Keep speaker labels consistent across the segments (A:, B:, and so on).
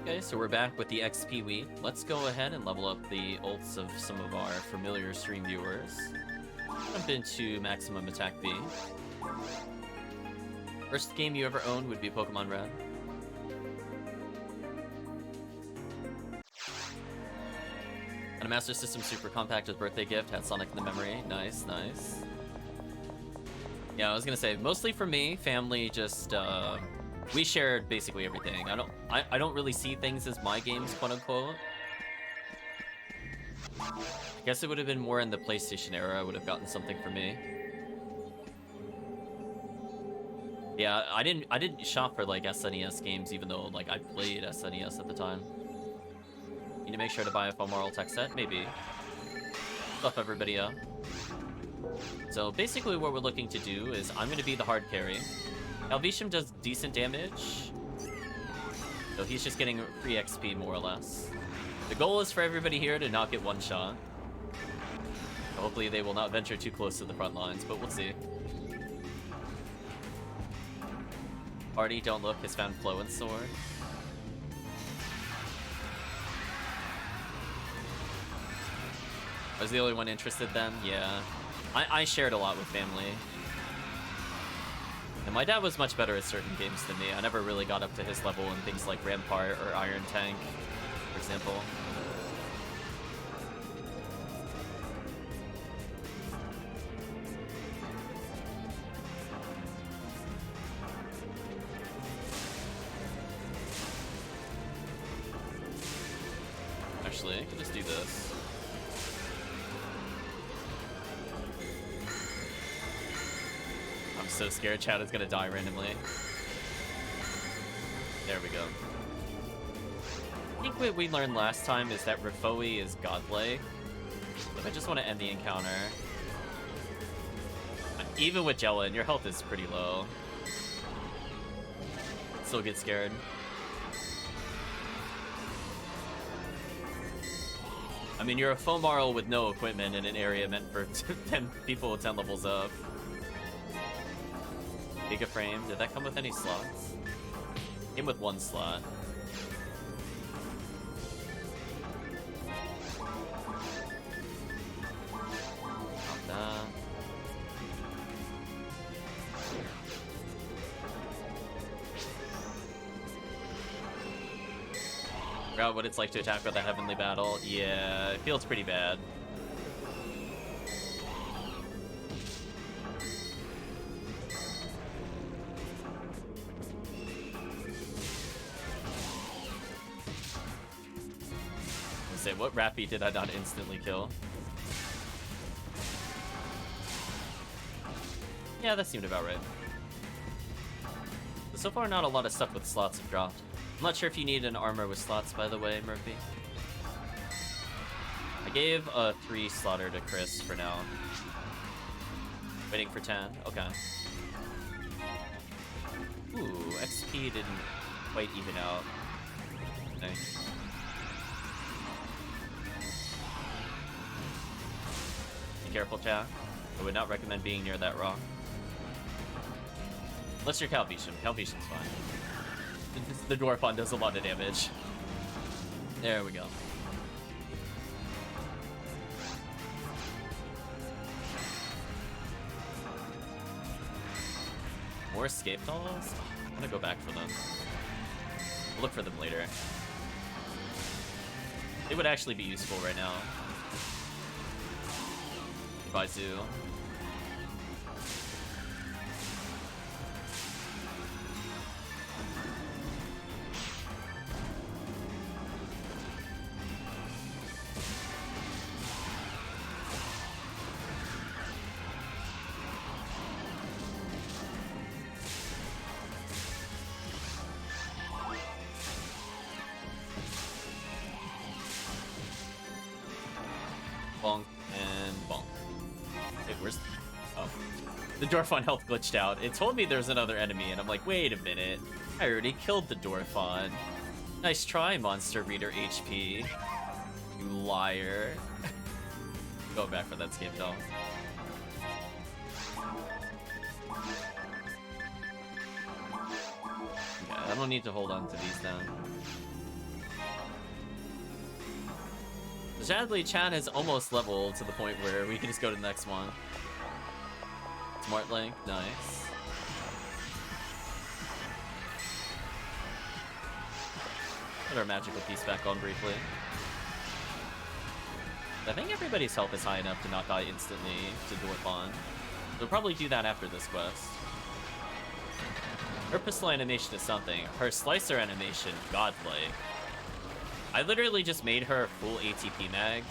A: Okay, so we're back with the XP week. Let's go ahead and level up the ults of some of our familiar stream viewers. Jump into Maximum Attack B. First game you ever owned would be Pokemon Red. And a Master System Super Compact as birthday gift, had Sonic in the memory. Nice, nice. Yeah, I was gonna say, mostly for me, family just, we shared basically everything. I don't really see things as my games, quote unquote. I guess it would have been more in the PlayStation era. I would have gotten something for me. Yeah, I didn't shop for like SNES games, even though like I played SNES at the time. Need to make sure to buy a Fomoral tech set, maybe. Buff everybody up. So basically what we're looking to do is I'm going to be the hard carry. TheCalvitium does decent damage, so he's just getting free XP more or less. The goal is for everybody here to not get one shot. Hopefully they will not venture too close to the front lines, but we'll see. Party, don't look, has found Flow and Sword. I was the only one interested then? Yeah. I shared a lot with family. And my dad was much better at certain games than me. I never really got up to his level in things like Rampart or Iron Tank, for example. Actually, I can just do this. I'm so scared Chad is gonna die randomly. There we go. I think what we learned last time is that Rifoi is godlike. But I just want to end the encounter. Even with Jellin, your health is pretty low. Still get scared. I mean, you're a Fomarl with no equipment in an area meant for 10 people with 10 levels up. Giga Frame, did that come with any slots? Came with one slot. Not that. Forgot what it's like to attack with a Heavenly Battle. Yeah, it feels pretty bad. Say, what Rappy did I not instantly kill? Yeah, that seemed about right. But so far, not a lot of stuff with slots have dropped. I'm not sure if you need an armor with slots, by the way, Murphy. I gave a 3 slaughter to Chris for now. Waiting for 10. Okay. Ooh, XP didn't quite even out. Okay. Be careful, chat. I would not recommend being near that rock. Unless you're TheCalvitium. TheCalvitium's fine. The Dwarfon does a lot of damage. There we go. More escape dolls? I'm gonna go back for them. We'll look for them later. They would actually be useful right now. Goodbye, Zoo. Bonk and bonk. Wait, where's... Oh. The Dwarfon health glitched out. It told me there's another enemy, and I'm like, wait a minute. I already killed the Dwarfon. Nice try, Monster Reader HP. You liar. Go back for that skip doll. Okay, I don't need to hold on to these then. Sadly, Chad has almost leveled to the point where we can just go to the next one. Smart Link, nice. Put our magical piece back on briefly. I think everybody's health is high enough to not die instantly to Dwarf on. We'll probably do that after this quest. Her pistol animation is something. Her slicer animation, godlike. I literally just made her full ATP mag.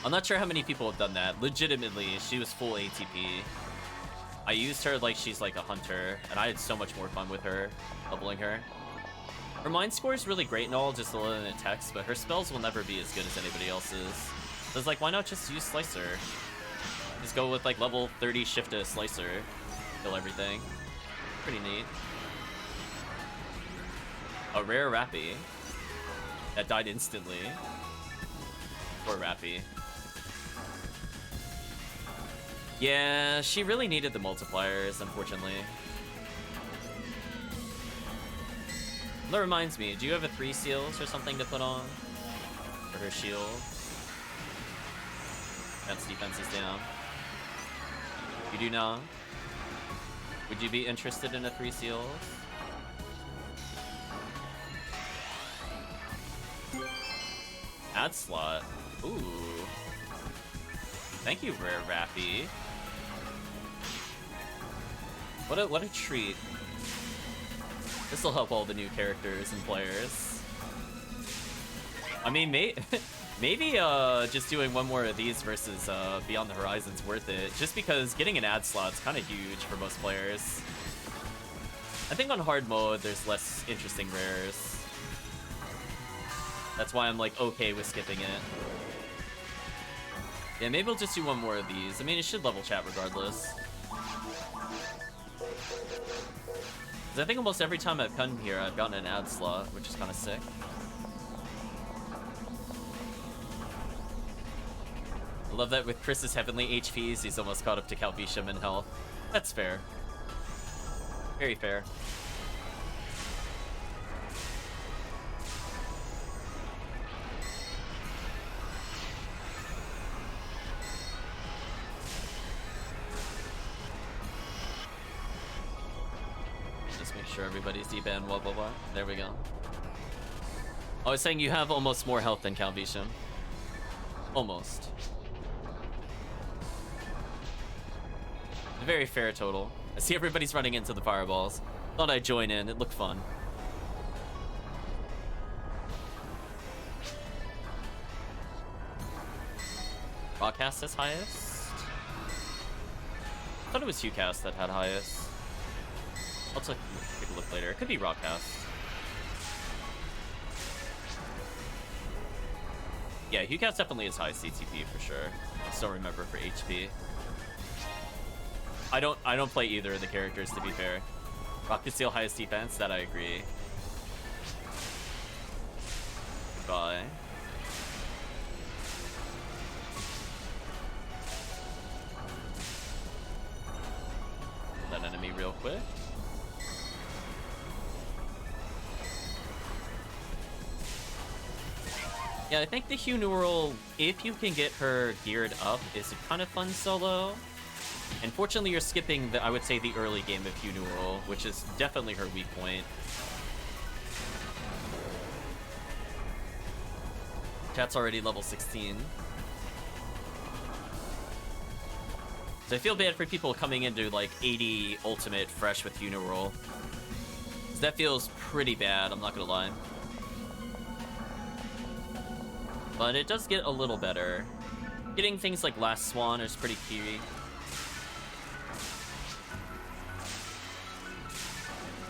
A: I'm not sure how many people have done that. Legitimately, she was full ATP. I used her like she's like a hunter, and I had so much more fun with her, leveling her. Her mind score is really great and all, just a little in text, but her spells will never be as good as anybody else's. So it's like, why not just use Slicer? Just go with like level 30 shift to Slicer, kill everything. Pretty neat. A rare Rappy that died instantly. Poor Rappy. Yeah, she really needed the multipliers, unfortunately. That reminds me, do you have a 3 seals or something to put on? For her shield? That's defense is down. You do not? Would you be interested in a 3 seals? Ad slot. Ooh. Thank you, Rare Rappy. What a treat. This will help all the new characters and players. I mean, maybe just doing one more of these versus Beyond the Horizon's worth it, just because getting an ad slot's kind of huge for most players. I think on hard mode, there's less interesting rares. That's why I'm like okay with skipping it. Yeah, maybe we'll just do one more of these. I mean, it should level chat regardless. I think almost every time I've come here, I've gotten an ad slot, which is kind of sick. I love that with Chris's heavenly HPs, he's almost caught up to TheCalvitium in health. That's fair. Very fair. Sure, everybody's D-band, blah blah blah. There we go. I was saying you have almost more health than TheCalvitium. Almost. A very fair total. I see everybody's running into the fireballs. Thought I'd join in, it looked fun. Rockcast is highest? I thought it was HughCast that had highest. I'll take a look later. It could be Rockcast. Yeah, HughCast definitely is high CTP for sure. I still remember for HP. I don't play either of the characters, to be fair. Rocket Steel highest defense, that I agree. Goodbye. That enemy real quick. Yeah, I think the Hugh Neural, if you can get her geared up, is kind of fun solo. Unfortunately, you're skipping, I would say, the early game of Hugh Neural, which is definitely her weak point. Chat's already level 16. So I feel bad for people coming into, like, 80 ultimate fresh with Hugh Neural. That feels pretty bad, I'm not gonna lie. But it does get a little better. Getting things like Last Swan is pretty key.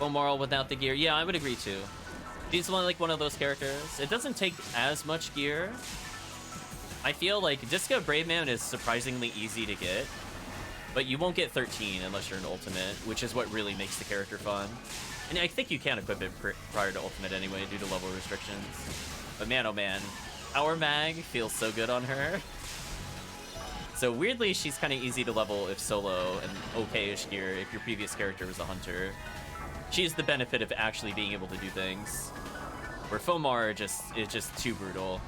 A: Moral without the gear. Yeah, I would agree too. He's one of those characters. It doesn't take as much gear. I feel like Disco Brave Man is surprisingly easy to get, but you won't get 13 unless you're an ultimate, which is what really makes the character fun. And I think you can equip it prior to ultimate anyway due to level restrictions. But man, oh man. Power Mag feels so good on her. So weirdly, she's kind of easy to level if solo and okay-ish gear if your previous character was a hunter. She's the benefit of actually being able to do things. Where Fomar is just too brutal.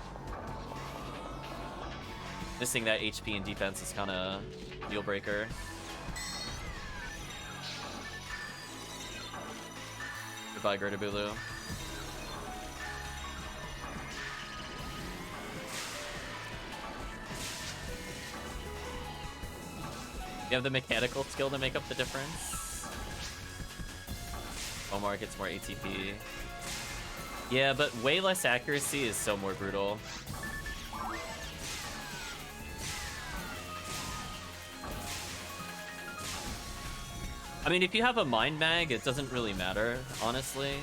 A: Missing that HP and defense is kind of deal breaker. Goodbye, Gertabulu. You have the mechanical skill to make up the difference. Omar gets more ATP. Yeah, but way less accuracy is so more brutal. I mean, if you have a mind mag, it doesn't really matter, honestly.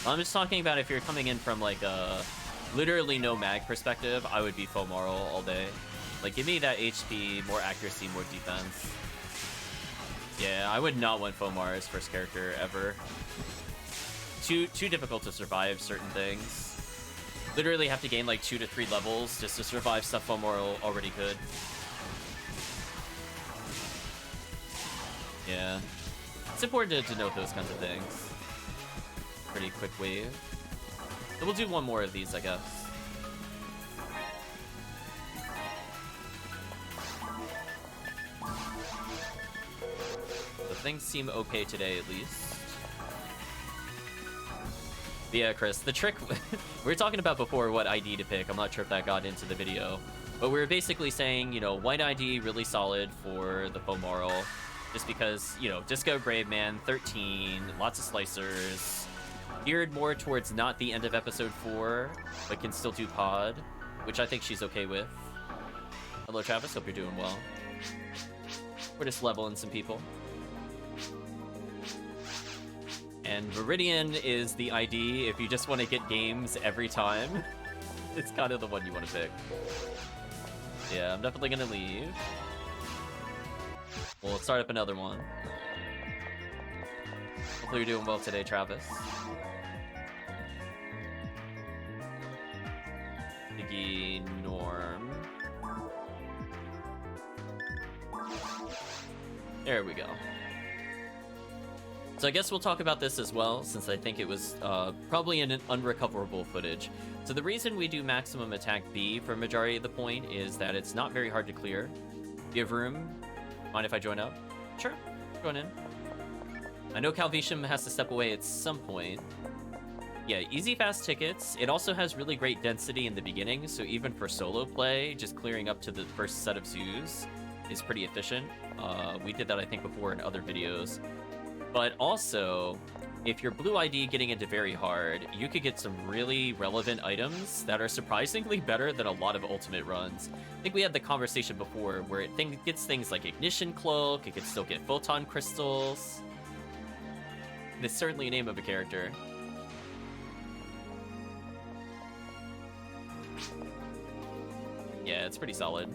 A: I'm just talking about if you're coming in from like a literally no mag perspective, I would be Fomoral all day. Like, give me that HP, more accuracy, more defense. Yeah, I would not want Fomar as first character ever. Too difficult to survive certain things. Literally have to gain like 2 to 3 levels just to survive stuff Fomoral already could. Yeah. It's important to note those kinds of things. Pretty quick wave. So we'll do one more of these, I guess. So things seem okay today, at least. But yeah, Chris, the trick... we were talking about before what ID to pick. I'm not sure if that got into the video. But we were basically saying, you know, white ID really solid for the Fomoral. Just because, you know, Disco Brave Man, 13, lots of slicers. Geared more towards not the end of episode 4, but can still do pod, which I think she's okay with. Hello, Travis. Hope you're doing well. We're just leveling some people. And Viridian is the ID if you just want to get games every time. It's kind of the one you want to pick. Yeah, I'm definitely going to leave. Well, let's start up another one. Hopefully you're doing well today, Travis. Iggy, Norm. There we go. So I guess we'll talk about this as well, since I think it was probably an unrecoverable footage. So the reason we do maximum attack B for majority of the point is that it's not very hard to clear. You have room. Mind if I join up? Sure, join in. I know TheCalvitium has to step away at some point. Yeah, easy fast tickets. It also has really great density in the beginning, so even for solo play, just clearing up to the first set of zoos is pretty efficient. We did that, I think, before in other videos. But also, if you're blue ID getting into very hard, you could get some really relevant items that are surprisingly better than a lot of ultimate runs. I think we had the conversation before where it gets things like Ignition Cloak, it could still get Photon Crystals. It's certainly a name of a character. Yeah, it's pretty solid.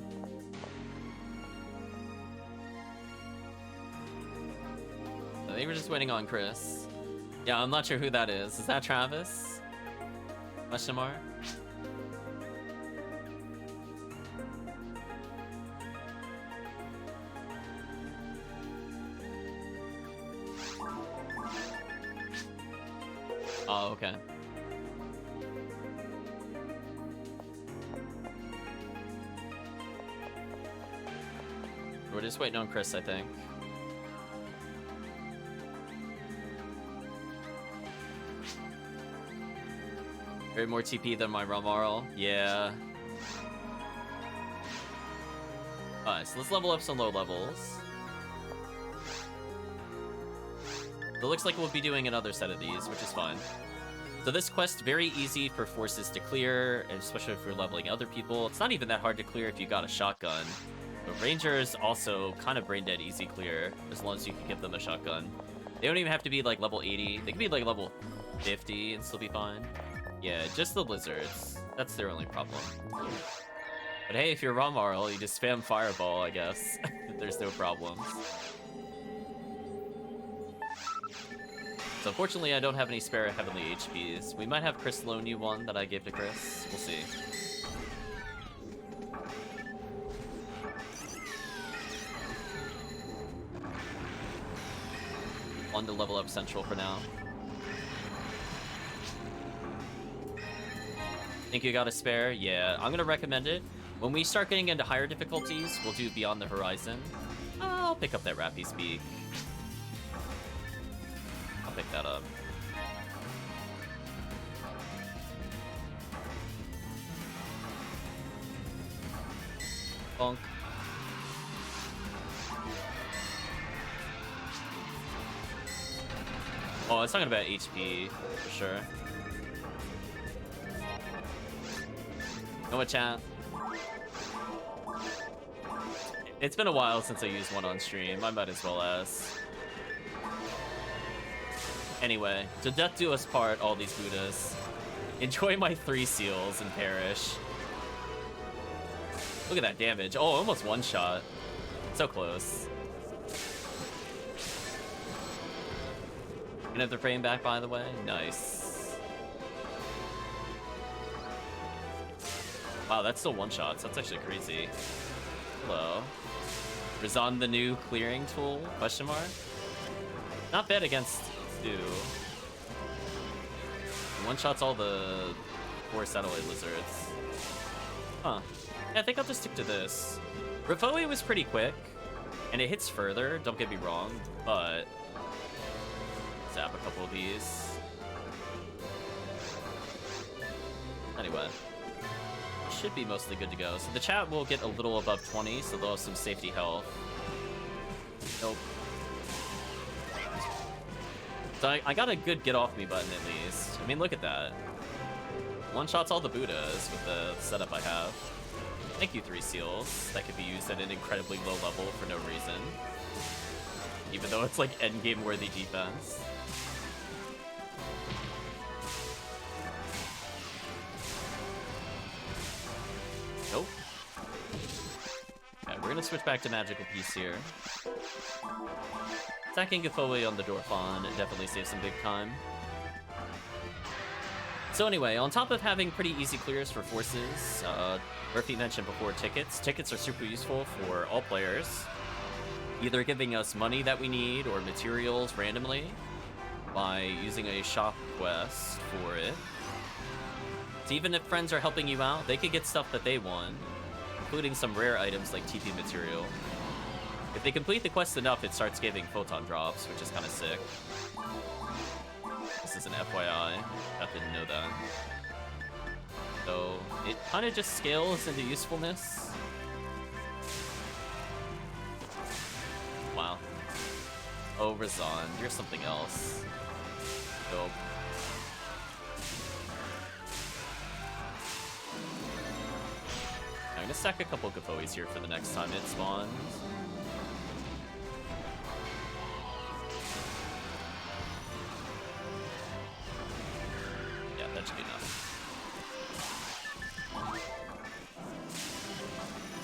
A: I think we're just waiting on Chris. Yeah, I'm not sure who that is. Is that Travis? Question mark? Oh, okay. We're just waiting on Chris, I think. Very more TP than my Ramarl. Yeah. Alright, so let's level up some low levels. It looks like we'll be doing another set of these, which is fine. So this quest, very easy for forces to clear, especially if you're leveling other people. It's not even that hard to clear if you got a shotgun. But Rangers also kind of brain dead easy clear, as long as you can give them a shotgun. They don't even have to be like level 80. They can be like level 50 and still be fine. Yeah, just the lizards. That's their only problem. But hey, if you're Ramarl, you just spam Fireball, I guess. There's no problems. So unfortunately, I don't have any spare Heavenly HPs. We might have Chris loan you one that I gave to Chris. We'll see. One to level up Central for now. Think you got a spare? Yeah, I'm gonna recommend it. When we start getting into higher difficulties, we'll do Beyond the Horizon. I'll pick up that Rappy's Beak. I'll pick that up. Bonk. Oh, I was talking about HP, for sure. Know what, chat? It's been a while since I used one on stream. I might as well as. Anyway, to death do us part, all these Buddhas. Enjoy my 3 seals and perish. Look at that damage. Oh, almost one shot. So close. Gonna have the frame back, by the way. Nice. Wow, that's still one shots. That's actually crazy. Hello. Razan the new clearing tool? Question mark? Not bad against Stu. One shots all the 4 satellite lizards. Huh. Yeah, I think I'll just stick to this. Rafoi was pretty quick, and it hits further, don't get me wrong, but zap a couple of these. Anyway, should be mostly good to go. So the chat will get a little above 20, so they'll have some safety health. Nope. So I got a good get off me button at least. I mean, look at that. One shots all the Buddhas with the setup I have. Thank you, 3 seals. That could be used at an incredibly low level for no reason. Even though it's like endgame worthy defense. Nope. Okay, we're gonna switch back to Magical Piece here. Stacking Githoli on the Dorfon definitely saves some big time. So anyway, on top of having pretty easy clears for forces, Murphy mentioned before tickets. Tickets are super useful for all players, either giving us money that we need or materials randomly by using a shop quest for it. So even if friends are helping you out, they could get stuff that they want, including some rare items like TP material. If they complete the quest enough, it starts giving photon drops, which is kind of sick. This is an FYI. I didn't know that. So it kind of just scales into usefulness. Wow. Oh, Razan, you're something else. Dope. I'm gonna stack a couple Githois here for the next time it spawns. Yeah, that should be enough.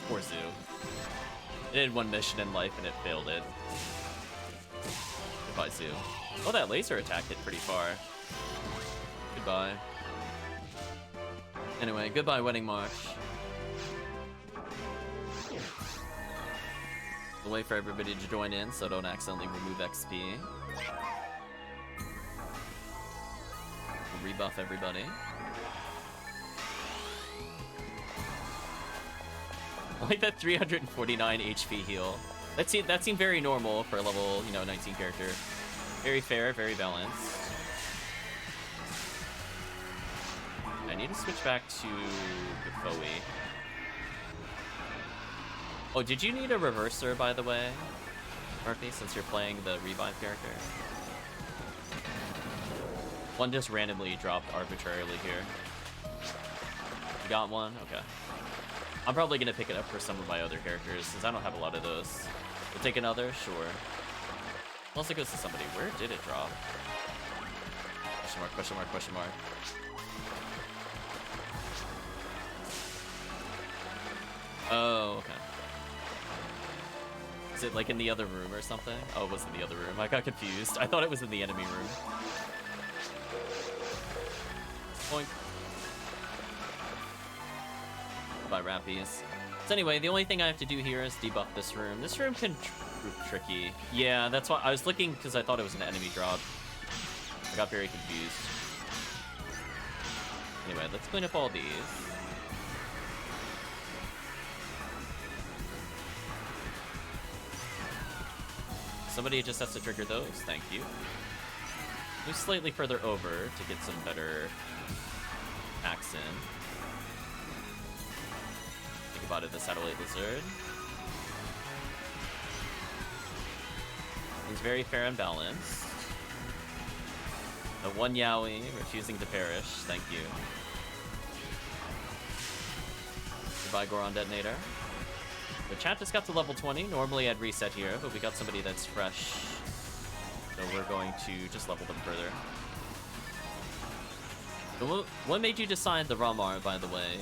A: Poor Zoo. It did one mission in life and it failed it. Goodbye, Zoo. Oh, that laser attack hit pretty far. Goodbye. Anyway, goodbye, Wedding March. We'll wait for everybody to join in so don't accidentally remove XP. We'll rebuff everybody. I like that 349 HP heal. That seemed very normal for a level, 19 character. Very fair, very balanced. I need to switch back to Githoi. Oh, did you need a reverser, by the way, Murphy, since you're playing the revive character? One just randomly dropped arbitrarily here. You got one? Okay. I'm probably gonna pick it up for some of my other characters, since I don't have a lot of those. We'll take another? Sure. Unless it goes to somebody. Where did it drop? Question mark, question mark, question mark. Oh, okay. Is it like in the other room or something? Oh, it was in the other room. I got confused. I thought it was in the enemy room. Boink. By Rappies. So anyway, the only thing I have to do here is debuff this room. This room can prove tricky. Yeah, that's why I was looking because I thought it was an enemy drop. I got very confused. Anyway, let's clean up all these. somebody just has to trigger those. Thank you. Move slightly further over to get some better attacks in. Think about it, the Satellite Lizard. Seems very fair and balanced. The one Yowie refusing to perish. Thank you. Goodbye, Goron Detonator. The chat just got to level 20. Normally I'd reset here, but we got somebody that's fresh. So we're going to just level them further. So what made you decide the Ramar, by the way,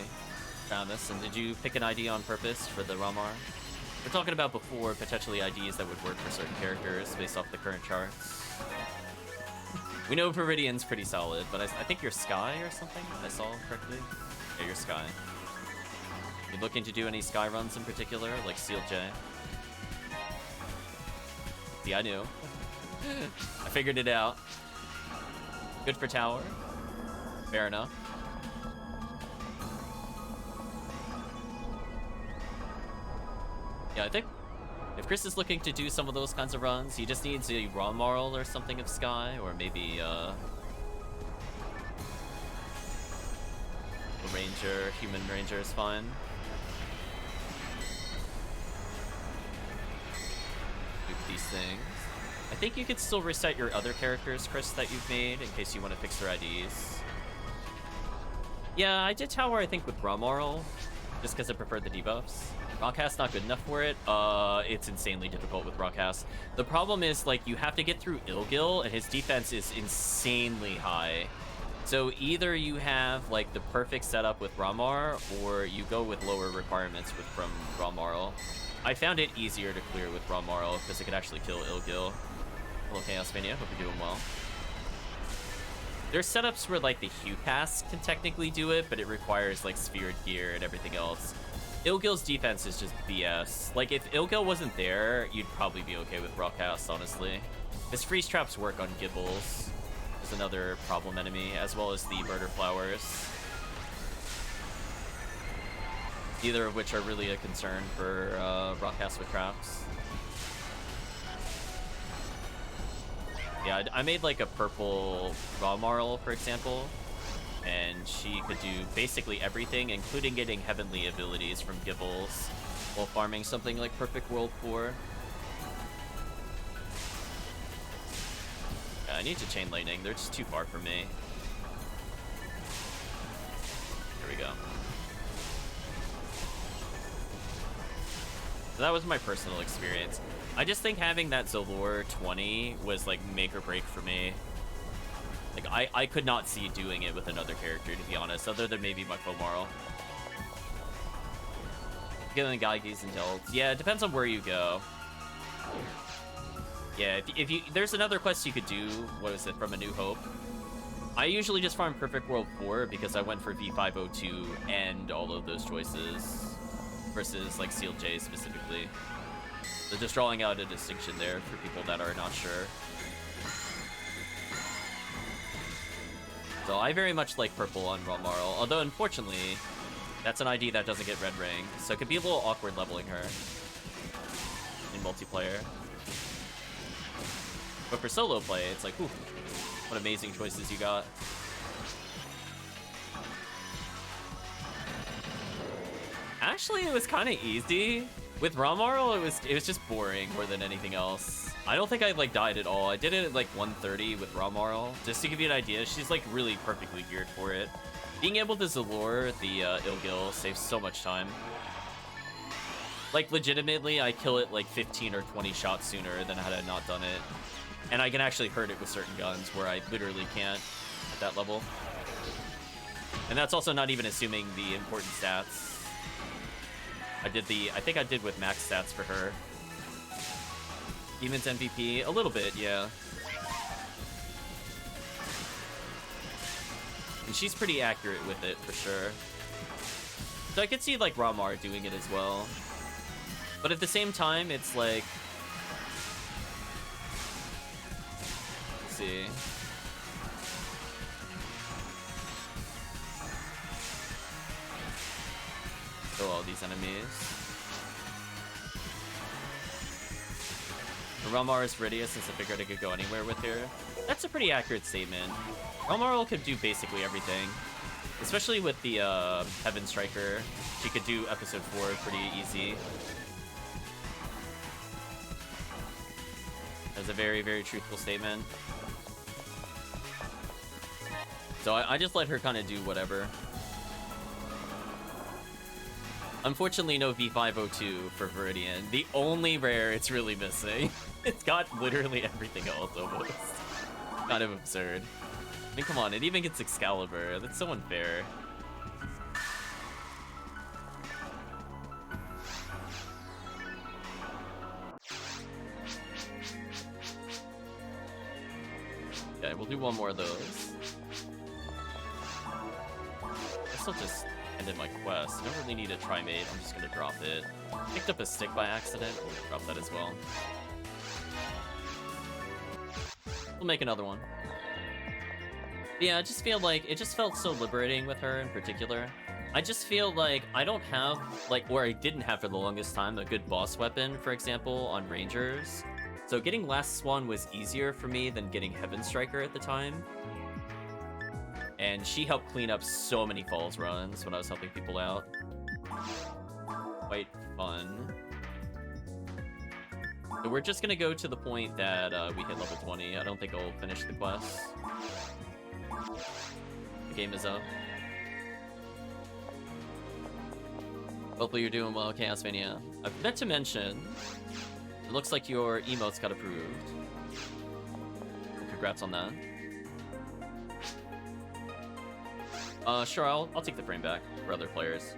A: Travis? And did you pick an ID on purpose for the Ramar? We're talking about before potentially IDs that would work for certain characters based off the current charts. We know Viridian's pretty solid, but I think you're Sky or something, if I saw correctly. Yeah, you're Sky. You looking to do any Sky runs in particular, like Seal J? See, I knew. I figured it out. Good for tower. Fair enough. Yeah, I think if Chris is looking to do some of those kinds of runs, he just needs a raw moral or something of Sky, or maybe a ranger, human ranger is fine. Do these things. I think you could still reset your other characters, Chris, that you've made in case you want to fix their IDs. Yeah, I did tower, I think, with raw moral, just because I preferred the debuffs. Rockcast not good enough for it. It's insanely difficult with Rockcast. The problem is, like, you have to get through Ilgil, and his defense is insanely high. So either you have, like, the perfect setup with Ramar, or you go with lower requirements from Ramarl. I found it easier to clear with Ramarl, because it could actually kill Ilgil. Hello, Chaos Mania. Hope you're doing well. There's setups where, like, the Hue Cast can technically do it, but it requires, like, Sphered Gear and everything else. Ilgil's defense is just BS. Like, if Ilgil wasn't there, you'd probably be okay with Rockcast, honestly. His freeze traps work on Gibbles. Is another problem enemy, as well as the Murder Flowers. Neither of which are really a concern for Rockcast with traps. Yeah, I made like a purple Ramarl, for example. And she could do basically everything, including getting heavenly abilities from Gibbles, while farming something like Perfect World 4. Yeah, I need to Chain Lightning. They're just too far from me. Here we go. So that was my personal experience. I just think having that Zolor 20 was like make or break for me. Like, I could not see doing it with another character, to be honest, other than maybe my Fomarl. Killing Geigis and Delts. Yeah, it depends on where you go. Yeah, if you there's another quest you could do, what is it, from A New Hope. I usually just farm Perfect World 4 because I went for V502 and all of those choices versus, like, Seal J specifically. So just drawing out a distinction there for people that are not sure. So I very much like purple on Ramarl, although unfortunately, that's an ID that doesn't get red ring, so it could be a little awkward leveling her in multiplayer. But for solo play, it's like, ooh, what amazing choices you got. Actually, it was kind of easy. With Ramarl, it was just boring more than anything else. I don't think I, like, died at all. I did it at, like, 130 with Ramarl. Just to give you an idea, she's, like, really perfectly geared for it. Being able to Zalor the Ilgil saves so much time. Like, legitimately, I kill it, like, 15 or 20 shots sooner than had I not done it. And I can actually hurt it with certain guns where I literally can't at that level. And that's also not even assuming the important stats. I think I did with max stats for her. Demon's MVP, a little bit, yeah. And she's pretty accurate with it, for sure. So I could see, like, Ramar doing it as well. But at the same time, it's like... Let's see. Kill all these enemies. Romar is Viridius since I figured I could go anywhere with her. That's a pretty accurate statement. Romar could do basically everything. Especially with the Heaven Striker. She could do episode 4 pretty easy. That's a very, very truthful statement. So I just let her kind of do whatever. Unfortunately, no V502 for Viridian. The only rare it's really missing. It's got literally everything else almost. Kind of absurd. I mean, come on, it even gets Excalibur. That's so unfair. Okay, we'll do one more of those. I guess I'll just end in my quest. I don't really need a Trimate. I'm just gonna drop it. Picked up a stick by accident. We'll drop that as well. We'll make another one. Yeah, I just feel like it just felt so liberating with her in particular. I just feel like I don't have, like, or I didn't have for the longest time, a good boss weapon, for example, on Rangers. So getting Last Swan was easier for me than getting Heaven Striker at the time. And she helped clean up so many Falls runs when I was helping people out. Quite fun. So we're just gonna go to the point that we hit level 20. I don't think I'll finish the quest. The game is up. Hopefully you're doing well, Ephinea. I meant to mention, it looks like your emotes got approved. Congrats on that. Sure, I'll take the frame back for other players.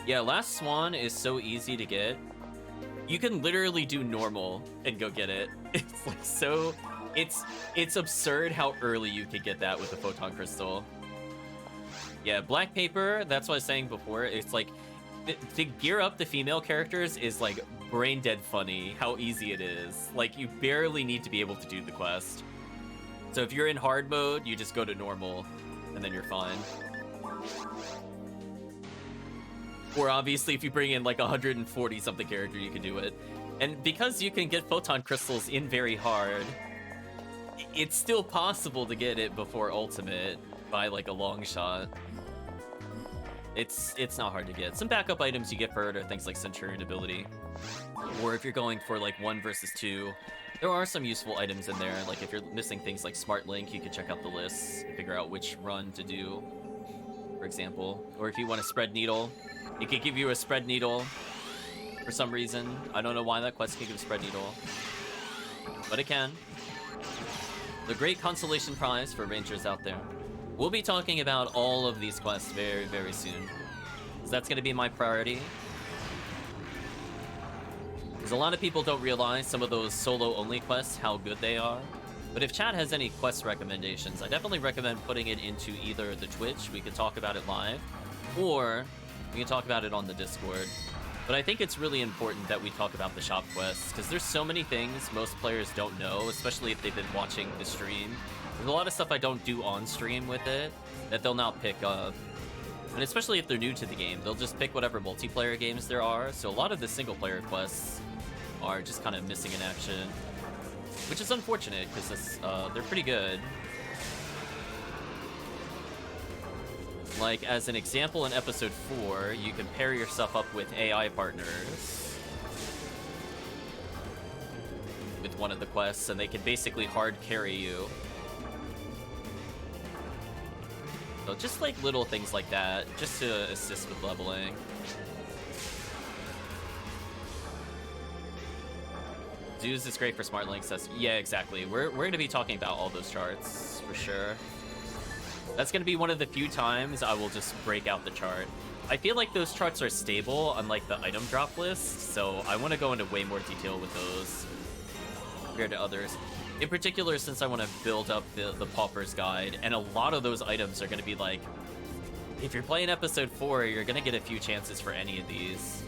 A: Yeah, Last Swan is so easy to get. You can literally do normal and go get it. It's like so... It's absurd how early you could get that with the Photon Crystal. Yeah, Black Paper, that's what I was saying before. It's like, to gear up the female characters is like brain dead funny how easy it is. Like, you barely need to be able to do the quest. So if you're in hard mode, you just go to normal, and then you're fine. Or obviously, if you bring in like 140 something character, you can do it. And because you can get Photon Crystals in very hard, it's still possible to get it before Ultimate by like a long shot. It's not hard to get. Some backup items you get for it are things like Centurion ability. Or if you're going for like 1 versus 2, there are some useful items in there. Like if you're missing things like Smart Link, you can check out the lists and figure out which run to do, for example. Or if you want a Spread Needle, it could give you a Spread Needle for some reason. I don't know why that quest can give a Spread Needle, but it can. The great consolation prize for Rangers out there. We'll be talking about all of these quests very, very soon. So that's going to be my priority. Because a lot of people don't realize some of those solo-only quests, how good they are. But if chat has any quest recommendations, I definitely recommend putting it into either the Twitch, we could talk about it live, or we can talk about it on the Discord. But I think it's really important that we talk about the shop quests, because there's so many things most players don't know, especially if they've been watching the stream. There's a lot of stuff I don't do on stream with it that they'll now pick up. And especially if they're new to the game, they'll just pick whatever multiplayer games there are. So a lot of the single player quests are just kind of missing in action, which is unfortunate because they're pretty good. Like, as an example, in episode 4, you can pair yourself up with AI partners with one of the quests, and they can basically hard carry you. So just like little things like that, just to assist with leveling. Zeus is great for Smart Links. Yeah, exactly. We're going to be talking about all those charts, for sure. That's going to be one of the few times I will just break out the chart. I feel like those charts are stable, unlike the item drop list, so I want to go into way more detail with those compared to others. In particular, since I want to build up the Pauper's Guide, and a lot of those items are going to be like, if you're playing episode 4, you're going to get a few chances for any of these.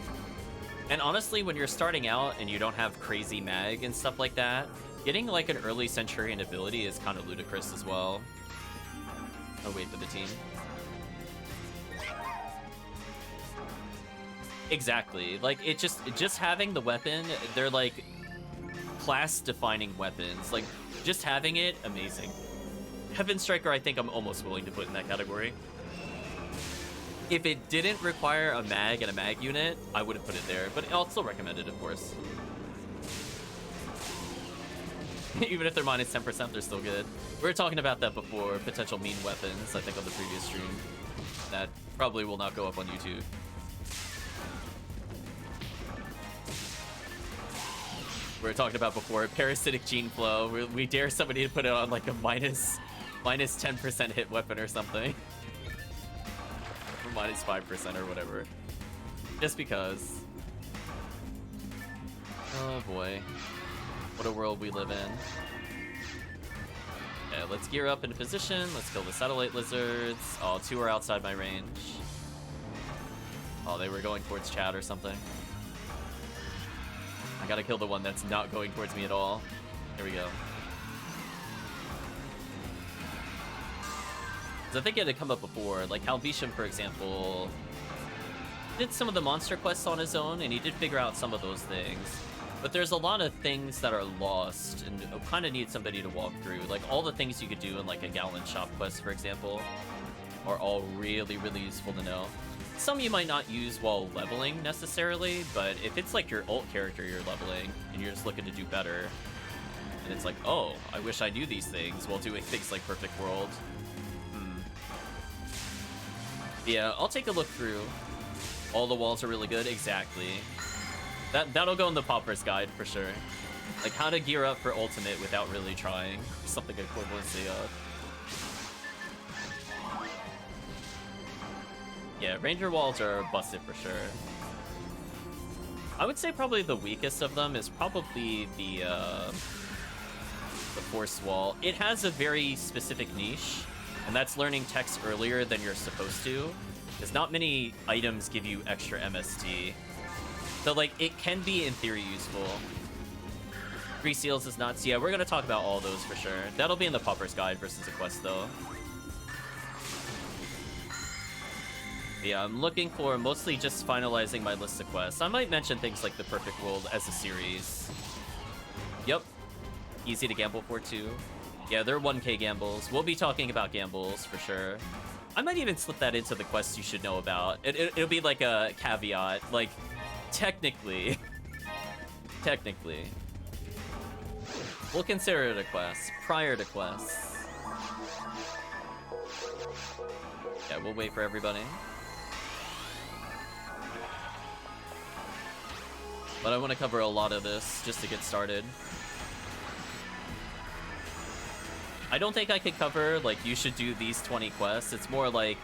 A: And honestly, when you're starting out and you don't have crazy mag and stuff like that, getting like an early Centurion ability is kind of ludicrous as well. I'll wait for the team. Exactly. Like, just having the weapon, they're like class-defining weapons. Like, just having it, amazing. Heaven Striker, I think I'm almost willing to put in that category. If it didn't require a mag and a mag unit, I would have put it there, but I'll still recommend it, of course. Even if they're minus 10%, they're still good. We were talking about that before, potential mean weapons, I think on the previous stream. That probably will not go up on YouTube. We were talking about before, parasitic gene flow. We dare somebody to put it on like a minus 10% hit weapon or something. Or minus 5% or whatever. Just because. Oh boy. What a world we live in. Okay, let's gear up into position. Let's kill the satellite lizards. Oh, 2 are outside my range. Oh, they were going towards Chad or something. I gotta kill the one that's not going towards me at all. Here we go. So I think it had come up before. Like, HellCleave, for example, did some of the monster quests on his own, and he did figure out some of those things. But there's a lot of things that are lost and kind of need somebody to walk through. Like, all the things you could do in, like, a Gallon Shop quest, for example, are all really, really useful to know. Some you might not use while leveling, necessarily, but if it's, like, your ult character you're leveling, and you're just looking to do better, and it's like, oh, I wish I knew these things while doing things like Perfect World. Yeah, I'll take a look through. All the walls are really good, exactly. That'll go in the Pauper's Guide for sure. Like how to gear up for ultimate without really trying. Something equivalency of. Yeah, ranger walls are busted for sure. I would say probably the weakest of them is probably the force wall. It has a very specific niche, and that's learning text earlier than you're supposed to. Because not many items give you extra MST. So, like, it can be, in theory, useful. 3 seals is nuts. Yeah, we're going to talk about all those for sure. That'll be in the Pauper's Guide versus a quest, though. Yeah, I'm looking for mostly just finalizing my list of quests. I might mention things like the Perfect World as a series. Yep. Easy to gamble for, too. Yeah, they're 1k gambles. We'll be talking about gambles, for sure. I might even slip that into the quests you should know about. It'll be like a caveat. Like, technically. Technically. We'll consider it a quest. Prior to quests. Yeah, we'll wait for everybody. But I want to cover a lot of this just to get started. I don't think I could cover, like, you should do these 20 quests. It's more like,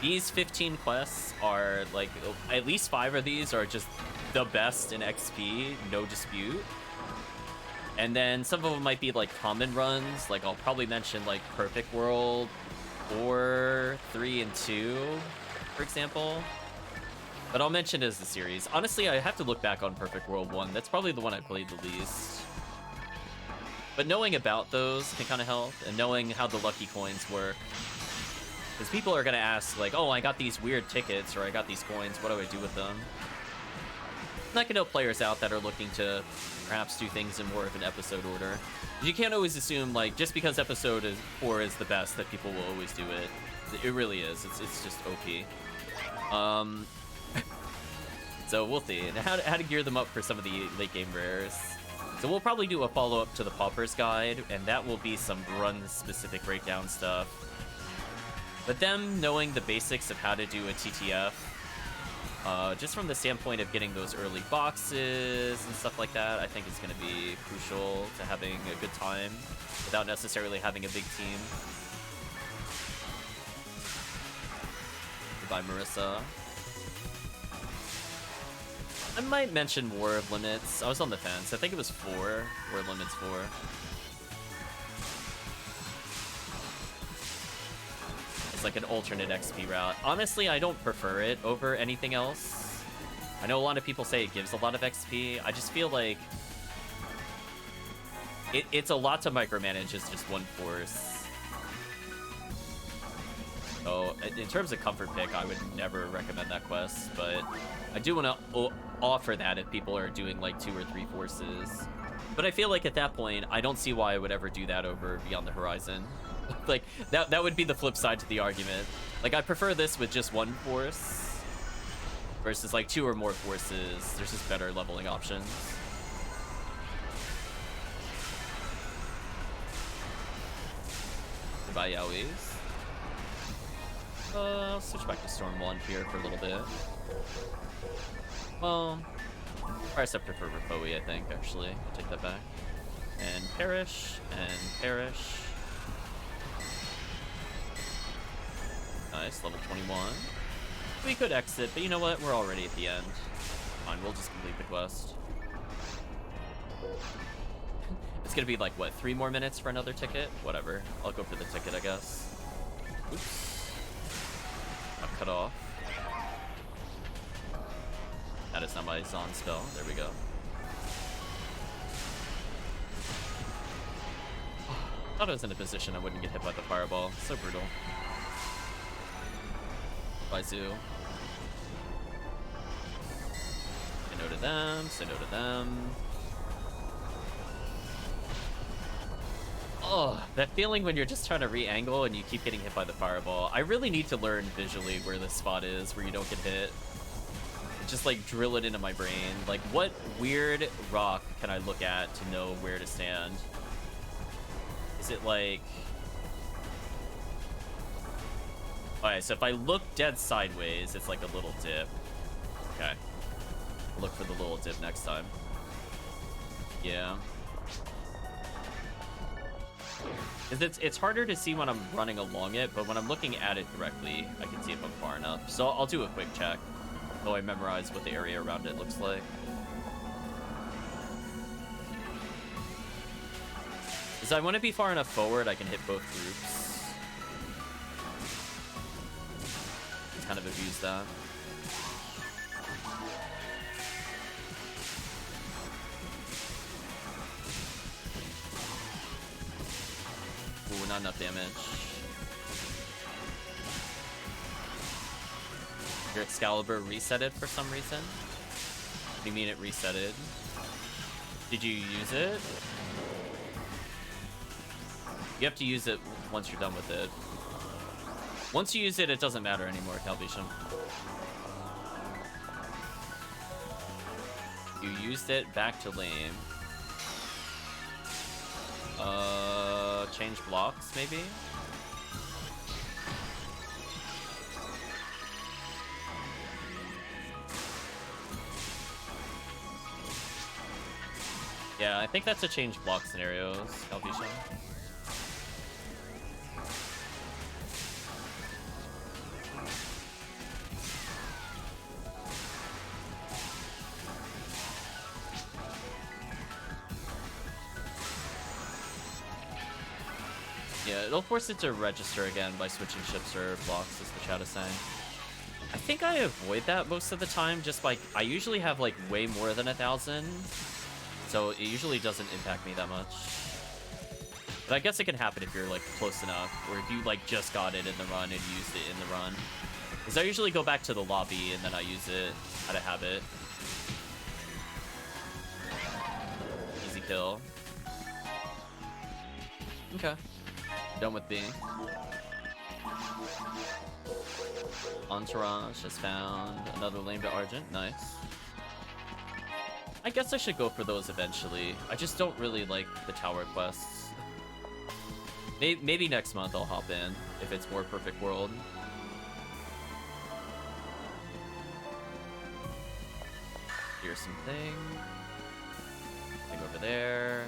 A: these 15 quests are, like, at least 5 of these are just the best in XP, no dispute. And then some of them might be, like, common runs. Like, I'll probably mention, like, Perfect World 4, 3, and 2, for example. But I'll mention it as a series. Honestly, I have to look back on Perfect World 1. That's probably the one I played the least. But knowing about those can kind of help, and knowing how the lucky coins work. Because people are going to ask, like, oh, I got these weird tickets, or I got these coins, what do I do with them? And that can help players out that are looking to perhaps do things in more of an episode order. You can't always assume, like, just because episode 4 is the best, that people will always do it. It really is. It's just OP. So we'll see. And how to gear them up for some of the late game rares. So we'll probably do a follow-up to the Pauper's Guide, and that will be some run-specific breakdown stuff. But them knowing the basics of how to do a TTF, just from the standpoint of getting those early boxes and stuff like that, I think is going to be crucial to having a good time without necessarily having a big team. Goodbye, Marissa. I might mention War of Limits. I was on the fence. I think it was 4. War of Limits 4. It's like an alternate XP route. Honestly, I don't prefer it over anything else. I know a lot of people say it gives a lot of XP. I just feel like it's a lot to micromanage as just one force. So, in terms of comfort pick, I would never recommend that quest, but I do want to offer that if people are doing like 2 or 3 forces. But I feel like at that point, I don't see why I would ever do that over Beyond the Horizon. Like, that would be the flip side to the argument. Like, I prefer this with just 1 force versus like 2 or more forces. There's just better leveling options. Goodbye, Yowies. I'll switch back to Storm 1 here for a little bit. Well, Fire Scepter for Ripoe, I think, actually. I'll take that back. And perish, and perish. Nice, level 21. We could exit, but you know what? We're already at the end. Fine, we'll just complete the quest. It's gonna be like, what, 3 more minutes for another ticket? Whatever. I'll go for the ticket, I guess. Oops. Got cut off. That is not my Zon spell. There we go. Thought I was in a position I wouldn't get hit by the fireball. So brutal. Bye, Zoo. Say no to them. Say no to them. Oh, that feeling when you're just trying to re-angle and you keep getting hit by the fireball. I really need to learn visually where this spot is, where you don't get hit. Just like drill it into my brain. Like, what weird rock can I look at to know where to stand? Is it like... Alright, so if I look dead sideways, it's like a little dip. Okay. Look for the little dip next time. Yeah. It's harder to see when I'm running along it, but when I'm looking at it directly, I can see if I'm far enough. So I'll do a quick check. Though I memorize what the area around it looks like. Because I want to be far enough forward, I can hit both groups. Kind of abuse that. Ooh, not enough damage. Your Excalibur resetted for some reason? What do you mean it resetted? Did you use it? You have to use it once you're done with it. Once you use it, it doesn't matter anymore, TheCalvitium. You used it, back to lame. Change blocks, maybe? Yeah, I think that's a change block scenarios, TheCalvitium. Yeah, it'll force it to register again by switching ships or blocks, as the chat is saying. I think I avoid that most of the time, just like, I usually have like way more than 1,000, so it usually doesn't impact me that much. But I guess it can happen if you're like close enough, or if you like just got it in the run and used it in the run. Because I usually go back to the lobby and then I use it out of habit. Easy kill. Okay. Done with B. Entourage has found another lane to Argent. Nice. I guess I should go for those eventually. I just don't really like the tower quests. Maybe next month I'll hop in if it's more perfect world. Here's something. Thing over there.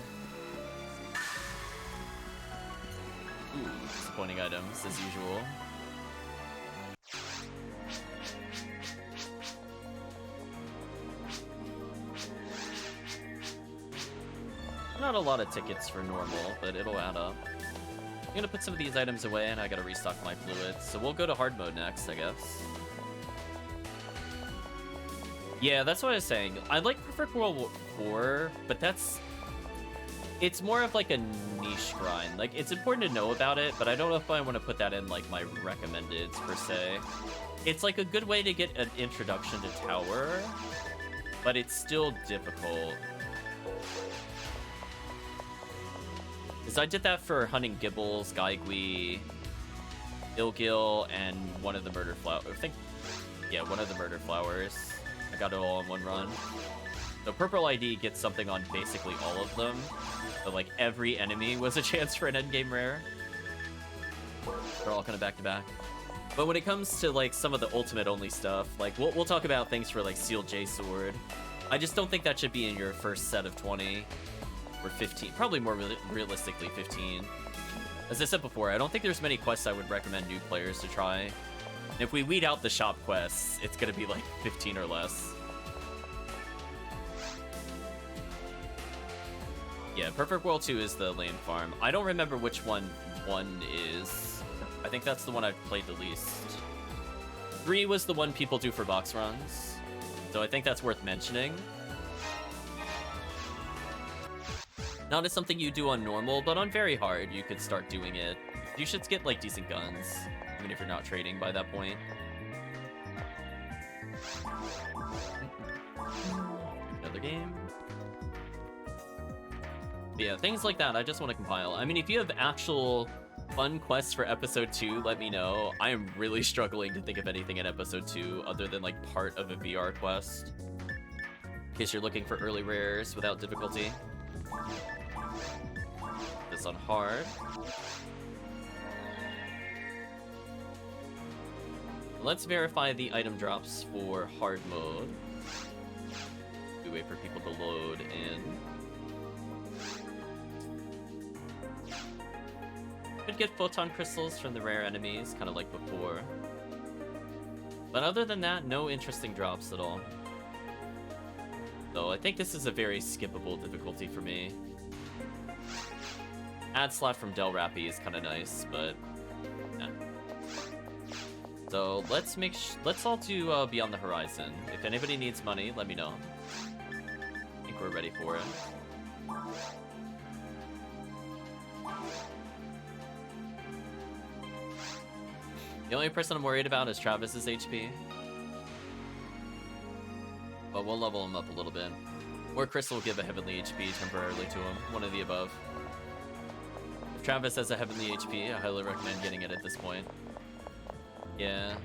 A: Ooh, disappointing items, as usual. Not a lot of tickets for normal, but it'll add up. I'm gonna put some of these items away, and I gotta restock my fluids. So we'll go to hard mode next, I guess. Yeah, that's what I was saying. I like Perfect World 4, but that's... It's more of like a niche grind. Like, it's important to know about it, but I don't know if I want to put that in like my recommendeds per se. It's like a good way to get an introduction to Tower, but it's still difficult. Because I did that for hunting Gibbles, Gaigui, Ilgil, and one of the Murder Flowers. I think, yeah, one of the Murder Flowers. I got it all in one run. The Purple ID gets something on basically all of them. But like every enemy was a chance for an endgame rare. They're all kind of back to back. But when it comes to like some of the ultimate only stuff, like we'll talk about things for like Sealed J Sword. I just don't think that should be in your first set of 20 or 15. Probably more realistically 15. As I said before, I don't think there's many quests I would recommend new players to try. And if we weed out the shop quests, it's gonna be like 15 or less. Yeah, Perfect World 2 is the lane farm. I don't remember which one is. I think that's the one I've played the least. 3 was the one people do for box runs. So I think that's worth mentioning. Not as something you do on normal, but on very hard, you could start doing it. You should get like decent guns, even if you're not trading by that point. Another game. Yeah, things like that, I just want to compile. I mean, if you have actual fun quests for episode 2, let me know. I am really struggling to think of anything in episode 2 other than like part of a VR quest. In case you're looking for early rares without difficulty. This on hard. Let's verify the item drops for hard mode. We wait for people to load in. Could get photon crystals from the rare enemies, kind of like before. But other than that, no interesting drops at all. So I think this is a very skippable difficulty for me. Ad slap from Del Rappy is kind of nice, but nah. So let's all do Beyond the Horizon. If anybody needs money, let me know. I think we're ready for it. The only person I'm worried about is Travis's HP. But we'll level him up a little bit. Or Crystal will give a heavenly HP temporarily to him. One of the above. If Travis has a heavenly HP, I highly recommend getting it at this point. Yeah.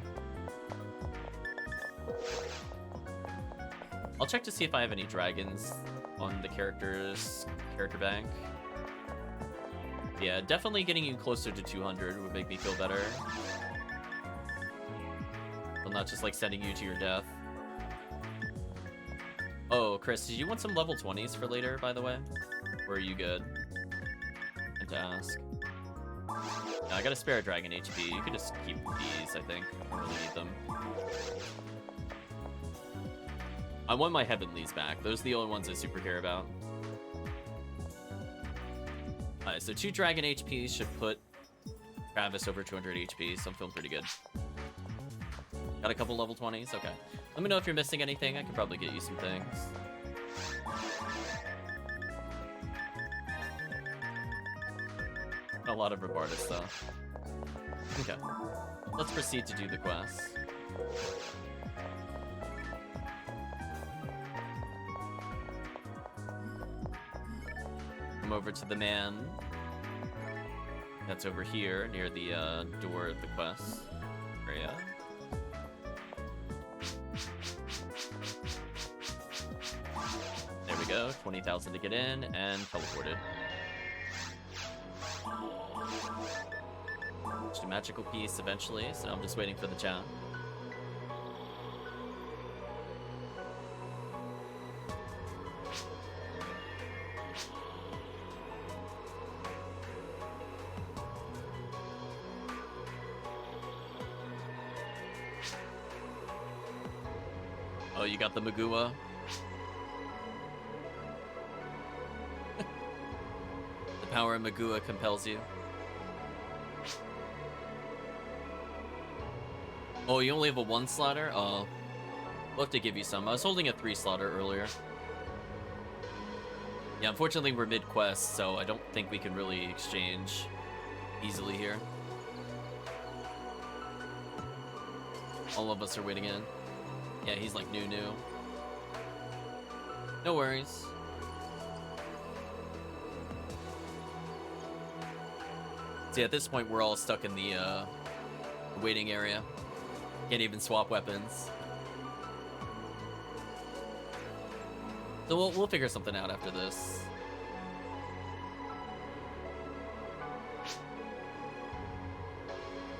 A: I'll check to see if I have any dragons on the character bank. Yeah, definitely getting you closer to 200 would make me feel better. I'm not just like sending you to your death. Oh, Chris, did you want some level 20s for later, by the way? Or are you good? And to ask. No, I got a spare dragon HP. You could just keep these, I think. I don't really need them. I want my heavenlies back. Those are the only ones I super care about. Alright, so 2 dragon HPs should put Travis over 200 HP, so I'm feeling pretty good. Got a couple level 20s? Okay. Let me know if you're missing anything. I can probably get you some things. A lot of Rabardus, though. Okay. Let's proceed to do the quest. Come over to the man. That's over here, near the door of the quest area. There we go, 20,000 to get in, and teleported. Just a magical piece eventually, so I'm just waiting for the chat. Oh, you got the Magua? The power of Magua compels you. Oh, you only have a 1 slaughter? Oh. We'll have to give you some. I was holding a 3 slaughter earlier. Yeah, unfortunately we're mid-quest, so I don't think we can really exchange easily here. All of us are waiting in. Yeah, he's like new. No worries. See, at this point, we're all stuck in the waiting area. Can't even swap weapons. So we'll figure something out after this.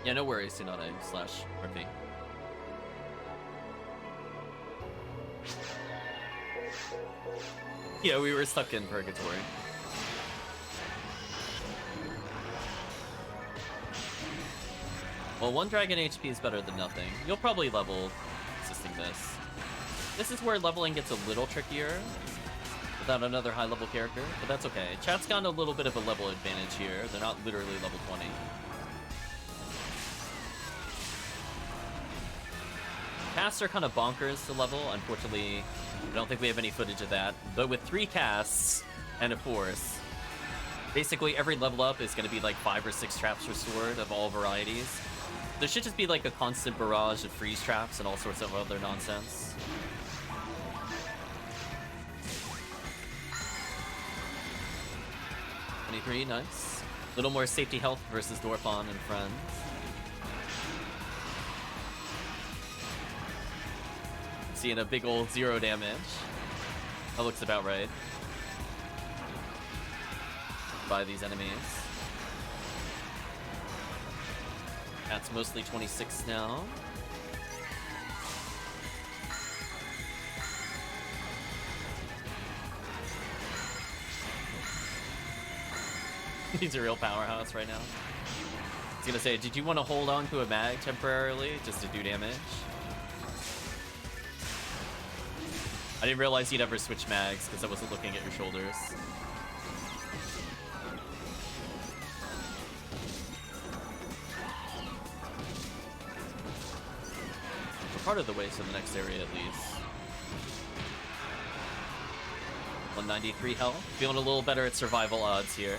A: Yeah, no worries, Tsunade/RP. Yeah, we were stuck in purgatory. Well, 1 dragon HP is better than nothing. You'll probably level assisting this. This is where leveling gets a little trickier without another high-level character, but that's okay. Chat's gotten a little bit of a level advantage here. They're not literally level 20. Casts are kind of bonkers to level. Unfortunately, I don't think we have any footage of that. But with 3 casts and a force, basically every level up is going to be like 5 or 6 traps restored of all varieties. There should just be like a constant barrage of freeze traps and all sorts of other nonsense. Nice. A little more safety health versus Dwarfon and friends. Seeing a big old 0 damage. That looks about right. By these enemies. That's mostly 26 now. He's a real powerhouse right now. I was gonna say, did you want to hold on to a mag temporarily just to do damage? I didn't realize you'd ever switch mags because I wasn't looking at your shoulders. We're part of the way to the next area at least. 193 health. Feeling a little better at survival odds here.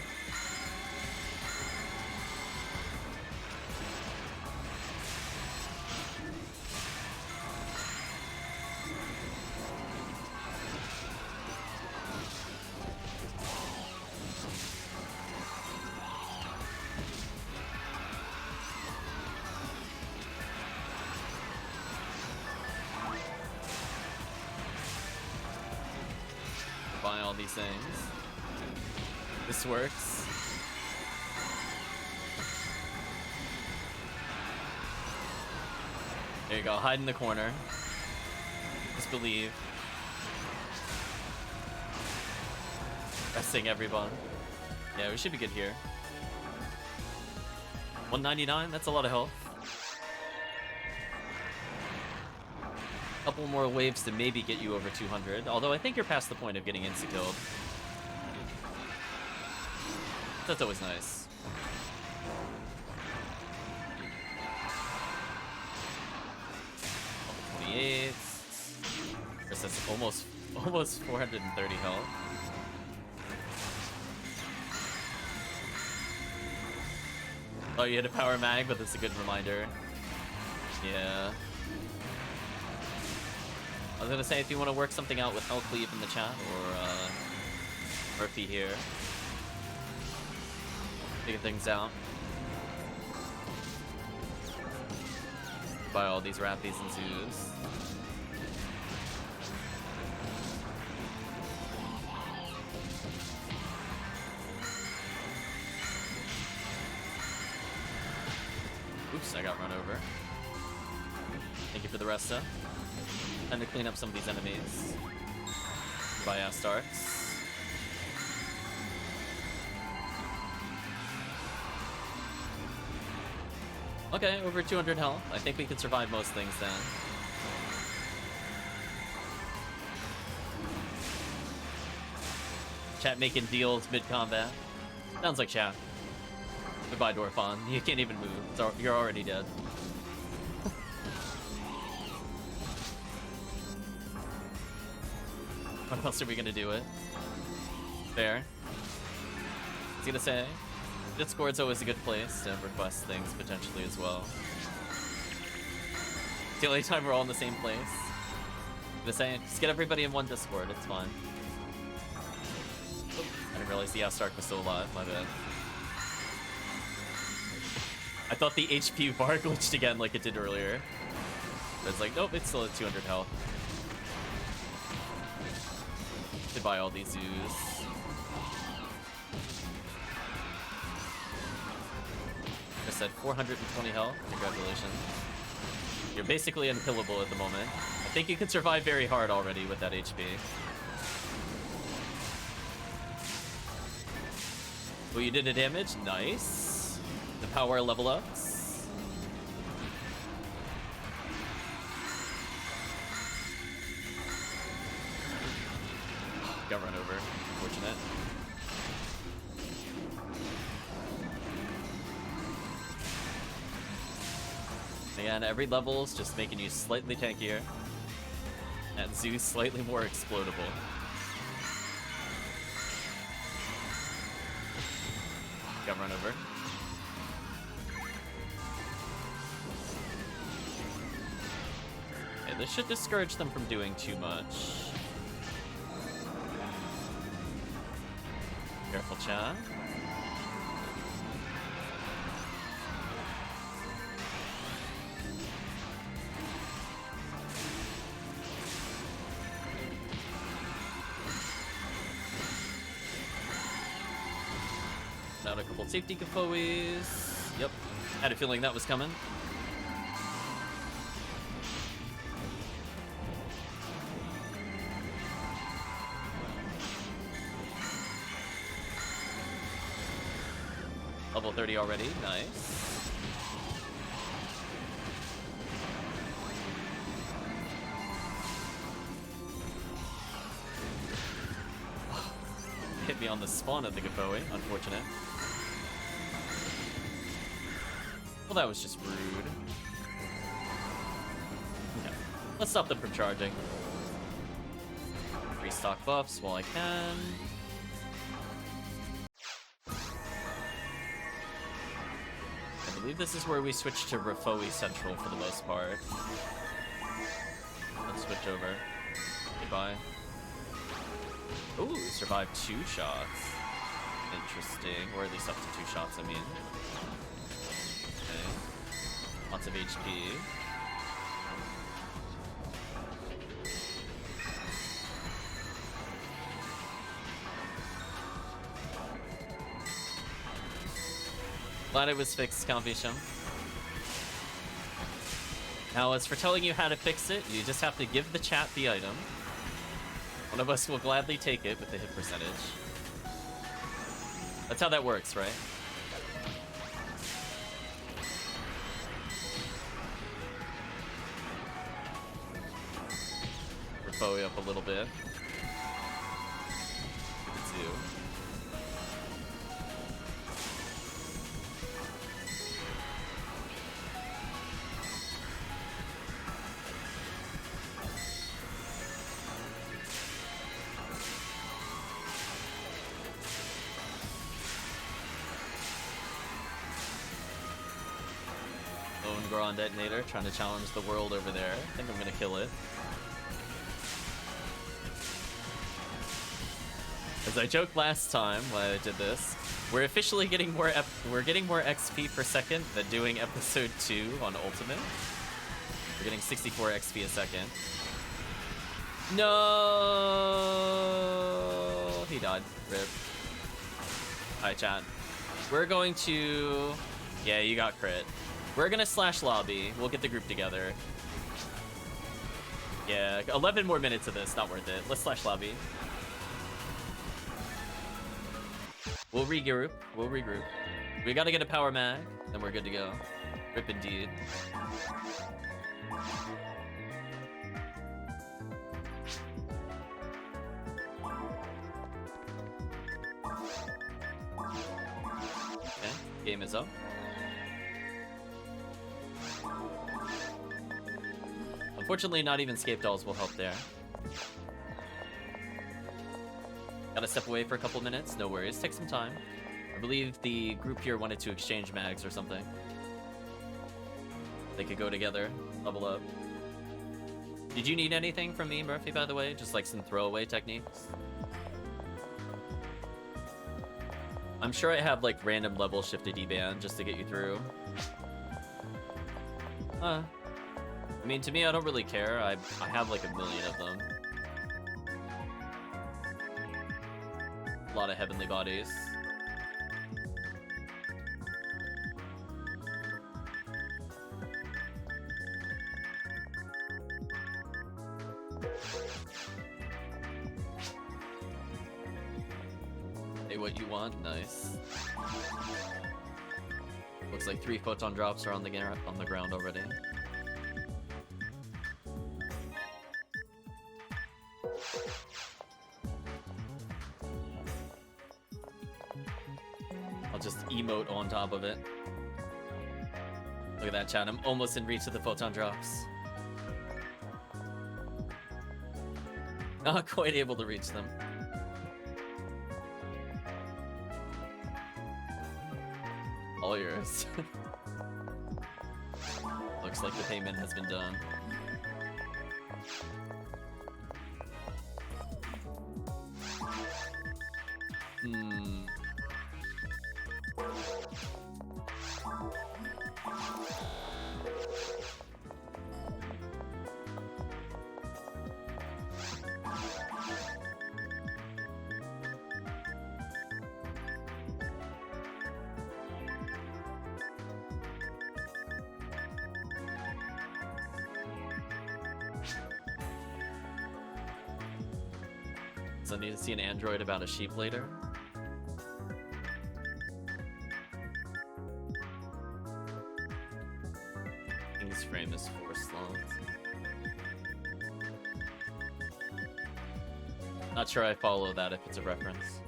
A: Things. This works. There you go, hide in the corner. Just believe. Resting everyone. Yeah, we should be good here. 199, that's a lot of health. Couple more waves to maybe get you over 200, although I think you're past the point of getting insta-killed. That's always nice. Level 28. This is almost 430 health. Oh, you had a power mag, but that's a good reminder. Yeah. I was gonna say, if you want to work something out with HellCleave in the chat, or Murphy here, figure things out. Buy all these Rappies and Zoos. Oops, I got run over. Thank you for the resta. Time to clean up some of these enemies. Buy Astartes. Okay, over 200 health. I think we can survive most things then. Chat making deals mid-combat. Sounds like chat. Goodbye, Dwarfon. You can't even move. You're already dead. What else are we gonna do it? Fair. I was gonna say, Discord's always a good place to request things potentially as well. It's the only time we're all in the same place. I'm gonna say, just get everybody in one Discord, it's fine. Oop, I didn't realize the Stark was still alive, my bad. I thought the HP bar glitched again like it did earlier. But it's like, nope, it's still at 200 health. Should buy all these zoos. I said 420 health. Congratulations. You're basically unkillable at the moment. I think you can survive very hard already with that HP. Oh, you did a damage? Nice. The power level ups. Got run over. Unfortunate. Again, every level's just making you slightly tankier. And Zeus slightly more explodable. Got run over. Okay, this should discourage them from doing too much. Careful, chat. Out a couple safety Convoys. Yep. Had a feeling that was coming. Level 30 already. Nice. Hit me on the spawn of the Convoy. Unfortunate. Well, that was just rude. Okay. Let's stop them from charging. Restock buffs while I can. I believe this is where we switch to Rafoi Central for the most part. Let's switch over. Goodbye. Ooh, survived 2 shots. Interesting. Or at least up to 2 shots, I mean. Lots of HP. Glad it was fixed, TheCalvitium. Now, as for telling you how to fix it, you just have to give the chat the item. One of us will gladly take it with the hit percentage. That's how that works, right? Bowie up a little bit. The zoo. Lone Goron Detonator trying to challenge the world over there. I think I'm gonna kill it. As I joked last time when I did this, we're officially getting more XP per second than doing episode 2 on Ultimate. We're getting 64 XP a second. No, he died. Rip. Alright, chat. We're going to... Yeah, you got crit. We're gonna slash lobby. We'll get the group together. Yeah, 11 more minutes of this. Not worth it. Let's slash lobby. We'll regroup. We'll regroup. We gotta get a power mag, then we're good to go. Rip indeed. Okay, game is up. Unfortunately, not even scape dolls will help there. Gotta step away for a couple minutes. No worries. Take some time. I believe the group here wanted to exchange mags or something. They could go together, level up. Did you need anything from me, Murphy, by the way? Just like some throwaway techniques? I'm sure I have like random level shifted E-band just to get you through. I mean, to me, I don't really care. I have like a million of them. A lot of heavenly bodies. Hey, what you want? Nice. Looks like 3 photon drops are on the ground already. I'll just emote on top of it. Look at that, chat. I'm almost in reach of the photon drops. Not quite able to reach them. All yours. Looks like the payment has been done. So I need to see an android about a sheep later. King's frame is 4 slots. Not sure I follow that if it's a reference.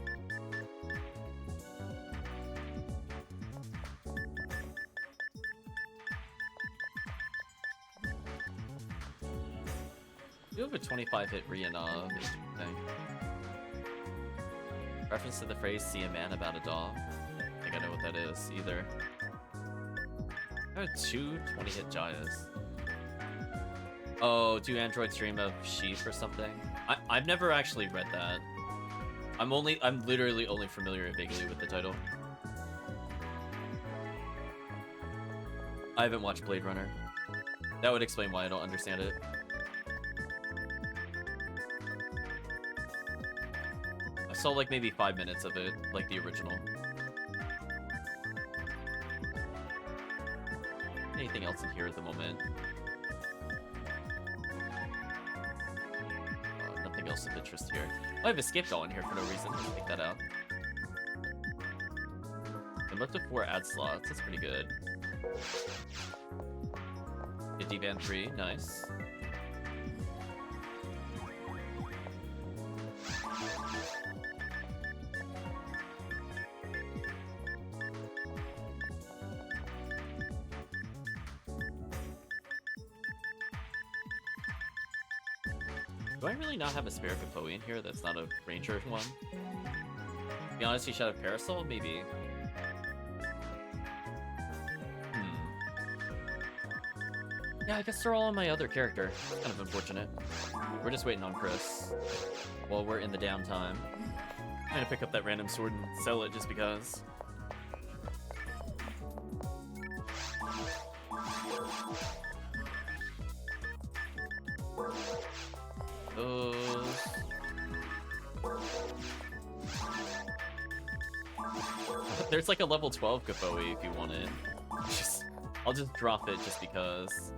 A: You have a 25 hit Rihanna thing. Reference to the phrase, see a man about a dog. I think I know what that is, either. I have 2 20-hit Jayas. Oh, do androids dream of sheep or something? I've never actually read that. I'm literally only familiar vaguely with the title. I haven't watched Blade Runner. That would explain why I don't understand it. I saw like maybe 5 minutes of it, like the original. Anything else in here at the moment? Nothing else of interest here. Oh, I have escape going here for no reason. Let's take that out. I'm up to 4 ad slots. That's pretty good. A D-band 3, nice. Do I really not have a spare Capoe in here that's not a ranger one? To be honest, you should have Parasol? Maybe. Yeah, I guess they're all on my other character. It's kind of unfortunate. We're just waiting on Chris while we're in the downtime. I'm gonna pick up that random sword and sell it just because. There's like a level 12 Capoe if you want it. I'll just drop it just because.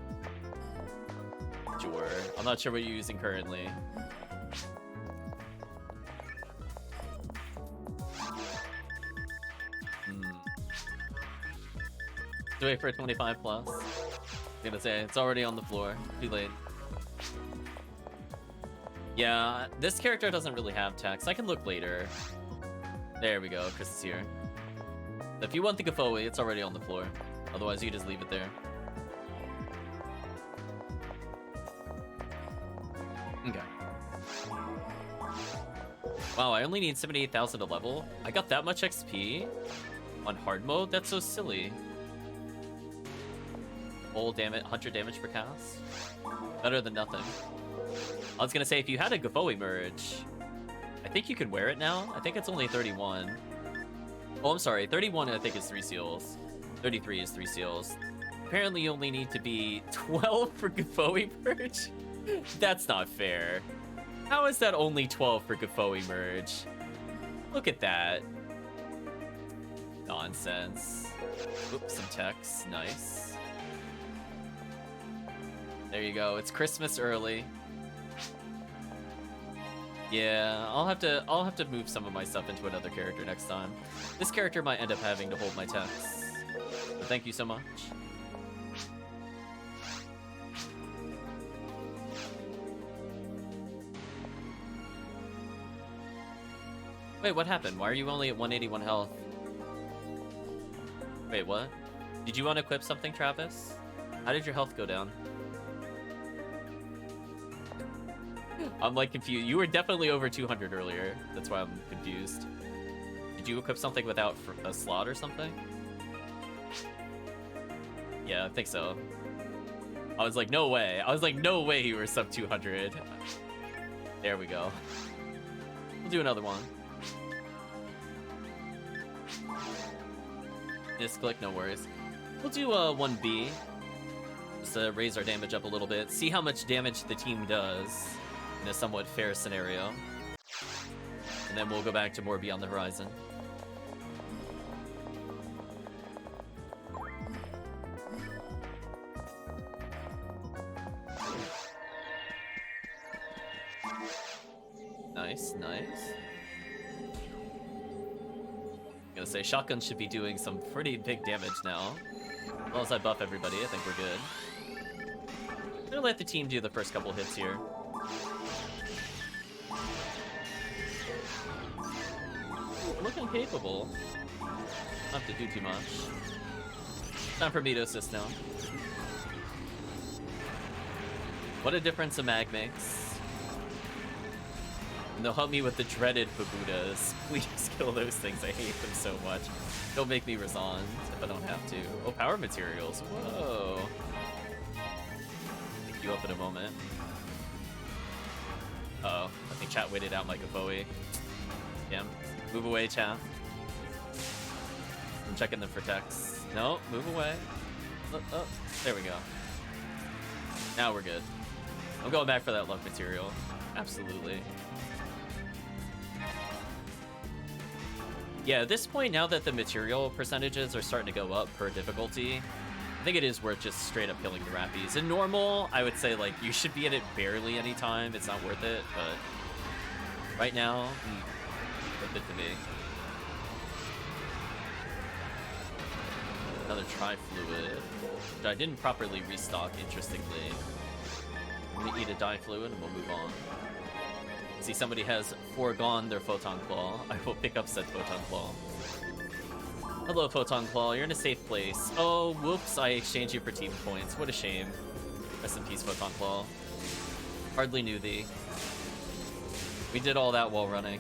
A: Sure. I'm not sure what you're using currently. Do wait for a 25 plus. I was gonna say, it's already on the floor. Too late. Yeah, this character doesn't really have text. I can look later. There we go, Chris is here. If you want the Capoe, it's already on the floor. Otherwise, you just leave it there. Okay. Wow, I only need 78,000 to level. I got that much XP on hard mode? That's so silly. Full damage, 100 damage per cast. Better than nothing. I was gonna say, if you had a Gavoe merge, I think you could wear it now. I think it's only 31. Oh, I'm sorry. 31, I think, is 3 seals. 33 is 3 seals. Apparently, you only need to be 12 for Gavoe merge. That's not fair. How is that only 12 for Gavoe merge? Look at that. Nonsense. Oops, some text. Nice. There you go. It's Christmas early. Yeah, I'll have to move some of my stuff into another character next time. This character might end up having to hold my text. But thank you so much. Wait, what happened? Why are you only at 181 health? Wait, what? Did you unequip something, Travis? How did your health go down? I'm like confused. You were definitely over 200 earlier. That's why I'm confused. Did you equip something without a slot or something? Yeah, I think so. I was like, no way. I was like, no way you were sub 200. There we go. We'll do another one. Misclick, no worries. We'll do 1B. Just to raise our damage up a little bit. See how much damage the team does in a somewhat fair scenario. And then we'll go back to more Beyond the Horizon. Nice, nice. I'm gonna say shotgun should be doing some pretty big damage now. As long as I buff everybody, I think we're good. I'm gonna let the team do the first couple hits here. Looking capable. Not have to do too much. Time for me to assist now. What a difference a mag makes. And they'll help me with the dreaded Babudas. Please kill those things. I hate them so much. Don't make me resign if I don't have to. Oh, power materials. Whoa. Pick you up in a moment. Uh-oh. I think chat waited out my Gavoe. Damn. Move away, chat. I'm checking them for texts. No, move away. Oh, there we go. Now we're good. I'm going back for that luck material. Absolutely. Yeah, at this point, now that the material percentages are starting to go up per difficulty, I think it is worth just straight up killing the Rappies. In normal, I would say, like, you should be in it barely any time. It's not worth it, but right now, worth it to me. Another Tri-Fluid, which I didn't properly restock, interestingly. I'm gonna eat a dye fluid and we'll move on. See, somebody has foregone their Photon Claw. I will pick up said Photon Claw. Hello, Photon Claw. You're in a safe place. Oh, whoops. I exchanged you for team points. What a shame. Rest in peace, Photon Claw. Hardly knew thee. We did all that while running.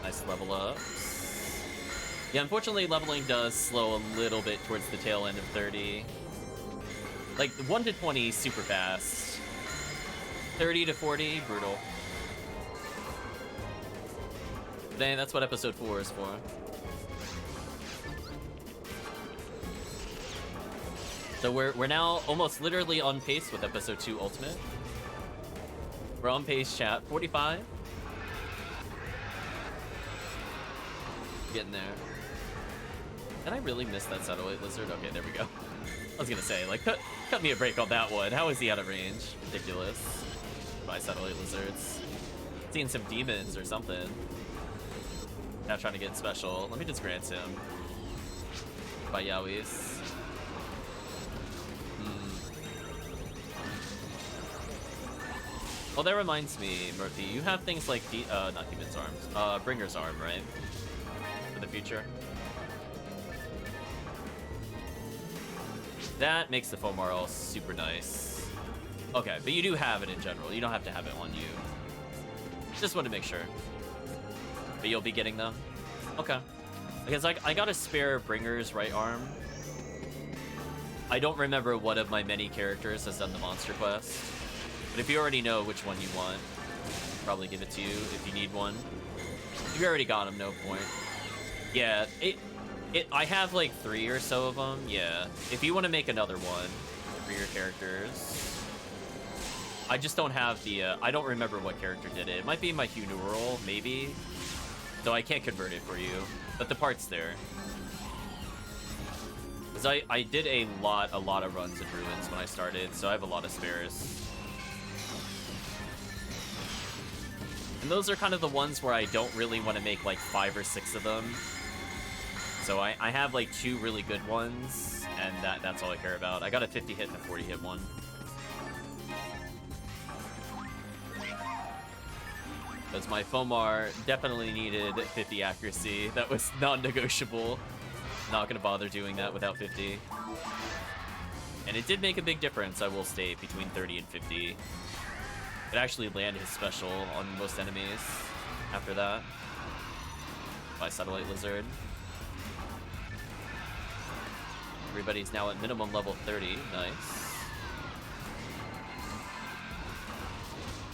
A: Nice level up. Yeah, unfortunately, leveling does slow a little bit towards the tail end of 30. Like, 1 to 20, super fast. 30 to 40, brutal. Dang, that's what episode 4 is for. So we're now almost literally on pace with episode 2 Ultimate. We're on pace, chat. 45. Getting there. Did I really miss that satellite lizard? Okay, there we go. I was gonna say, like, cut me a break on that one. How is he out of range? Ridiculous. By satellite lizards. Seeing some demons or something. Now trying to get special. Let me just grant him. By Yowies. Well, that reminds me, Murphy, you have things like, not Demon's Arms, Bringer's Arm, right? For the future. That makes the foam all super nice. Okay, but you do have it in general. You don't have to have it on you. Just want to make sure. But you'll be getting them? Okay. Because I got a spare Bringer's right arm. I don't remember what of my many characters has done the monster quest. But if you already know which one you want, I'll probably give it to you if you need one. If you already got them, no point. Yeah, I have like 3 or so of them, yeah. If you want to make another one for your characters, I just don't have the, I don't remember what character did it. It might be my Hunural, maybe. So I can't convert it for you, but the part's there. Because I did a lot of runs in Ruins when I started, so I have a lot of spares. And those are kind of the ones where I don't really want to make like 5 or 6 of them. So I have like 2 really good ones, and that's all I care about. I got a 50 hit and a 40 hit one. Because my Fomar definitely needed 50 accuracy. That was non-negotiable. Not gonna bother doing that without 50. And it did make a big difference, I will state, between 30 and 50. It actually landed his special on most enemies after that. By Satellite Lizard. Everybody's now at minimum level 30. Nice.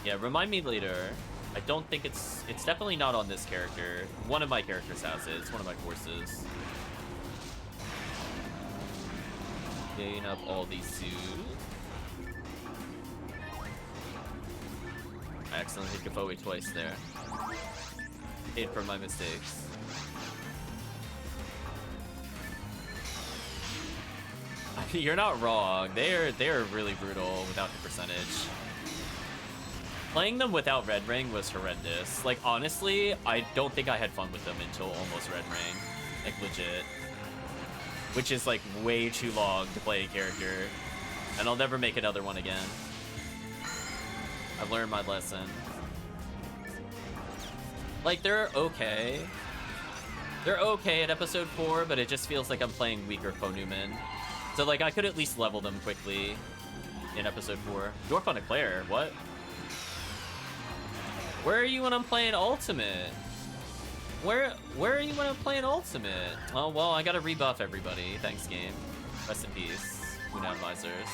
A: Yeah, remind me later. I don't think it's definitely not on this character. One of my characters has it. It's one of my courses. Gain up all these suits. I accidentally hit Kafoe twice there. Paid for my mistakes. You're not wrong. They're really brutal without the percentage. Playing them without Red Ring was horrendous. Like, honestly, I don't think I had fun with them until almost Red Ring. Like, legit. Which is, like, way too long to play a character. And I'll never make another one again. I've learned my lesson. Like, they're okay. They're okay at episode 4, but it just feels like I'm playing weaker Fonumen. So, like, I could at least level them quickly in episode 4. Dwarf on Eclair, what? Where are you when I'm playing Ultimate? Where are you when I'm playing Ultimate? Oh, well, I gotta rebuff everybody. Thanks, game. Rest in peace, Unadvisors.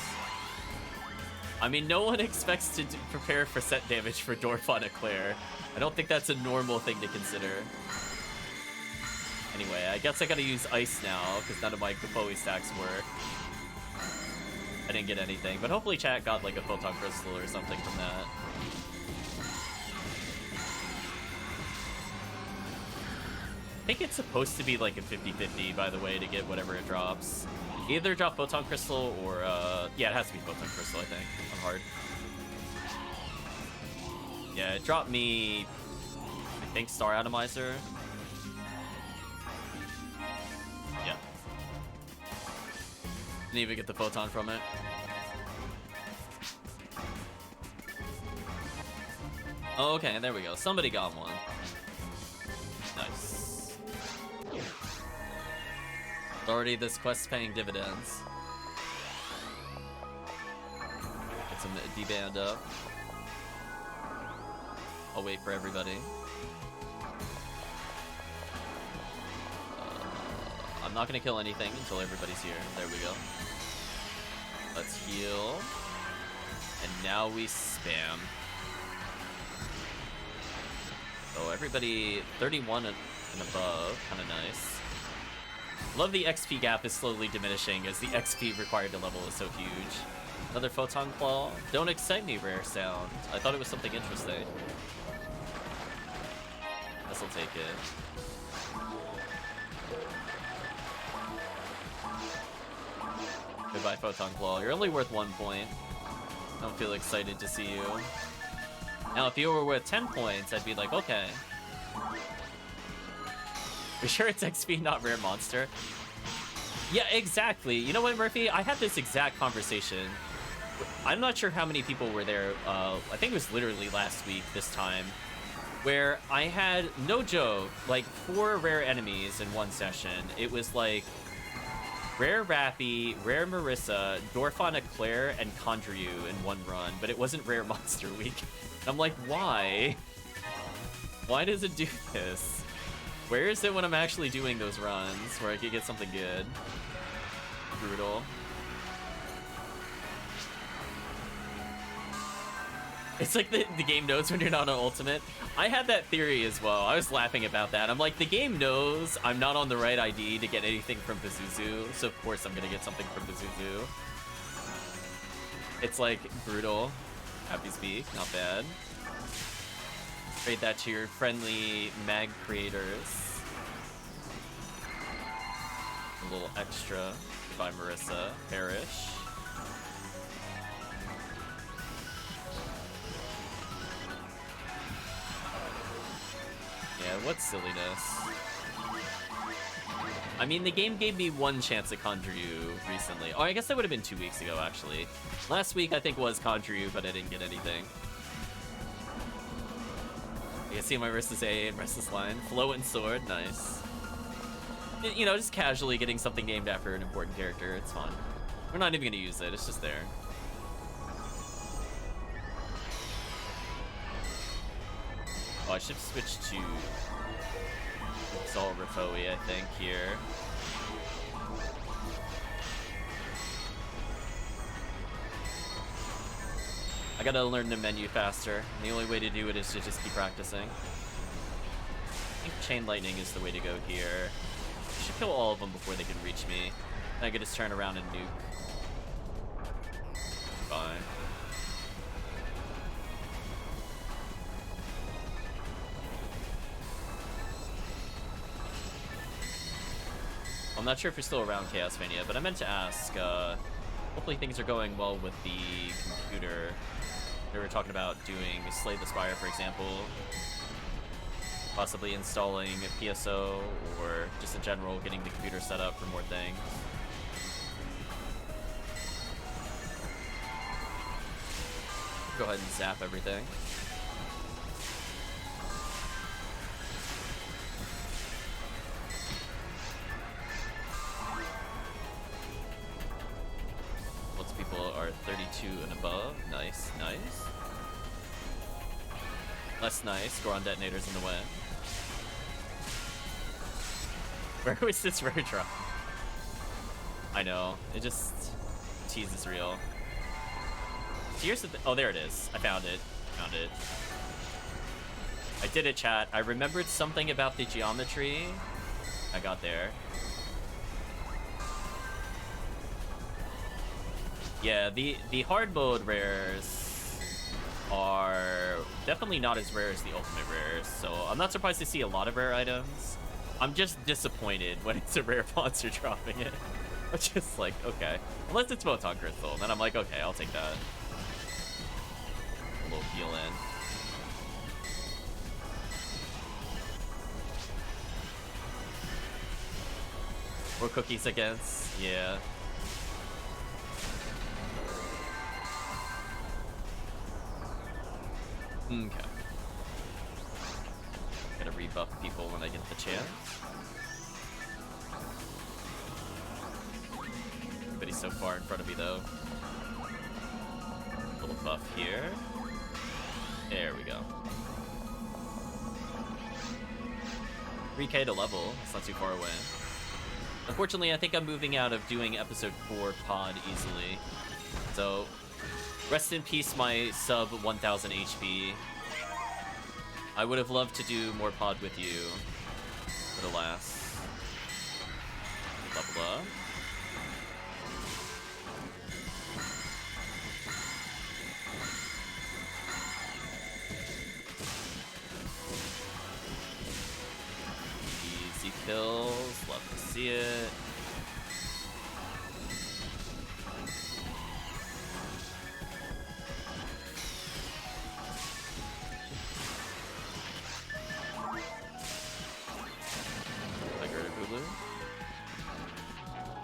A: I mean, no one expects to prepare for set damage for Dwarf on Eclair. I don't think that's a normal thing to consider. Anyway, I guess I gotta use Ice now, because none of my Kapoe stacks work. I didn't get anything, but hopefully chat got like a Photon Crystal or something from that. I think it's supposed to be like a 50-50, by the way, to get whatever it drops. Either drop Photon Crystal or, yeah, it has to be Photon Crystal, I think, on hard. Yeah, it dropped me, I think, Star Atomizer. Yeah. Didn't even get the Photon from it. Oh, okay, there we go. Somebody got one. Nice. Already this quest's paying dividends. Get some D-band up. I'll wait for everybody. I'm not gonna kill anything until everybody's here. There we go. Let's heal. And now we spam. So everybody 31 and above, kind of nice. Love the XP gap is slowly diminishing as the XP required to level is so huge. Another Photon Claw. Don't excite me, rare sound. I thought it was something interesting. Guess I'll take it. Goodbye, Photon Claw. You're only worth 1 point. Don't feel excited to see you. Now, if you were worth 10 points, I'd be like, okay. You sure it's XP, not rare monster? Yeah, exactly. You know what, Murphy? I had this exact conversation. I'm not sure how many people were there. I think it was literally last week, this time, where I had, no joke, like 4 rare enemies in one session. It was like Rare Rappy, Rare Marissa, Dorfana Claire, and Conjure-You in one run, but it wasn't Rare Monster Week. I'm like, why? Why does it do this? Where is it when I'm actually doing those runs where I could get something good? Brutal. It's like the game knows when you're not on Ultimate. I had that theory as well. I was laughing about that. I'm like, the game knows I'm not on the right ID to get anything from Pazuzu, so of course I'm gonna get something from Pazuzu. It's like brutal. Happy Speak, not bad. Trade that to your friendly mag creators. A little extra by Marissa. Perish. Yeah, what silliness. I mean, the game gave me one chance at Conjure-You recently. Oh, I guess that would have been 2 weeks ago, actually. Last week, I think, was Conjure-You, but I didn't get anything. You can see my Marissa's A and Restless Line. Flow and Sword, nice. You know, just casually getting something named after an important character. It's fun. We're not even going to use it. It's just there. Oh, I should switch to Xol Rifoi, I think, here. I gotta learn the menu faster. The only way to do it is to just keep practicing. I think Chain Lightning is the way to go here. I should kill all of them before they can reach me. Then I could just turn around and nuke. Fine. I'm not sure if you're still around, Ephinea, but I meant to ask, hopefully things are going well with the computer. They were talking about doing Slay the Spire, for example, possibly installing a PSO, or just in general getting the computer set up for more things. Go ahead and zap everything. People are 32 and above. Nice, nice. Less nice. Goron Detonators in the way. Where was this rare drop? I know. It just teases real. So here's the oh, there it is. I found it. Found it. I did it, chat. I remembered something about the geometry. I got there. Yeah, the hard mode rares are definitely not as rare as the ultimate rares, so I'm not surprised to see a lot of rare items. I'm just disappointed when it's a rare monster dropping it. I'm just like, okay. Unless it's Photon Crystal, then I'm like, okay, I'll take that. A little heal in. More cookies against, yeah. Okay. Gotta rebuff people when I get the chance. Everybody's so far in front of me, though. Little buff here. There we go. 3K to level. It's not too far away. Unfortunately, I think I'm moving out of doing episode 4 pod easily. So, rest in peace, my sub 1000 HP. I would have loved to do more pod with you, but alas. Level up. Easy kills, love to see it.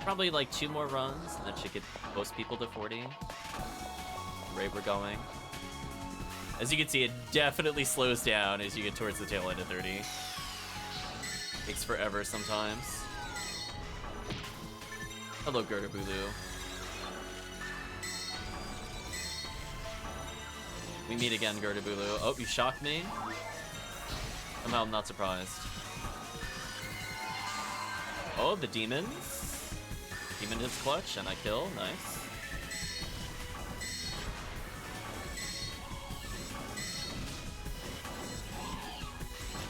A: Probably like 2 more runs, and that should get most people to 40. The rate we're going. As you can see, it definitely slows down as you get towards the tail end of 30. Takes forever sometimes. Hello, Gerda-Bulu. We meet again, Gerda-Bulu. Oh, you shocked me? Somehow I'm not surprised. Oh, the demons. Demon hits clutch, and I kill. Nice.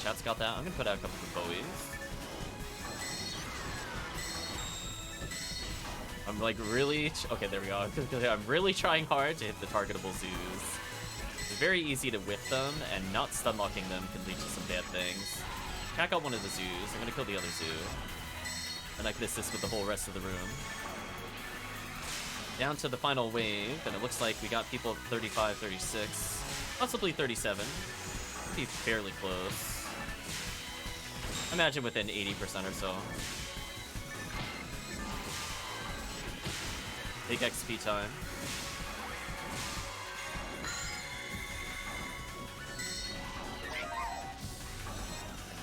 A: Chat's got that. I'm gonna put out a couple of Bowies. I'm like really... Okay, there we go. I'm really trying hard to hit the targetable zoos. It's very easy to whiff them, and not stun locking them can lead to some bad things. Check out one of the zoos. I'm gonna kill the other zoo. And I can assist with the whole rest of the room. Down to the final wave, and it looks like we got people 35, 36, possibly 37. Be fairly close. Imagine within 80% or so. Big XP time.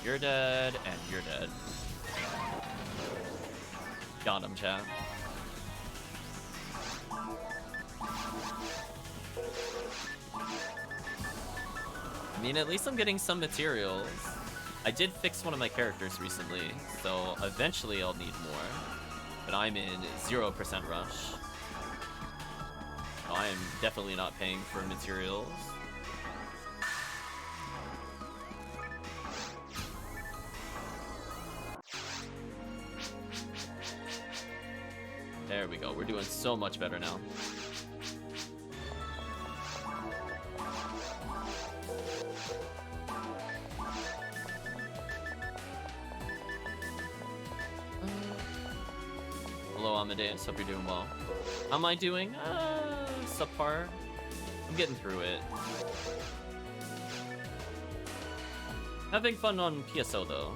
A: You're dead, and you're dead. Got him, chat. I mean, at least I'm getting some materials. I did fix one of my characters recently, so eventually I'll need more. But I'm in 0% rush. I am definitely not paying for materials. There we go. We're doing so much better now. Hello, Amadeus. Hope you're doing well. How am I doing? Subpar. I'm getting through it. Having fun on PSO though.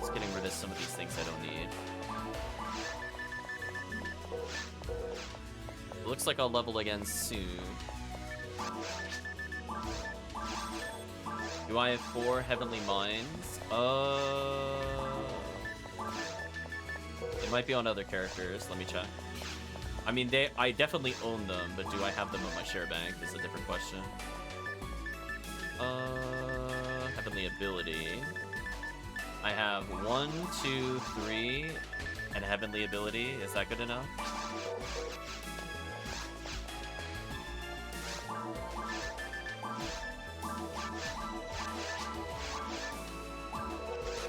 A: Just getting rid of some of these things I don't need. It looks like I'll level again soon. Do I have 4 Heavenly Minds? It might be on other characters. Let me check. I mean, I definitely own them, but do I have them on my share bank is a different question. Heavenly Ability. I have 1, 2, 3, and Heavenly Ability. Is that good enough?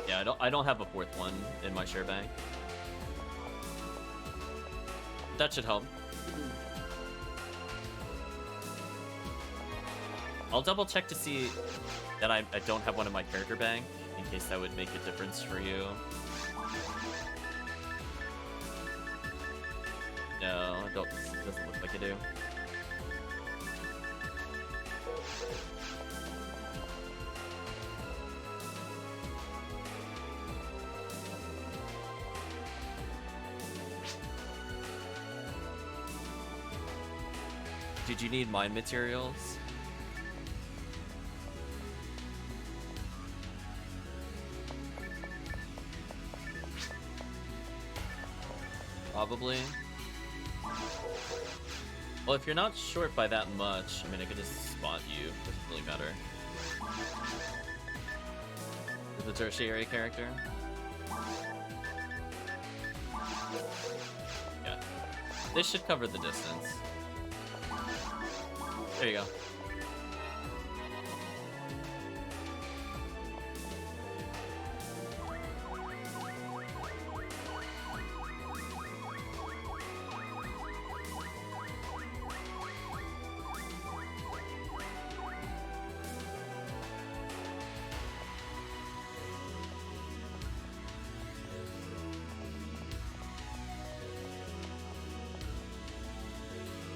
A: Yeah, I don't have a 4th one in my share bank. That should help. I'll double check to see that I don't have one in my character bank, in case that would make a difference for you. No, it doesn't look like I do. Did you need mine materials? Probably. Well, if you're not short by that much, I mean, I could just spot you. Doesn't really matter. With the tertiary character? Yeah. This should cover the distance. There you go.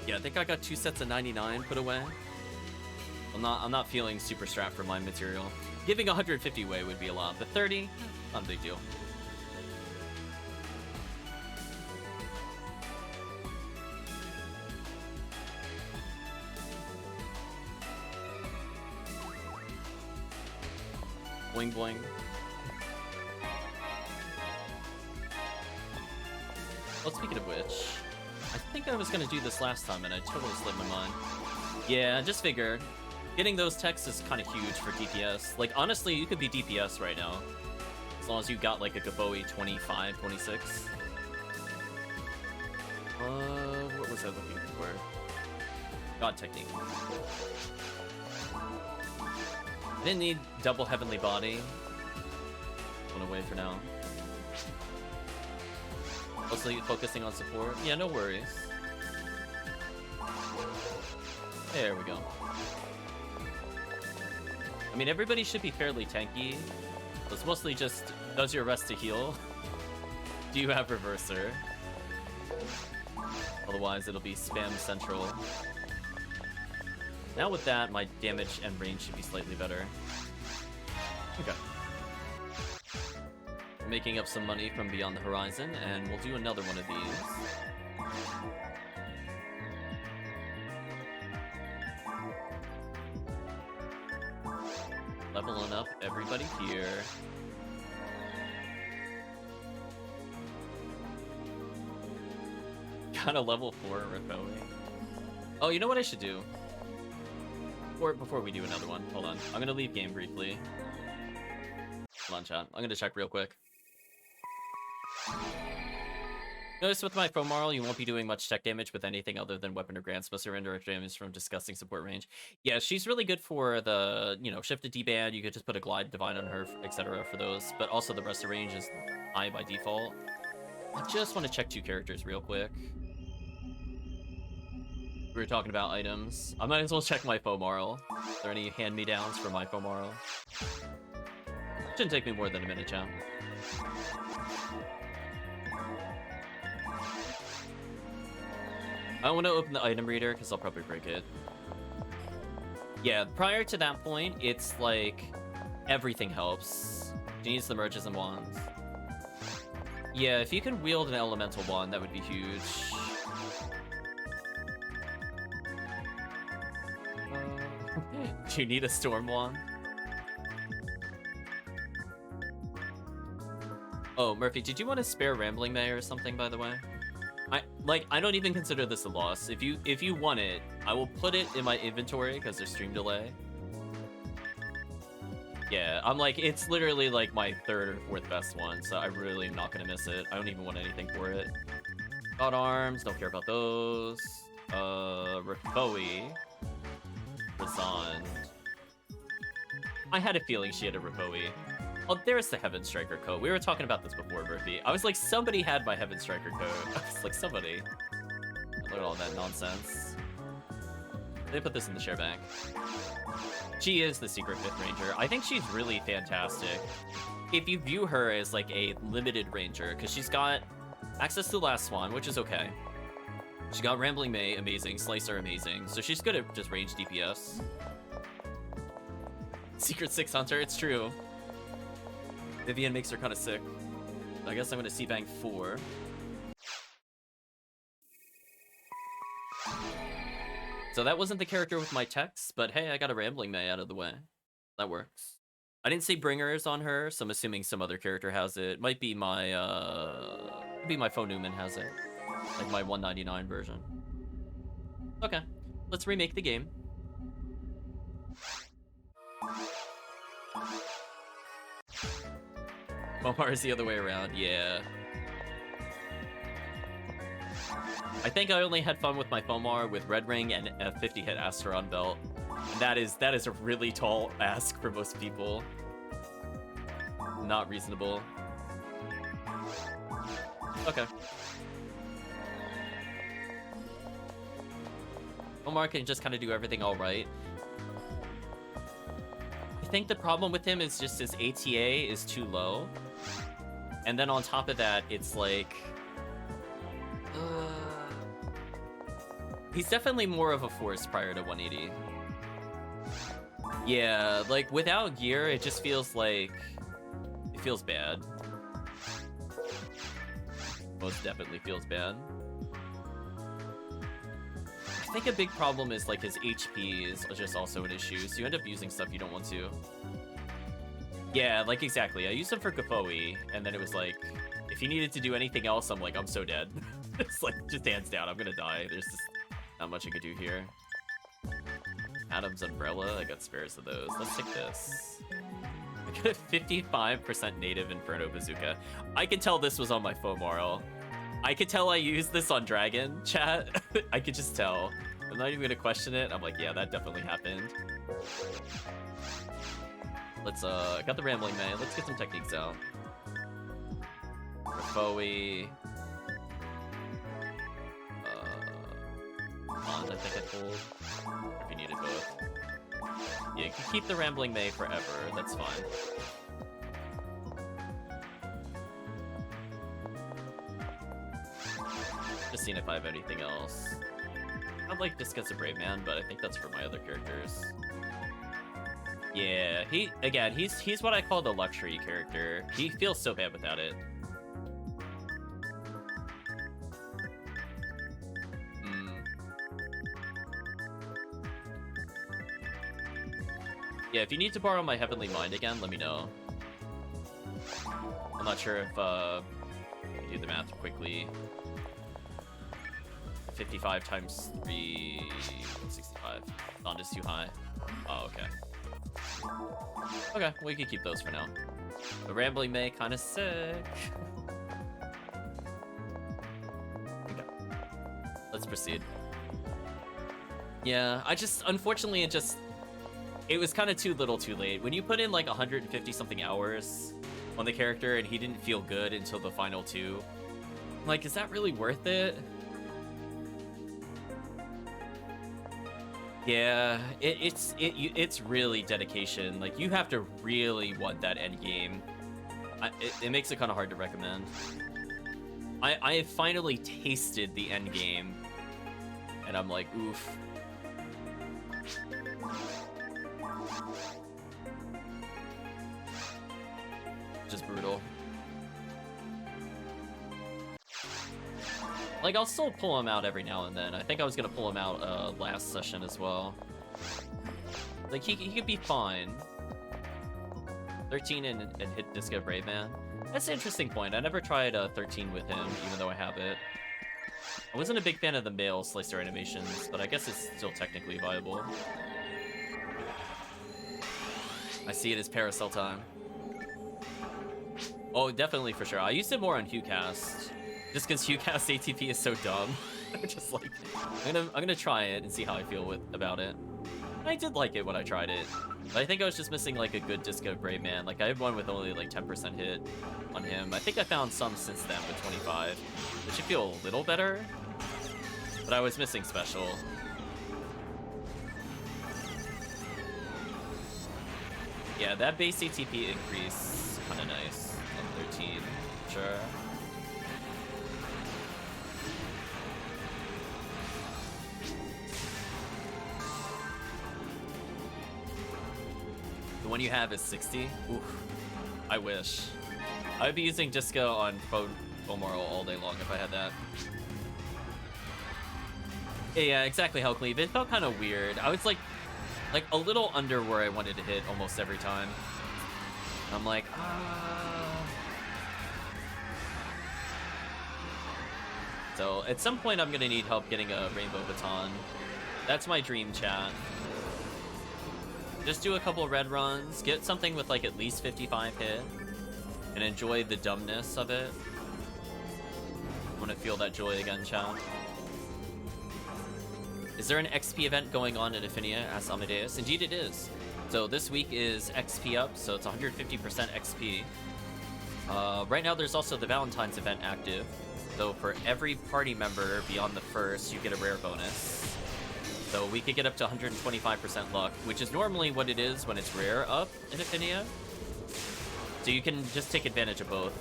A: Yeah, I think I got 2 sets of 99 put away. I'm not feeling super strapped for my material. Giving 150 away would be a lot, but 30, not a big deal. Boing boing. Well, speaking of which, I think I was gonna do this last time and I totally slipped my mind. Yeah, just figured. Getting those techs is kind of huge for DPS. Like, honestly, you could be DPS right now. As long as you got, like, a Gaboe 25, 26. What was I looking for? God Technique. I didn't need double Heavenly Body. One away for now. Mostly focusing on support. Yeah, no worries. There we go. I mean, everybody should be fairly tanky. So it's mostly just, does your rest to heal? Do you have Reverser? Otherwise, it'll be spam central. Now with that, my damage and range should be slightly better. Okay. We're making up some money from Beyond the Horizon, and we'll do another one of these. Leveling up everybody here. Got a level 4 Ripoe. Oh, you know what I should do? Before we do another one, hold on. I'm gonna leave game briefly. Hold on, chat. I'm gonna check real quick. Notice with my Fomarl, you won't be doing much tech damage with anything other than weapon or grants, most are indirect damage from disgusting support range. Yeah, she's really good for the, you know, shifted D-band. You could just put a glide divine on her, etc. for those, but also the rest of range is high by default. I just want to check 2 characters real quick. We were talking about items. I might as well check my Fomarl. Are there any hand-me-downs for my Fomarl? Shouldn't take me more than a minute, chat. I want to open the item reader because I'll probably break it. Yeah, prior to that point, it's like everything helps. She needs the merges and wands. Yeah, if you can wield an elemental wand, that would be huge. Do you need a storm wand? Oh, Murphy, did you want to spare Rambling May or something, by the way? I don't even consider this a loss. If you want it, I will put it in my inventory because there's stream delay. Yeah, I'm like, it's literally like my 3rd or 4th best one, so I really am not gonna miss it. I don't even want anything for it. God arms, don't care about those. Ripoe. Razond. I had a feeling she had a Ripoe. Oh, there's the Heaven Striker code. We were talking about this before, Murphy. I was like, somebody had my Heaven Striker code. I was like, somebody. Look at all that nonsense. They put this in the share bank. She is the secret 5th ranger. I think she's really fantastic. If you view her as like a limited ranger, because she's got access to the Last Swan, which is okay. She got Rambling May, amazing. Slicer, amazing. So she's good at just range DPS. Secret 6 Hunter, it's true. Vivian makes her kind of sick. I guess I'm going to C-Bank 4. So that wasn't the character with my text, but hey, I got a Rambling May out of the way. That works. I didn't see Bringers on her, so I'm assuming some other character has it. Might be my Faux Newman has it. Like my 199 version. Okay, let's remake the game. Momar is the other way around, yeah. I think I only had fun with my Fomar with Red Ring and a 50-hit Asteron belt. And that is a really tall ask for most people. Not reasonable. Okay. Fomar can just kind of do everything all right. I think the problem with him is just his ATA is too low. And then on top of that, it's like... he's definitely more of a force prior to 180. Yeah, like without gear, it just feels like... it feels bad. Most definitely feels bad. I think a big problem is like his HP is just also an issue, so you end up using stuff you don't want to. Yeah, like exactly. I used him for Gafoe, and then it was like, if he needed to do anything else, I'm like, I'm so dead. It's like, just hands down, I'm gonna die. There's just not much I could do here. Adam's Umbrella, I got spares of those. Let's take this. I got a 55% native Inferno Bazooka. I could tell this was on my Fomarl. I could tell I used this on Dragon, chat. I could just tell. I'm not even gonna question it. I'm like, yeah, that definitely happened. Let's, got the Rambling May. Let's get some techniques out. Bowie. Bond, I think I pulled. If you needed both. Yeah, you can keep the Rambling May forever. That's fine. Just seeing if I have anything else. I'd like Discus a Brave Man, but I think that's for my other characters. Yeah, he's what I call the luxury character. He feels so bad without it. Yeah, if you need to borrow my Heavenly Mind again, let me know. I'm not sure if I can do the math quickly. 55 times 3, 65. Bond is too high. Oh, okay. Okay, we can keep those for now. The Rambling May, kind of sick. Okay. Let's proceed. Yeah, unfortunately, it was kind of too little too late. When you put in like 150 something hours on the character and he didn't feel good until the final 2, like, is that really worth it? Yeah, it's really dedication. Like, you have to really want that end game. It makes it kind of hard to recommend. I have finally tasted the end game, and I'm like, oof. Just brutal. Like, I'll still pull him out every now and then. I think I was gonna pull him out last session as well. Like, he could be fine. 13 and hit Disco Brave Man. That's an interesting point. I never tried 13 with him, even though I have it. I wasn't a big fan of the male slicer animations, but I guess it's still technically viable. I see it as Paracel time. Oh, definitely, for sure. I used it more on HuCast. Just because HuCast ATP is so dumb. I'm just like, I'm gonna try it and see how I feel about it. I did like it when I tried it, but I think I was just missing like a good Disco Brave Man. Like, I had one with only like 10% hit on him. I think I found some since then with 25, which should feel a little better, but I was missing special. Yeah, that base ATP increase, kind of nice on 13, sure. The one you have is 60? Oof. I wish. I would be using Disco on Fomarl all day long if I had that. Yeah, exactly, HellCleave. It felt kind of weird. I was like a little under where I wanted to hit almost every time. I'm like, So at some point I'm gonna need help getting a Rainbow Baton. That's my dream, chat. Just do a couple red runs, get something with like at least 55 hit, and enjoy the dumbness of it. I want to feel that joy again, chat. Is there an XP event going on in Ephinea? Asked Amadeus. Indeed it is. So this week is XP up, so it's 150% XP. Right now there's also the Valentine's event active. So for every party member beyond the first, you get a rare bonus. So we could get up to 125% luck, which is normally what it is when it's rare up in Ephinea. So you can just take advantage of both.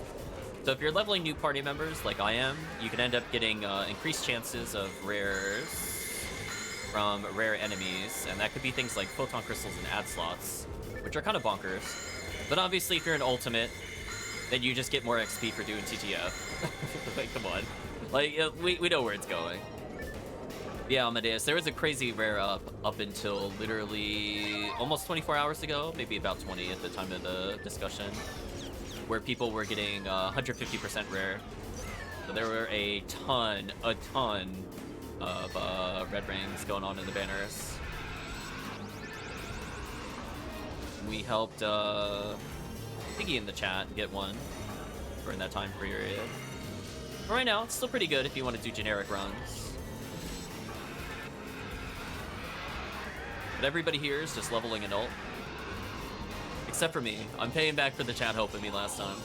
A: So if you're leveling new party members, like I am, you can end up getting increased chances of rares from rare enemies, and that could be things like Photon Crystals and ad slots, which are kind of bonkers. But obviously, if you're an ultimate, then you just get more XP for doing TTF. Like, come on. Like, we know where it's going. Yeah, Amadeus, there was a crazy rare up until literally almost 24 hours ago, maybe about 20 at the time of the discussion. where people were getting 150% rare. So there were a ton of red rings going on in the banners. We helped Piggy in the chat get one during that time period. But right now, it's still pretty good if you want to do generic runs. But everybody here is just leveling an ult. Except for me. I'm paying back for the chat helping me last time.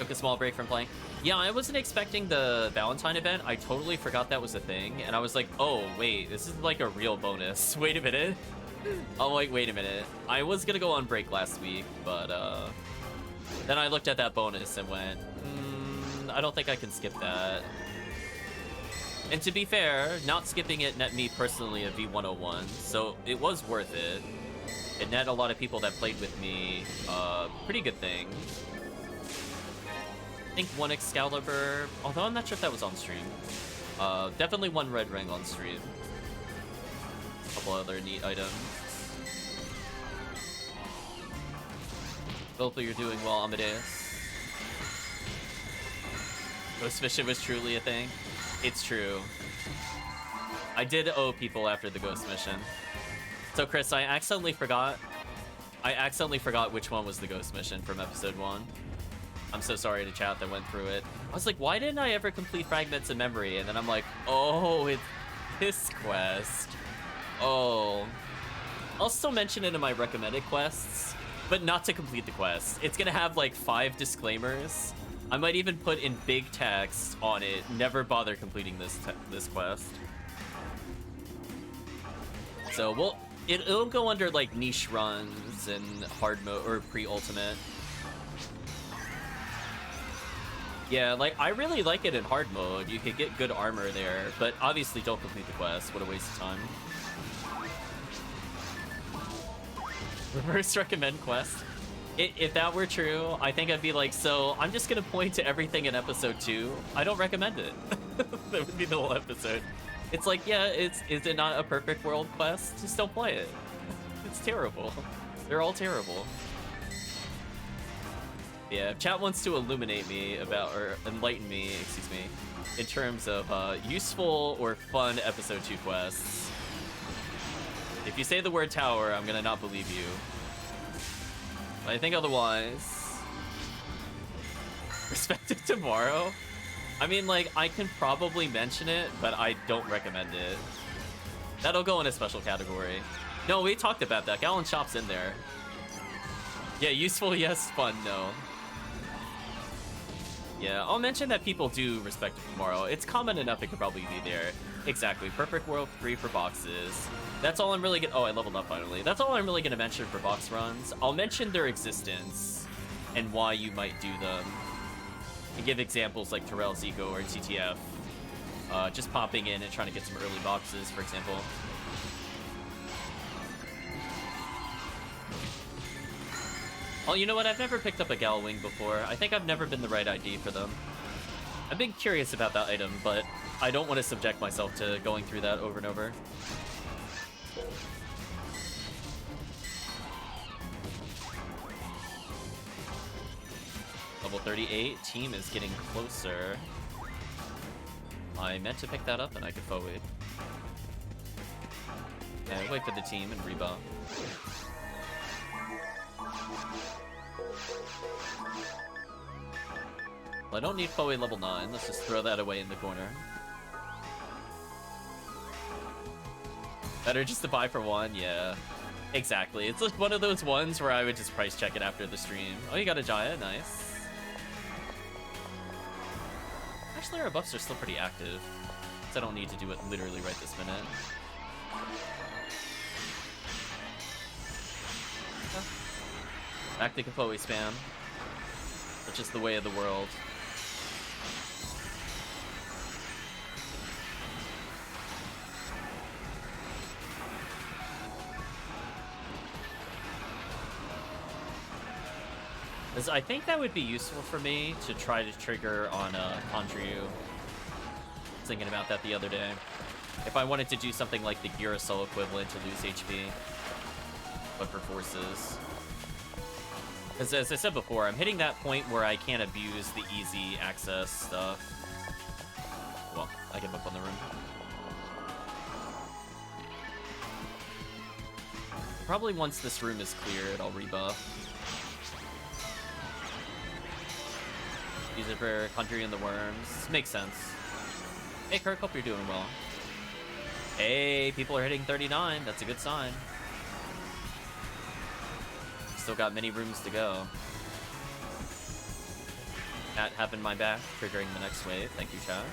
A: Took a small break from playing. Yeah, I wasn't expecting the Valentine event. I totally forgot that was a thing. And I was like, oh, wait, this is like a real bonus. Wait a minute. I'm like, wait a minute. I was gonna go on break last week, but then I looked at that bonus and went, I don't think I can skip that. And to be fair, not skipping it net me personally a V101, so it was worth it. It net a lot of people that played with me pretty good things. I think one Excalibur, although I'm not sure if that was on stream. Definitely one red ring on stream. A couple other neat items. Hopefully you're doing well, Amadeus. Ghost Mission was truly a thing. It's true. I did owe people after the Ghost Mission. So Chris, I accidentally forgot which one was the Ghost Mission from episode 1. I'm so sorry to chat that went through it. I was like, why didn't I ever complete Fragments of Memory? And then I'm like, oh, it's this quest. Oh. I'll still mention it in my recommended quests, but not to complete the quest. It's gonna have like 5 disclaimers. I might even put in big text on it, never bother completing this quest. So it'll go under like niche runs and hard mode or pre-ultimate. Yeah, like I really like it in hard mode. You could get good armor there, but obviously don't complete the quest. What a waste of time. Reverse recommend quest. If that were true, I think I'd be like, so I'm just gonna point to everything in episode 2. I don't recommend it. That would be the whole episode. It's like, yeah, is it not a perfect world quest? Just don't play it. It's terrible. They're all terrible. Yeah, if chat wants to illuminate me about, or enlighten me, excuse me, in terms of useful or fun episode 2 quests. If you say the word tower, I'm gonna not believe you. But I think otherwise... Perspective tomorrow? I mean, like, I can probably mention it, but I don't recommend it. That'll go in a special category. No, we talked about that. Gallon Shop's in there. Yeah, useful, yes. Fun, no. Yeah, I'll mention that people do Perspective tomorrow. It's common enough it could probably be there. Exactly. Perfect World 3 for boxes. That's all I'm really gonna... Oh, I leveled up finally. That's all I'm really gonna mention for box runs. I'll mention their existence and why you might do them. And give examples like Terrell's Eco or TTF. Just popping in and trying to get some early boxes, for example. Oh, you know what? I've never picked up a Gal Wing before. I think I've never been the right ID for them. I've been curious about that item, but I don't want to subject myself to going through that over and over. Level 38, team is getting closer. I meant to pick that up and I could forward. And wait for the team and rebuff. Well, I don't need forward level 9, let's just throw that away in the corner. Better just to buy for 1, yeah. Exactly, it's like one of those ones where I would just price check it after the stream. Oh, you got a Jaya, nice. Actually, our buffs are still pretty active, so I don't need to do it literally right this minute. Back to Kapoe spam. That's just the way of the world. I think that would be useful for me to try to trigger on Kandryu. I was thinking about that the other day. If I wanted to do something like the Girasol equivalent to lose HP, but for forces. Because as I said before, I'm hitting that point where I can't abuse the easy access stuff. Well, I give up on the room. Probably once this room is cleared, I'll rebuff. Use it for Conjuring the Worms. Makes sense. Hey, Kirk, hope you're doing well. Hey, people are hitting 39. That's a good sign. Still got many rooms to go. That happened my back, triggering the next wave. Thank you, chat.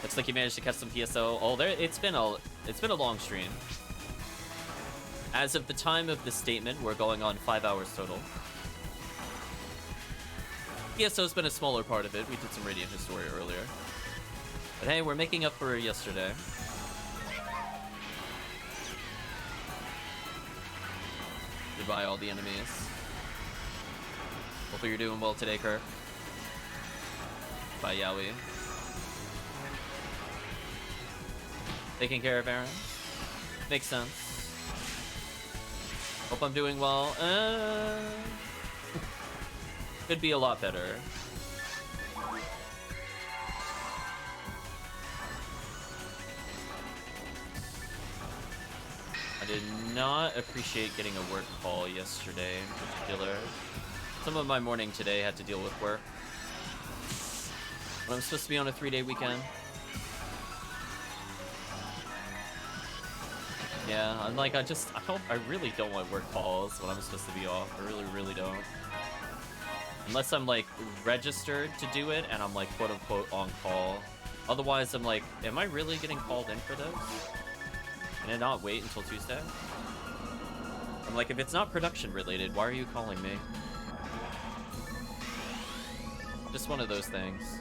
A: Looks like you managed to catch some PSO. Oh, there. It's been a long stream. As of the time of this statement, we're going on 5 hours total. PSO's been a smaller part of it. We did some Radiant Historia earlier. But hey, we're making up for yesterday. Goodbye, all the enemies. Hopefully you're doing well today, Kirk. Bye, Yowie. Taking care of Aaron. Makes sense. Hope I'm doing well. Could be a lot better. I did not appreciate getting a work call yesterday in particular. Some of my morning today had to deal with work. But I'm supposed to be on a 3-day weekend. Yeah, I'm like, I really don't want work calls when I'm supposed to be off. I really, really don't. Unless I'm like registered to do it and I'm like quote unquote on call. Otherwise, I'm like, am I really getting called in for this? Can I not wait until Tuesday? I'm like, if it's not production related, why are you calling me? Just one of those things.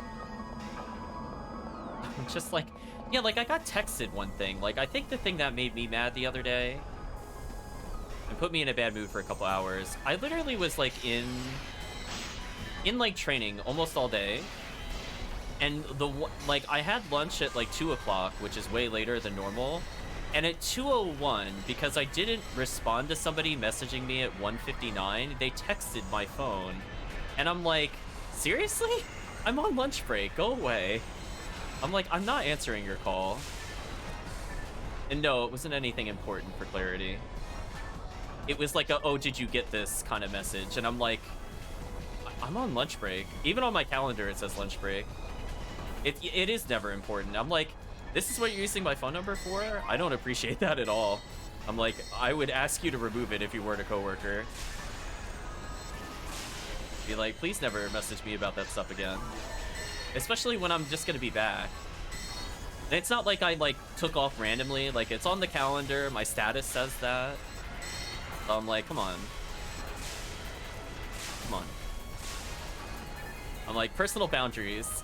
A: Just like, yeah, like I got texted one thing. Like, I think the thing that made me mad the other day and put me in a bad mood for a couple hours, I literally was like in like training almost all day. And like I had lunch at like 2 o'clock, which is way later than normal. And at 2:01, because I didn't respond to somebody messaging me at 1:59, they texted my phone. And I'm like, seriously? I'm on lunch break, go away. I'm like, I'm not answering your call. And no, it wasn't anything important, for clarity. It was like a, oh, did you get this kind of message? And I'm like, I'm on lunch break. Even on my calendar, it says lunch break. It is never important. I'm like, this is what you're using my phone number for? I don't appreciate that at all. I'm like, I would ask you to remove it if you weren't a coworker. Be like, please never message me about that stuff again. Especially when I'm just gonna be back. And it's not like I like took off randomly. Like, it's on the calendar. My status says that. So I'm like, come on. Come on. I'm like, personal boundaries.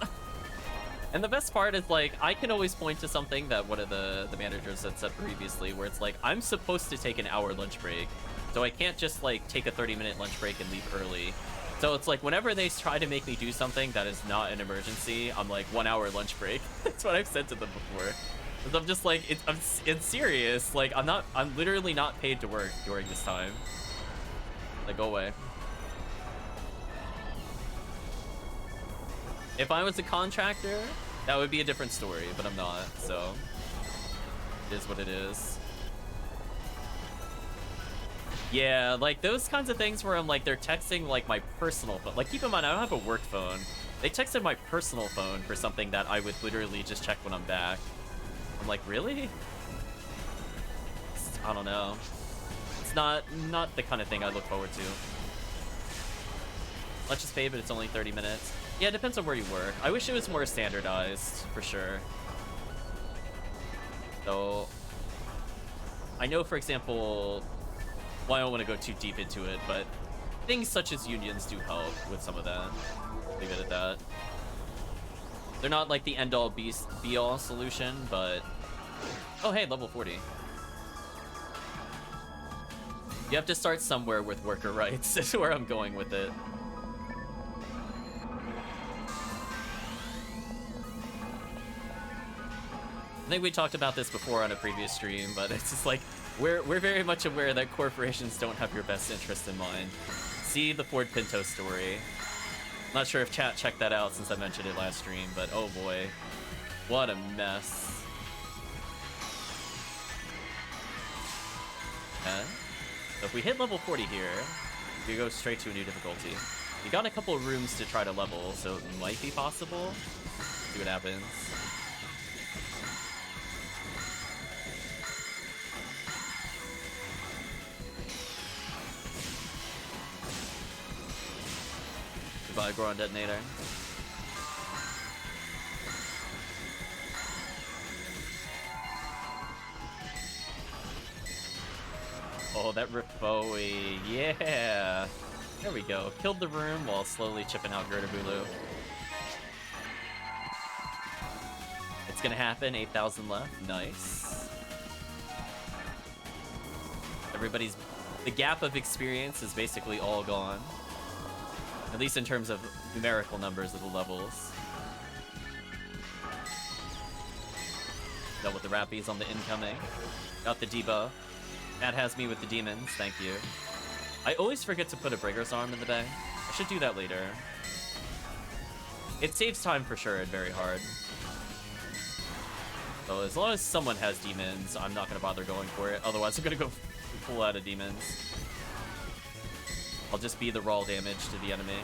A: And the best part is, like, I can always point to something that one of the managers had said previously, where it's like, I'm supposed to take an hour lunch break, so I can't just, like, take a 30-minute lunch break and leave early. So it's like, whenever they try to make me do something that is not an emergency, I'm like, 1 hour lunch break. That's what I've said to them before. Because I'm just like, it's serious. Like, I'm literally not paid to work during this time. Like, go away. If I was a contractor, that would be a different story, but I'm not, so it is what it is. Yeah, like those kinds of things where I'm like, they're texting like my personal phone. Like, keep in mind, I don't have a work phone. They texted my personal phone for something that I would literally just check when I'm back. I'm like, really? I don't know. It's not the kind of thing I look forward to. Let's just pay, but it's only 30 minutes. Yeah, it depends on where you work. I wish it was more standardized, for sure. So, I know, for example, well, I don't want to go too deep into it, but things such as unions do help with some of that. Leave it at that. They're not like the end-all be-all solution, but... Oh, hey, level 40. You have to start somewhere with worker rights. That's where I'm going with it. I think we talked about this before on a previous stream, but it's just like, We're very much aware that corporations don't have your best interest in mind. See the Ford Pinto story. Not sure if chat checked that out since I mentioned it last stream, but oh boy. What a mess. Okay. So if we hit level 40 here, we go straight to a new difficulty. We got a couple of rooms to try to level, so it might be possible. See what happens. Goodbye, Goron Detonator. Oh, that Rifoe, yeah! There we go. Killed the room while slowly chipping out Gertabulu. It's gonna happen, 8,000 left. Nice. The gap of experience is basically all gone. At least in terms of numerical numbers of the levels. Dealt with the Rappies on the incoming. Got the debuff. That has me with the demons, thank you. I always forget to put a Brigger's Arm in the bag. I should do that later. It saves time for sure and very hard. So as long as someone has demons, I'm not going to bother going for it. Otherwise, I'm going to go full out of demons. I'll just be the raw damage to the enemy.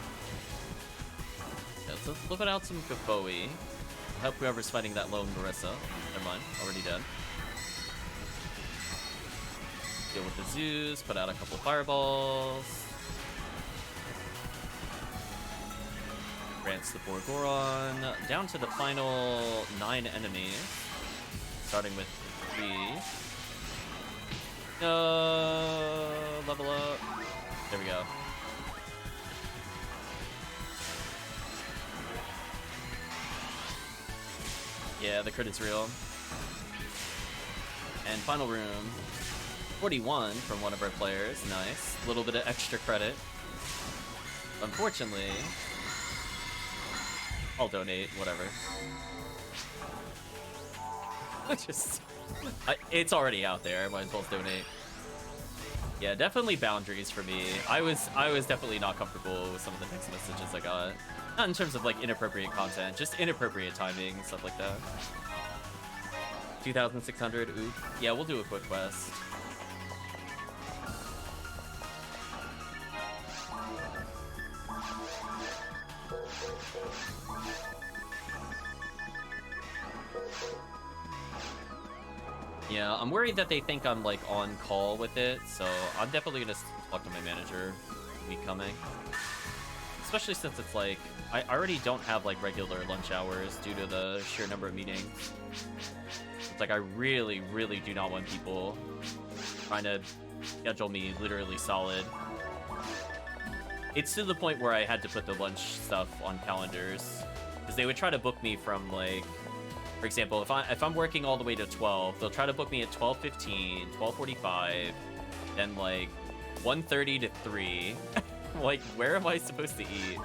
A: Yeah, so let's flip out some Gafoe. Help whoever's fighting that lone Marissa. Never mind, already dead. Deal with the Zeus, put out a couple fireballs. Grants the poor Goron. Down to the final 9 enemies. Starting with 3. Level up. There we go. Yeah, the crit is real. And final room. 41 from one of our players. Nice. A little bit of extra credit. Unfortunately, I'll donate, whatever. It's already out there. I might as well donate. Yeah, definitely boundaries for me. I was definitely not comfortable with some of the text messages I got. Not in terms of like inappropriate content, just inappropriate timing, stuff like that. 2,600. Oop. Yeah, we'll do a quick quest. Yeah, I'm worried that they think I'm like on call with it, so I'm definitely gonna talk to my manager week coming. Especially since it's like, I already don't have like regular lunch hours due to the sheer number of meetings. It's like I really, really do not want people trying to schedule me literally solid. It's to the point where I had to put the lunch stuff on calendars, because they would try to book me from like, for example, if I'm working all the way to 12, they'll try to book me at 12:15, 12:45, then like 1:30 to 3. Like, where am I supposed to eat?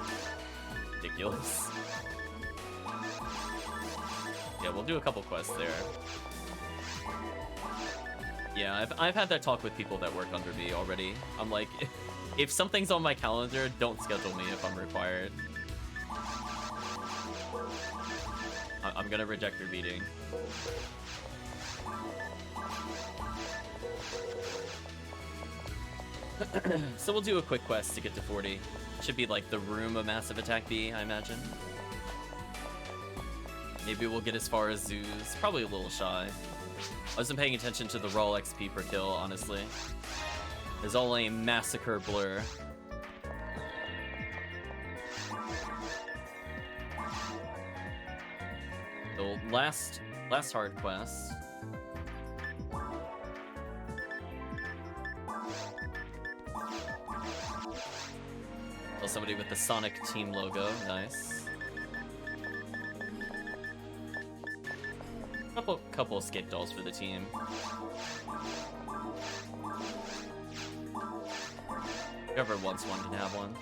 A: Ridiculous. Yeah, we'll do a couple quests there. Yeah, I've had that talk with people that work under me already. I'm like, if something's on my calendar, don't schedule me if I'm required. I'm gonna reject your meeting. So we'll do a quick quest to get to 40. Should be like the room of Massive Attack B, I imagine. Maybe we'll get as far as Zeus. Probably a little shy. I wasn't paying attention to the raw XP per kill, honestly. It's all a massacre blur. So last hard quest. Oh, somebody with the Sonic Team logo, nice. Couple escape dolls for the team. Whoever wants one can have one.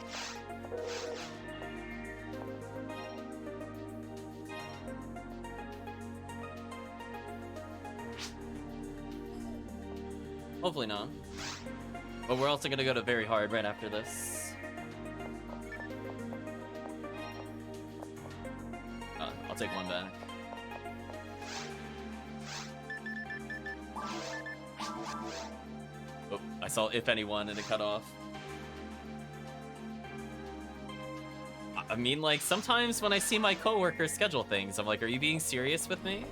A: Hopefully not. But we're also gonna go to very hard right after this. I'll take one back. Oh, I saw if anyone and it cut off. I mean, like, sometimes when I see my coworkers schedule things, I'm like, are you being serious with me?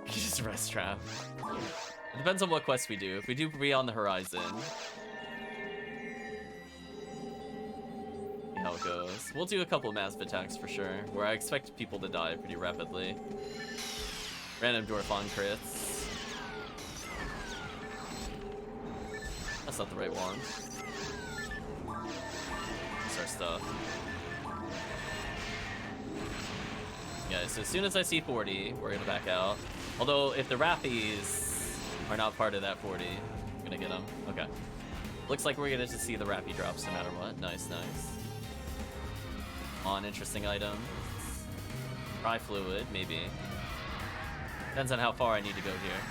A: Just rest trap. It depends on what quest we do. If we do Beyond the Horizon, see how it goes. We'll do a couple massive attacks for sure, where I expect people to die pretty rapidly. Random Dwarfon crits. That's not the right one. That's our stuff. Yeah, so as soon as I see 40, we're gonna back out. Although, if the Rappies are not part of that 40, I'm gonna get them. Okay. Looks like we're gonna just see the Rappy drops no matter what. Nice, nice. On interesting item. Try fluid, maybe. Depends on how far I need to go here.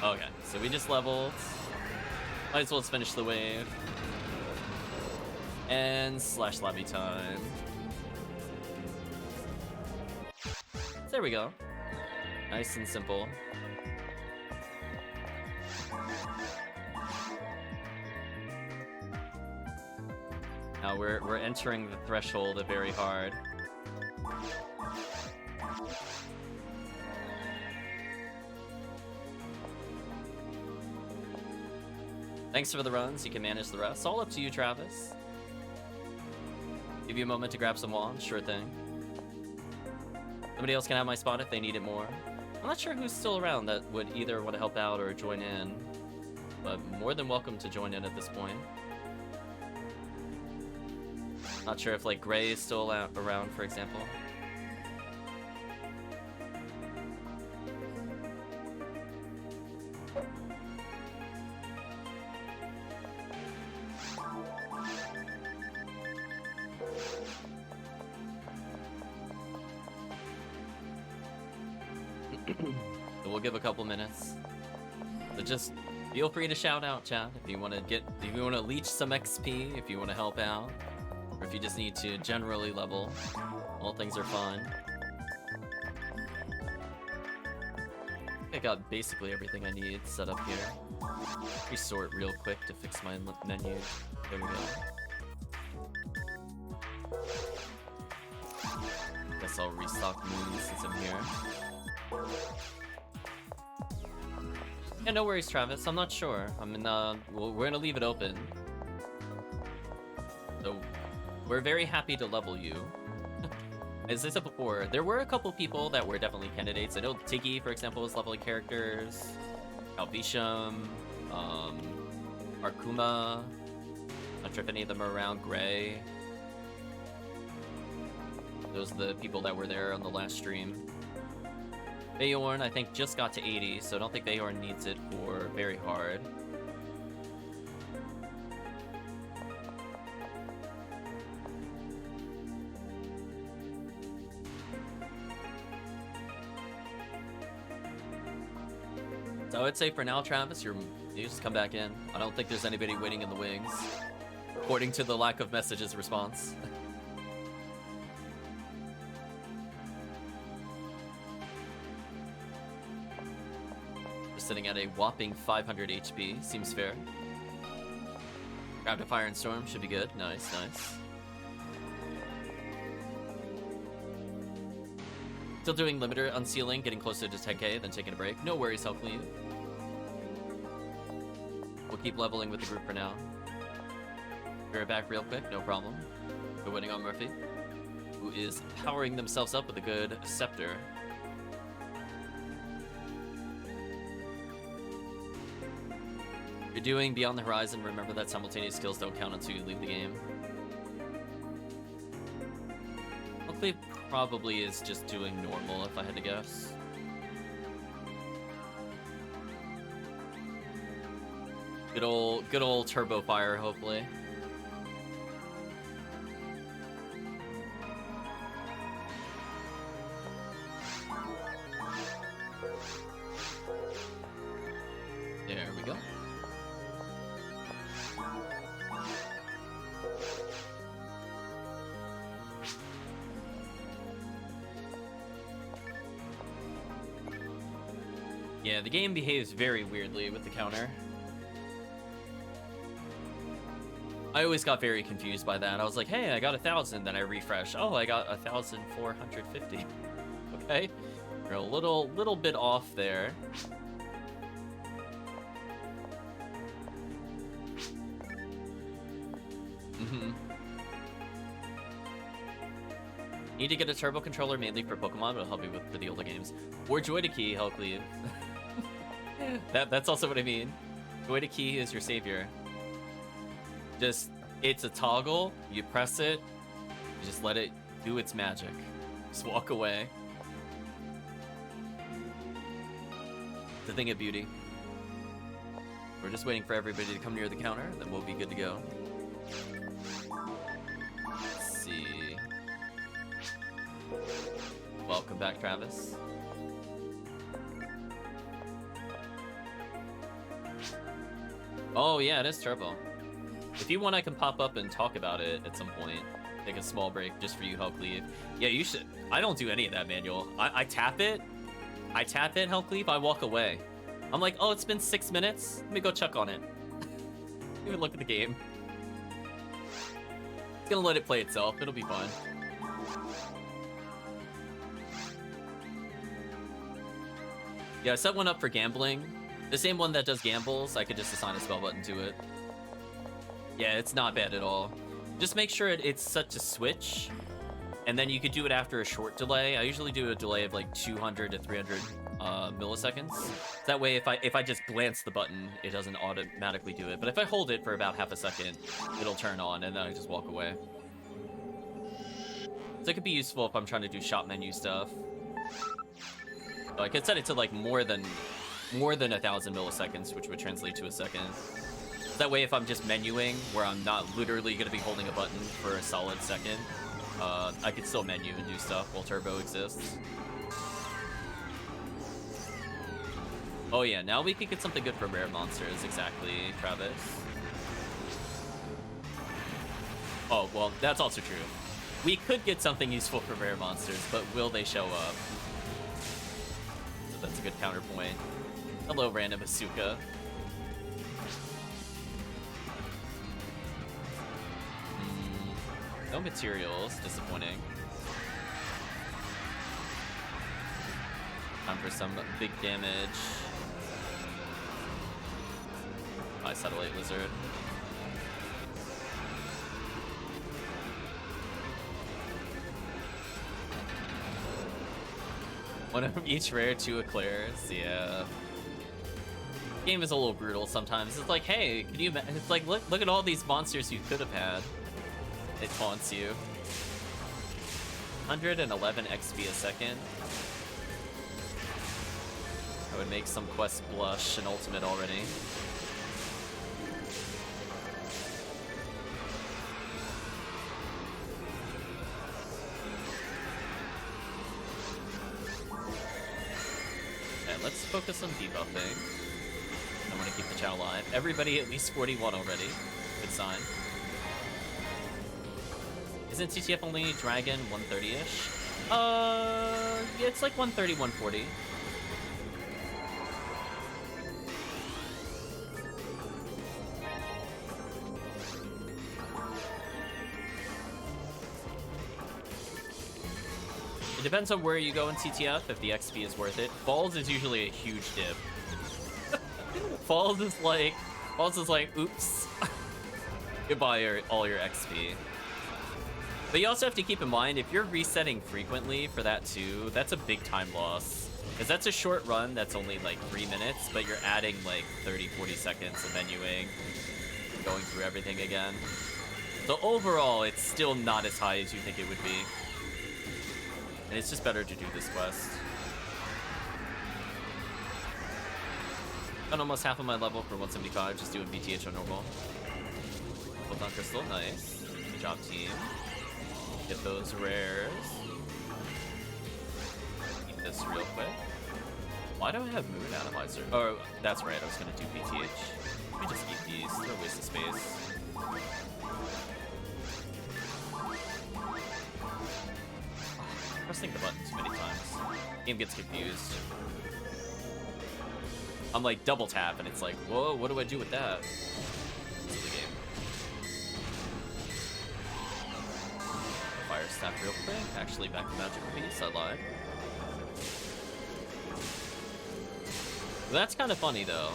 A: Okay, so we just leveled. Might as well finish the wave. And slash labby time. There we go. Nice and simple. Now we're entering the threshold of very hard. Thanks for the runs. You can manage the rest. All up to you, Travis. Give you a moment to grab some wands. Sure thing. Somebody else can have my spot if they need it more. I'm not sure who's still around that would either want to help out or join in, but more than welcome to join in at this point. Not sure if, like, Gray is still around, for example. So we'll give a couple minutes. But just feel free to shout out, chat, if you want to leech some XP, if you want to help out, or if you just need to generally level. All things are fun. I got basically everything I need set up here. Resort real quick to fix my menu. There we go. Guess I'll restock moons since I'm here. Yeah, no worries, Travis. I'm not sure. I mean, we're gonna leave it open. So, we're very happy to level you. As I said before, there were a couple people that were definitely candidates. I know Tiggy, for example, was leveling characters. TheCalvitium, Arkuma. Not sure if any of them are around. Gray. Those are the people that were there on the last stream. Bayorn, I think, just got to 80, so I don't think Bayorn needs it for very hard. So I would say for now, Travis, you just come back in. I don't think there's anybody waiting in the wings, according to the lack of messages response. Sitting at a whopping 500 HP, seems fair. Grabbed a Fire and Storm, should be good. Nice, nice. Still doing limiter unsealing, getting closer to 10k, then taking a break. No worries, HellCleave. We'll keep leveling with the group for now. Be right back real quick, no problem. We're waiting on Murphy, who is powering themselves up with a good scepter. If you're doing Beyond the Horizon, remember that simultaneous skills don't count until you leave the game. HellCleave probably is just doing normal, if I had to guess. Good old turbo fire, hopefully. There we go. Yeah, the game behaves very weirdly with the counter. I always got very confused by that. I was like, hey, I got 1,000, then I refresh. Oh, I got 1,450. Okay, we're a little bit off there. Need to get a turbo controller mainly for Pokemon, but it'll help you for the older games. Or Joy to Key, HellCleave. That's also what I mean. Joy to Key is your savior. Just, it's a toggle, you press it, you just let it do its magic. Just walk away. It's a thing of beauty. We're just waiting for everybody to come near the counter, then we'll be good to go. Let's see. Welcome back, Travis. Oh yeah, it is turbo. If you want, I can pop up and talk about it at some point. Take a small break just for you, HellCleave. Yeah, you should. I don't do any of that manual. I tap it. I tap it, HellCleave. I walk away. I'm like, oh, it's been 6 minutes. Let me go check on it. Let me look at the game. It's gonna let it play itself. It'll be fun. Yeah, I set one up for gambling. The same one that does gambles, I could just assign a spell button to it. Yeah, it's not bad at all. Just make sure it's set to switch, and then you could do it after a short delay. I usually do a delay of like 200 to 300 milliseconds. That way, if I just glance the button, it doesn't automatically do it. But if I hold it for about half a second, it'll turn on, and then I just walk away. So it could be useful if I'm trying to do shop menu stuff. So I could set it to like more than 1,000 milliseconds, which would translate to a second. That way, if I'm just menuing, where I'm not literally going to be holding a button for a solid second, I could still menu and do stuff while turbo exists. Oh yeah, now we could get something good for rare monsters, exactly, Travis. Oh, well, that's also true. We could get something useful for rare monsters, but will they show up? So that's a good counterpoint. Hello, random Asuka. No materials, disappointing. Time for some big damage. By Satellite Lizard. One of each rare, 2 eclairs, yeah. Game is a little brutal sometimes. It's like, hey, can you? It's like, look at all these monsters you could have had. It taunts you. 111 XP a second. I would make some quests blush and ultimate already. Okay, let's focus on debuffing. I want to keep the channel alive. Everybody at least 41 already. Good sign. Isn't TTF only Dragon 130-ish? Yeah, it's like 130, 140. It depends on where you go in TTF, if the XP is worth it. Falls is usually a huge dip. Falls is like, oops. Goodbye all your XP. But you also have to keep in mind, if you're resetting frequently for that too, that's a big time loss. Because that's a short run that's only like 3 minutes, but you're adding like 30, 40 seconds of menuing, going through everything again. So overall, it's still not as high as you think it would be. And it's just better to do this quest. Got almost half of my level for 175, just doing BTH on normal. Photon Crystal, nice. Good job, team. Get those rares. Eat this real quick. Why do I have Moon Atomizer? Oh, that's right, I was gonna do BTH. Let me just eat these, they're a waste of space. Pressing the button too many times. Game gets confused. I'm like double tap and it's like, whoa, what do I do with that? Silly game. Fire Staff real quick. Actually back to Magical Piece, I lied. That's kind of funny though.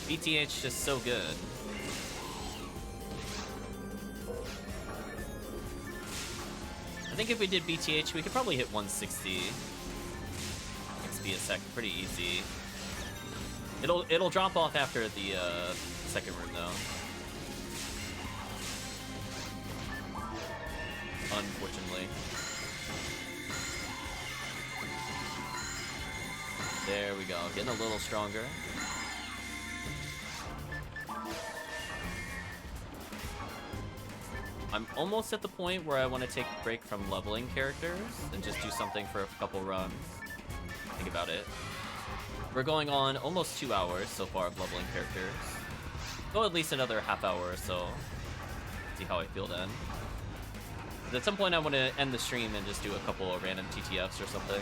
A: BTH just so good. I think if we did BTH, we could probably hit 160 XP a sec, pretty easy. It'll drop off after the second room though. Unfortunately. There we go, getting a little stronger. I'm almost at the point where I want to take a break from leveling characters and just do something for a couple runs. Think about it. We're going on almost 2 hours so far of leveling characters. Go at least another half hour or so. See how I feel then. But at some point I want to end the stream and just do a couple of random TTFs or something.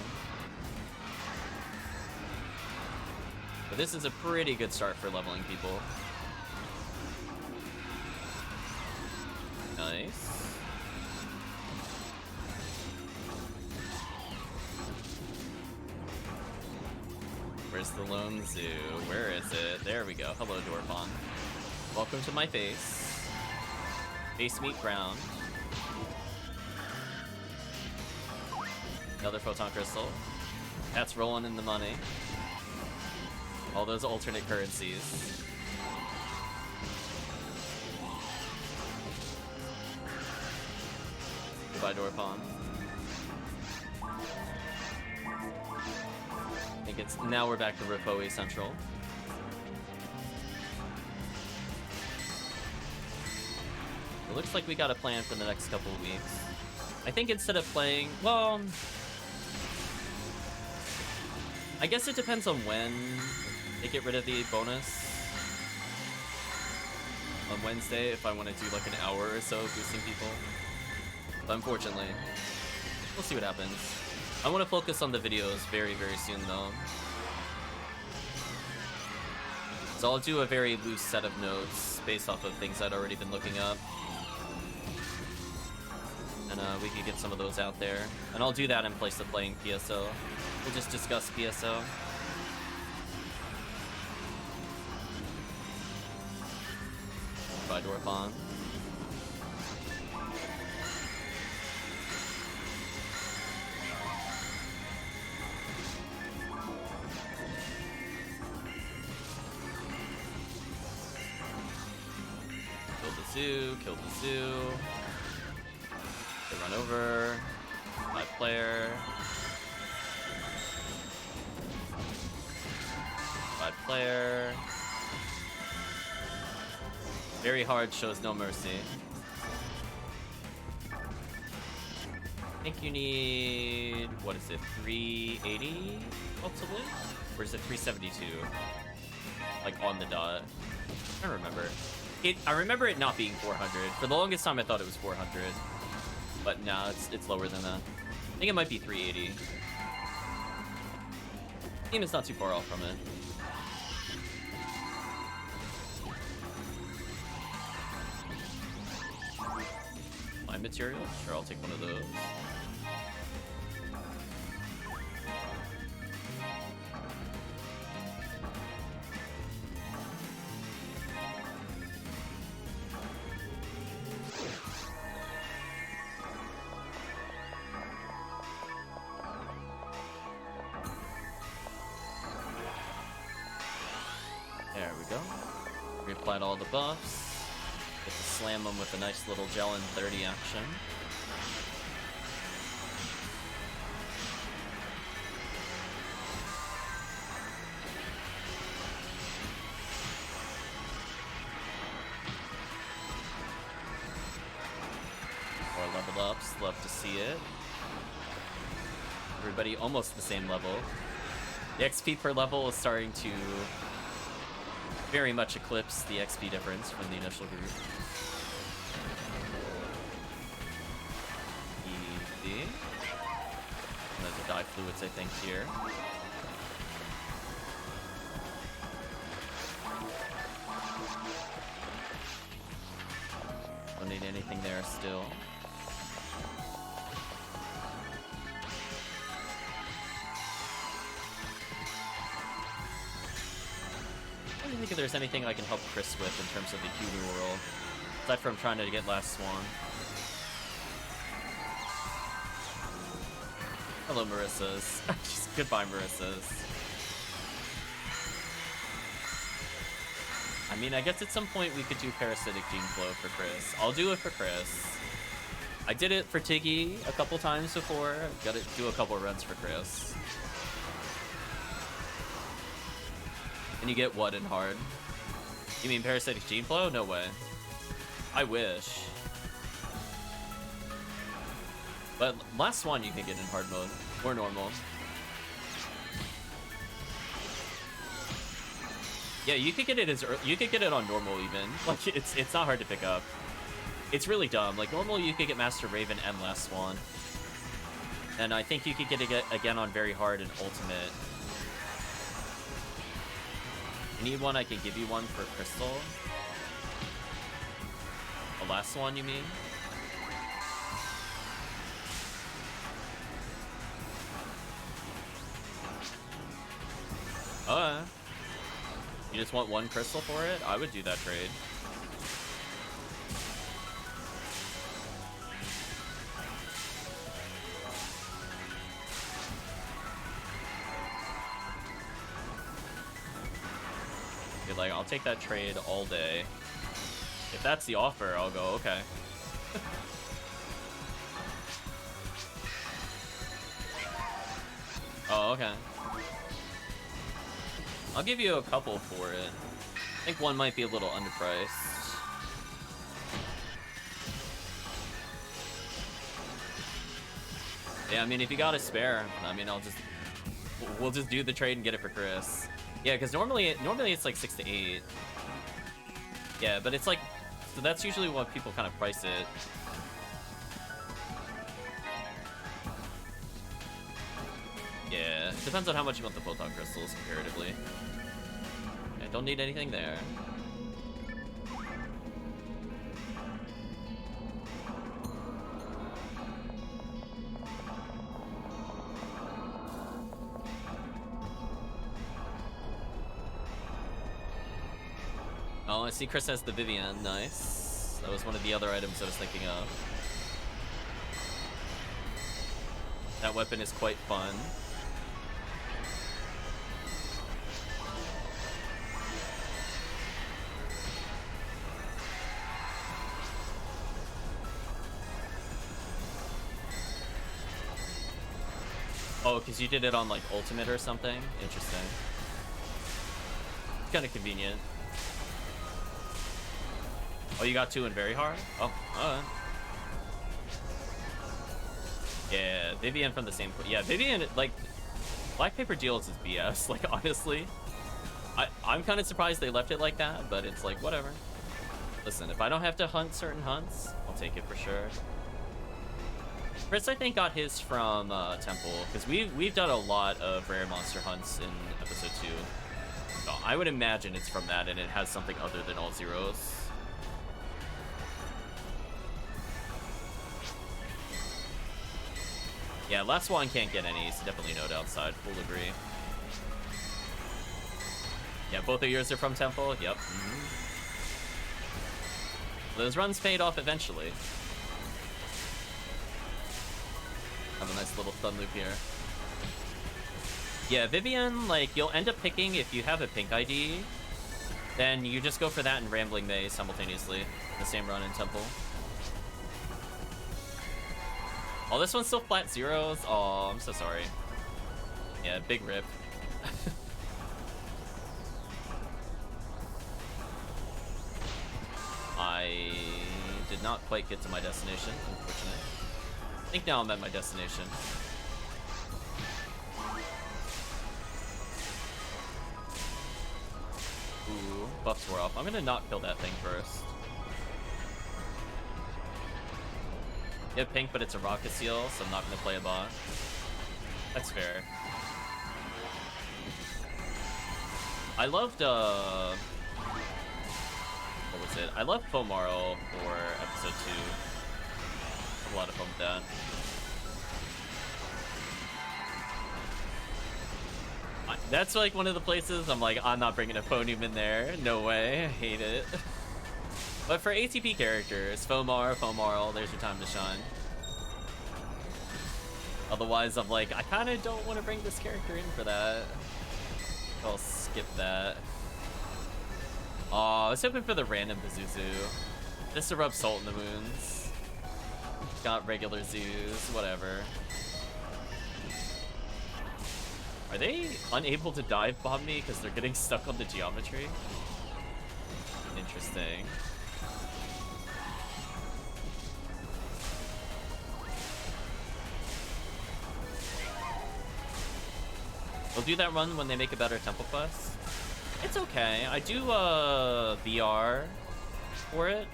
A: But this is a pretty good start for leveling people. Nice. Where's the lone zoo? Where is it? There we go. Hello, Dorpon. Welcome to my face. Face meet ground. Another Photon Crystal. That's rolling in the money. All those alternate currencies. Goodbye, Dorpon. I think it's now we're back to Ripoe Central. It looks like we got a plan for the next couple of weeks. I think instead of playing, well, I guess it depends on when they get rid of the bonus. On Wednesday, if I want to do like an hour or so boosting people. But unfortunately, we'll see what happens. I want to focus on the videos very, very soon though. So I'll do a very loose set of notes based off of things I'd already been looking up. And we could get some of those out there. And I'll do that in place of playing PSO. We'll just discuss PSO. Bye, Dorpon. Kill the zoo. They run over. 5-player. 5-player. Very hard, shows no mercy. I think you need, what is it, 380 possibly? Or is it 372? Like on the dot. I don't remember. I remember it not being 400. For the longest time I thought it was 400. But now it's lower than that. I think it might be 380. The game is not too far off from it. Mine material? Sure, I'll take one of those. There we go. Reapplied all the buffs. Get to slam them with a nice little gel in 30 action. see it. Everybody almost the same level. The XP per level is starting to very much eclipse the XP difference from the initial group. Easy. And there's the dye fluids, I think, here. Don't need anything there still. I don't think there's anything I can help Chris with in terms of the Q world, aside from trying to get Last Swan. Hello, Marissa's. Just goodbye, Marissa's. I mean, I guess at some point we could do Parasitic Gene Flow for Chris. I'll do it for Chris. I did it for Tiggy a couple times before. I've got to do a couple runs for Chris. And you get what in hard? You mean Parasitic Gene Flow? No way. I wish. But Last Swan you can get in hard mode, or normal. Yeah, you could get it as you could get it on normal even. Like it's not hard to pick up. It's really dumb. Like normal you could get Master Raven and Last Swan. And I think you could get it again on very hard and ultimate. You need one, I can give you one for Crystal. A Last Swan, you mean? You just want one crystal for it? I would do that trade. Be like, I'll take that trade all day. If that's the offer, I'll go, okay. Oh, okay. I'll give you a couple for it. I think one might be a little underpriced. Yeah, I mean, if you got a spare, I mean, we'll just do the trade and get it for Chris. Yeah, because normally it's like 6 to 8. Yeah, but it's like, so that's usually what people kind of price it. Yeah, depends on how much you want the photon crystals comparatively. I don't need anything there. Oh, I see Chris has the Vivian. Nice. That was one of the other items I was thinking of. That weapon is quite fun. Oh, because you did it on, like, Ultimate or something? Interesting. Kind of convenient. Oh, you got 2 in very hard? Oh, alright. Yeah, Vivian from the same... Yeah, Vivian, like, Black Paper Deals is BS, like, honestly. I'm kind of surprised they left it like that, but it's like, whatever. Listen, if I don't have to hunt certain hunts, I'll take it for sure. Chris, I think, got his from Temple, because we've done a lot of rare monster hunts in episode 2. So I would imagine it's from that, and it has something other than all zeros. Yeah, Last Swan can't get any, so definitely no downside. Full agree. Yeah, both of yours are from Temple? Yep. Those runs paid off eventually. Have a nice little stun loop here. Yeah, Vivian, like, you'll end up picking, if you have a pink ID, then you just go for that and Rambling May simultaneously. The same run in Temple. Oh, this one's still flat zeros? Oh, I'm so sorry. Yeah, big rip. I did not quite get to my destination, unfortunately. I think now I'm at my destination. Ooh, buffs were off. I'm gonna not kill that thing first. You have pink, but it's a rocket seal, so I'm not gonna play a bot. That's fair. I loved, what was it? I loved Fomaro for episode 2. I had a lot of fun with that. That's like one of the places I'm like, I'm not bringing a Phonium in there. No way. I hate it. But for ATP characters, Fomaro, there's your time to shine. Otherwise, I'm like, I kind of don't want to bring this character in for that. I'll skip that. Aw, I was hoping for the random Pazuzu. Just to rub salt in the wounds. Got regular zoos, whatever. Are they unable to dive bomb me because they're getting stuck on the geometry? Interesting. They'll do that run when they make a better temple quest. It's okay. I do VR for it.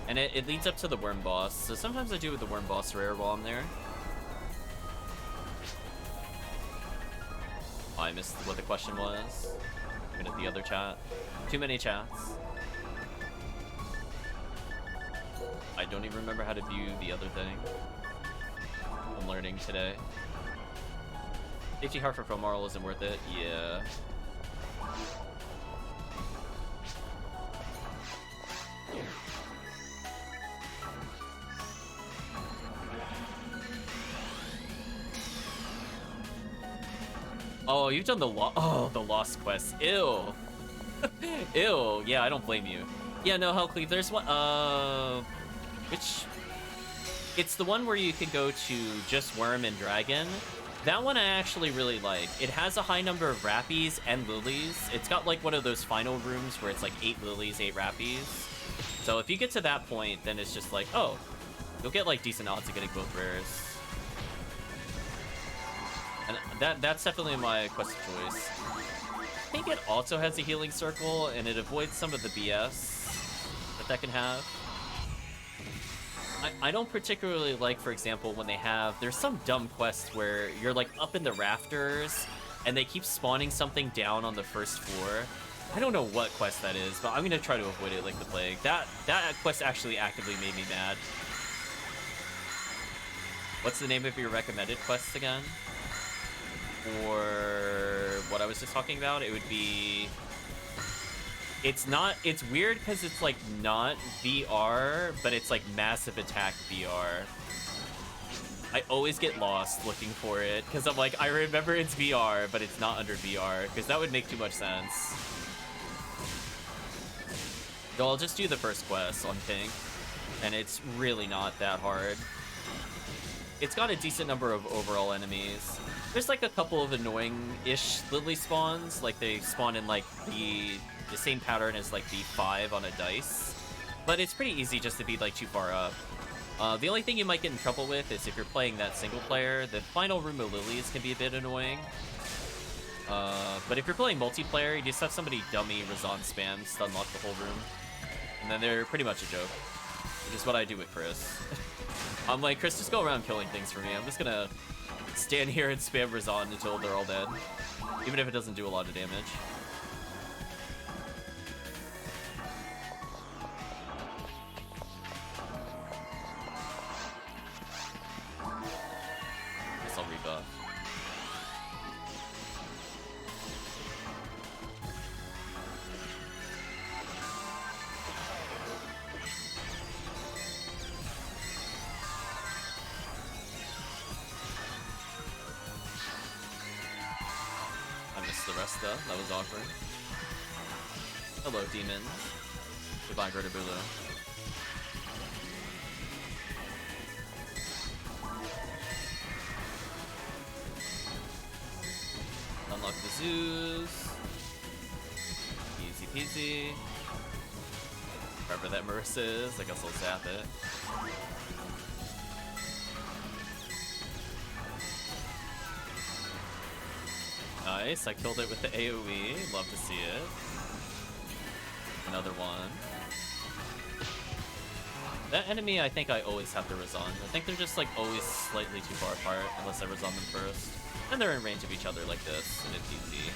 A: And it leads up to the worm boss. So sometimes I do with the worm boss rare while I'm there. Oh, I missed what the question was. Looking at the other chat. Too many chats. I don't even remember how to view the other thing. I'm learning today. Safety heart for Fomaro isn't worth it. Yeah. Oh, you've done the the Lost quest. Ew. Ew. Yeah, I don't blame you. Yeah, no, HellCleave, there's one, which... It's the one where you can go to just Worm and Dragon. That one I actually really like. It has a high number of Rappies and Lilies. It's got like one of those final rooms where it's like 8 Lilies, 8 Rappies. So if you get to that point, then it's just like, oh, you'll get like decent odds of getting both rares. And that's definitely my quest of choice. I think it also has a healing circle, and it avoids some of the BS that can have. I don't particularly like, for example, when they have... There's some dumb quests where you're like up in the rafters, and they keep spawning something down on the first floor. I don't know what quest that is, but I'm gonna try to avoid it like the plague. That quest actually actively made me mad. What's the name of your recommended quests again? Or what I was just talking about, it would be... It's weird because it's like not VR, but it's like Massive Attack VR. I always get lost looking for it because I'm like, I remember it's VR, but it's not under VR, because that would make too much sense. So I'll just do the first quest on pink, and it's really not that hard. It's got a decent number of overall enemies. There's like a couple of annoying-ish Lily spawns, like they spawn in like the same pattern as like the 5 on a dice. But it's pretty easy just to be like too far up. The only thing you might get in trouble with is if you're playing that single player, the final room of Lilies can be a bit annoying. But if you're playing multiplayer, you just have somebody dummy Razan spams to unlock the whole room. And then they're pretty much a joke. Which is what I do with Chris. I'm like, Chris, just go around killing things for me. I'm just gonna stand here and spam Razan until they're all dead. Even if it doesn't do a lot of damage. Guess I'll rebuff. The rest though, that was awkward. Hello, demon. Goodbye, Gertabulu. Unlock the zoos. Easy peasy. Wherever that Marissa is, I guess I'll zap it. Nice, I killed it with the AoE. Love to see it. Another one. That enemy, I think I always have to reson. I think they're just like always slightly too far apart unless I reson them first. And they're in range of each other like this, and it's easy.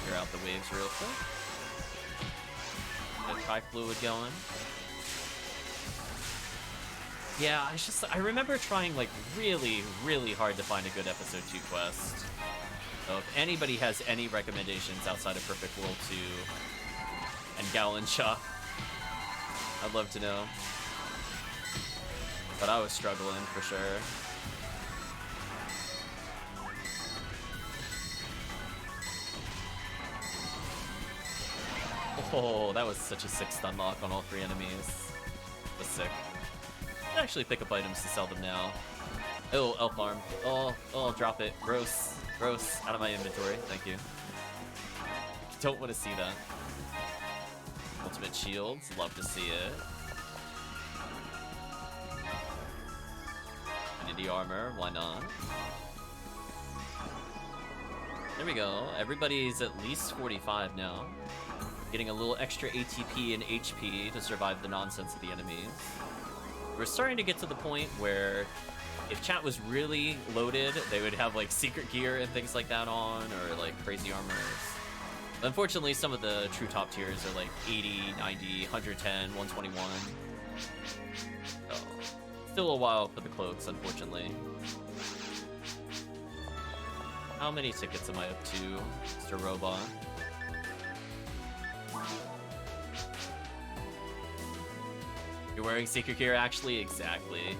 A: Clear out the waves real quick. Get tri-fluid going. Yeah, I remember trying like really, really hard to find a good episode 2 quest. So if anybody has any recommendations outside of Perfect World 2 and Galancha, I'd love to know. But I was struggling for sure. Oh, that was such a sick stun lock on all 3 enemies. That was sick. I actually pick up items to sell them now. Oh, elf arm. Oh, drop it. Gross. Gross. Out of my inventory. Thank you. Don't want to see that. Ultimate shields. Love to see it. Infinity armor. Why not? There we go. Everybody's at least 45 now. Getting a little extra ATP and HP to survive the nonsense of the enemies. We're starting to get to the point where if chat was really loaded, they would have like secret gear and things like that on, or like crazy armors. Unfortunately, some of the true top tiers are like 80, 90, 110, 121. So, still a while for the cloaks, unfortunately. How many tickets am I up to, Mr. Robot? You're wearing secret gear, actually? Exactly.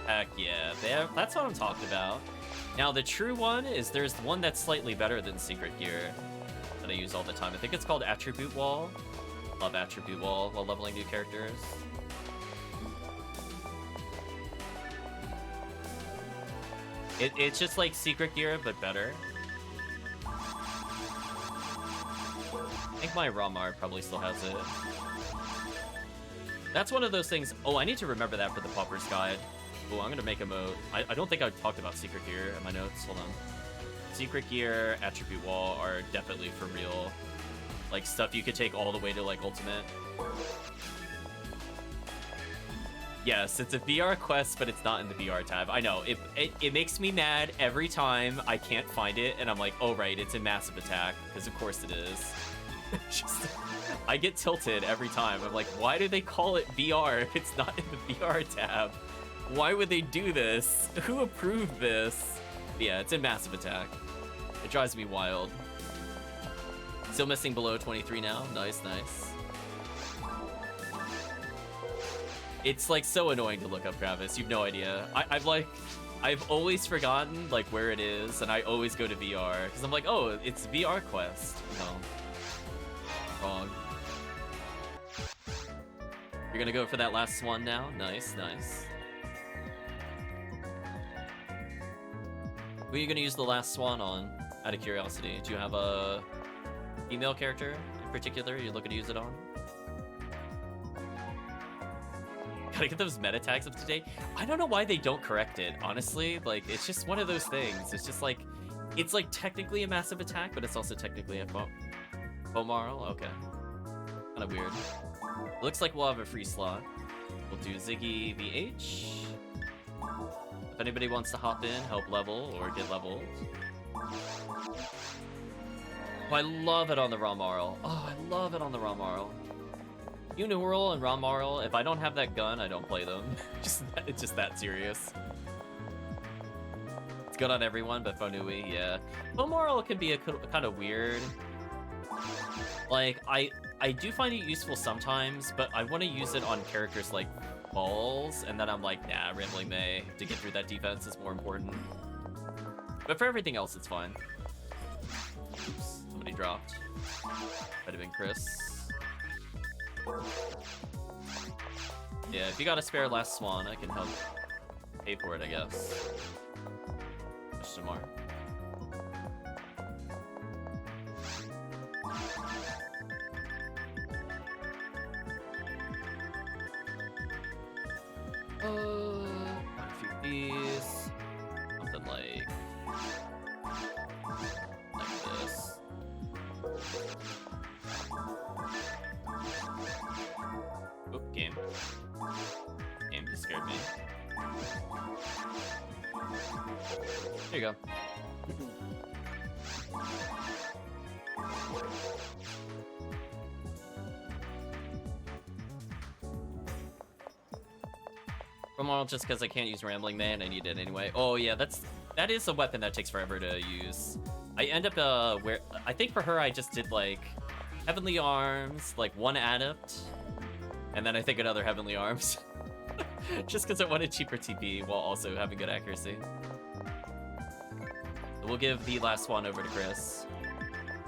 A: Heck yeah, that's what I'm talking about. Now, the true one is there's one that's slightly better than secret gear that I use all the time. I think it's called Attribute Wall. Love Attribute Wall while leveling new characters. It's just like secret gear, but better. I think my Ramar probably still has it. That's one of those things. Oh, I need to remember that for the Pauper's Guide. Oh, I'm gonna make a mode. I don't think I talked about secret gear in my notes. Hold on. Secret gear, attribute wall are definitely for real. Like stuff you could take all the way to like ultimate. Yes, it's a VR quest, but it's not in the VR tab. I know, it makes me mad every time I can't find it, and I'm like, oh right, it's in Massive Attack, because of course it is. Just, I get tilted every time. I'm like, why do they call it VR if it's not in the VR tab? Why would they do this? Who approved this? But yeah, it's in Massive Attack. It drives me wild. Still missing below 23 now. Nice, nice. It's like so annoying to look up, Travis. You've no idea. I've always forgotten like where it is, and I always go to VR because I'm like, oh, it's VR quest. No, wrong. You're gonna go for that last one now. Nice, nice. Who are you gonna use the last swan on? Out of curiosity, do you have a female character in particular you're looking to use it on? Gotta get those meta tags up to date. I don't know why they don't correct it, honestly. Like, it's just one of those things. It's just like, it's like technically a Massive Attack, but it's also technically a Fomarl. Okay. Kind of weird. Looks like we'll have a free slot. We'll do Ziggy VH. If anybody wants to hop in, help level, or get leveled. Oh, I love it on the Ramarl. Oh, I love it on the Ramarl. Uniworld and Ramarl, if I don't have that gun, I don't play them. It's just that serious. It's good on everyone, but Fonui, yeah. Fomarl can be a kind of weird. Like, I do find it useful sometimes, but I want to use it on characters like Balls, and then I'm like, nah, Rambling May, to get through that defense is more important. But for everything else, it's fine. Oops, somebody dropped. Might have been Chris. Yeah, if you got a spare last swan, I can help pay for it, I guess. Question mark. A few bees. Something like Damn, you scared me. There you go. Well, just because I can't use Rambling Man, I need it anyway. Oh yeah, that is a weapon that takes forever to use. I end up I think for her I just did like Heavenly Arms, like one Adept, and then I think another Heavenly Arms. Just because I wanted cheaper TP while also having good accuracy. So we'll give the last one over to Chris.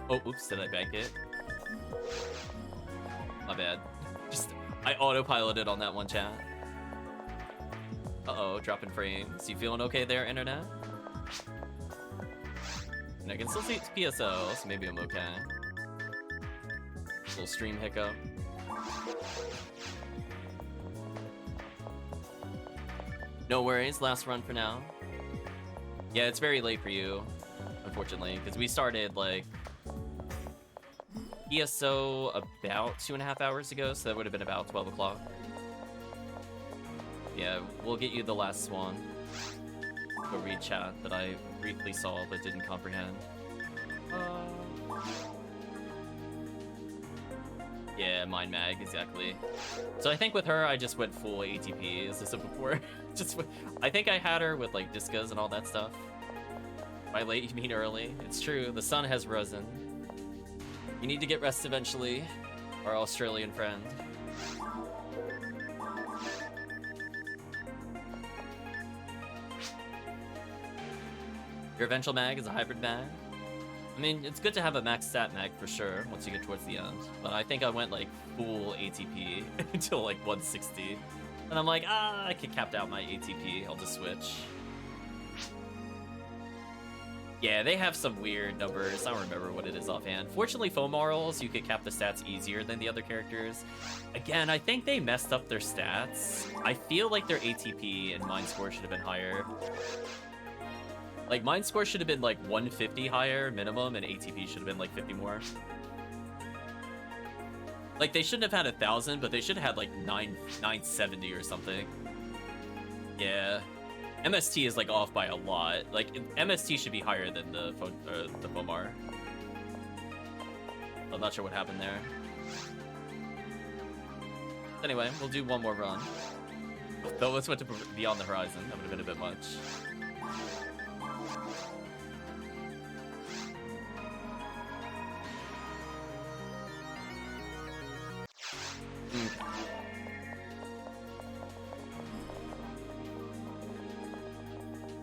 A: Oh, oops, did I bank it? My bad. I autopiloted on that one, chat. Uh-oh, dropping frames. You feeling okay there, internet? And I can still see PSO, so maybe I'm okay. Little stream hiccup. No worries, last run for now. Yeah, it's very late for you, unfortunately, because we started, like, ESO about 2.5 hours ago, so that would have been about 12 o'clock. Yeah, we'll get you the last swan. Go read chat that I briefly saw but didn't comprehend. Yeah, Mind Mag, exactly. So I think with her, I just went full ATP, as I said before. I think I had her with, like, Discas and all that stuff. By late, you mean early. It's true, the sun has risen. You need to get rest eventually, our Australian friend. Your eventual mag is a hybrid mag. I mean, it's good to have a max stat mag for sure once you get towards the end. But I think I went like full ATP until like 160. And I'm like, I can cap out my ATP. I'll just switch. Yeah, they have some weird numbers. I don't remember what it is offhand. Fortunately, Fomarls, you could cap the stats easier than the other characters. Again, I think they messed up their stats. I feel like their ATP and Mind Score should have been higher. Like, Mind Score should have been, like, 150 higher minimum, and ATP should have been, like, 50 more. Like, they shouldn't have had 1,000, but they should have had, like, 970 or something. Yeah. MST is, like, off by a lot. Like, MST should be higher than the Fomar. I'm not sure what happened there. Anyway, we'll do one more run. Though let's went to Beyond the Horizon. That would have been a bit much.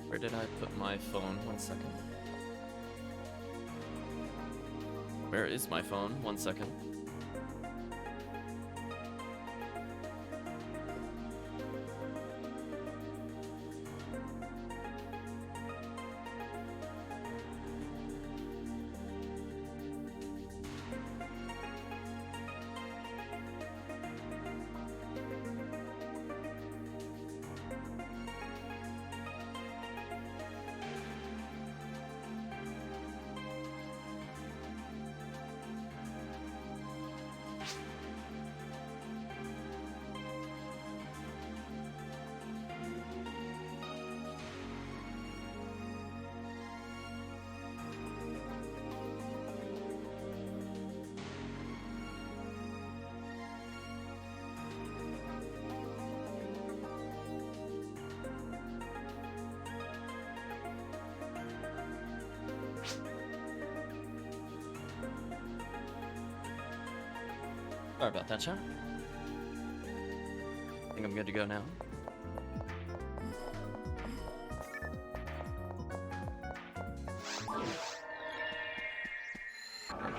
A: Where did I put my phone? 1 second. Where is my phone? 1 second. Sorry about that, chat. I think I'm good to go now.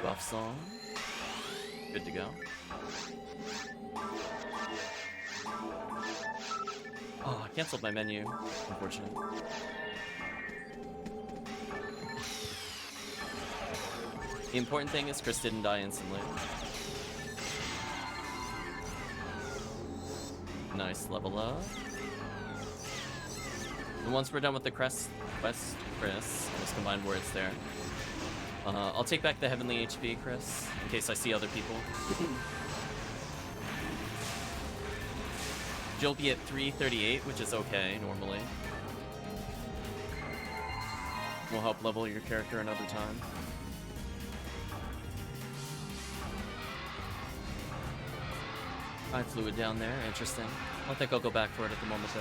A: Buff song. Good to go. Oh, I canceled my menu. Unfortunate. The important thing is Chris didn't die instantly. Nice level up. And once we're done with the quest, Chris, almost combined words there. I'll take back the heavenly HP, Chris, in case I see other people. You'll be at 338, which is okay, normally. Will help level your character another time. High fluid down there, interesting. I don't think I'll go back for it at the moment, though.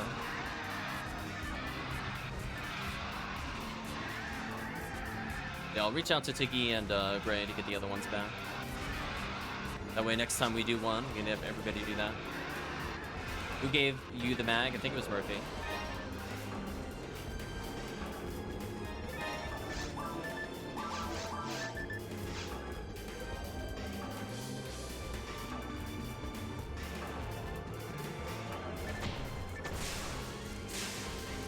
A: Yeah, I'll reach out to Tiggy and Gray to get the other ones back. That way, next time we do one, we can have everybody do that. Who gave you the mag? I think it was Murphy.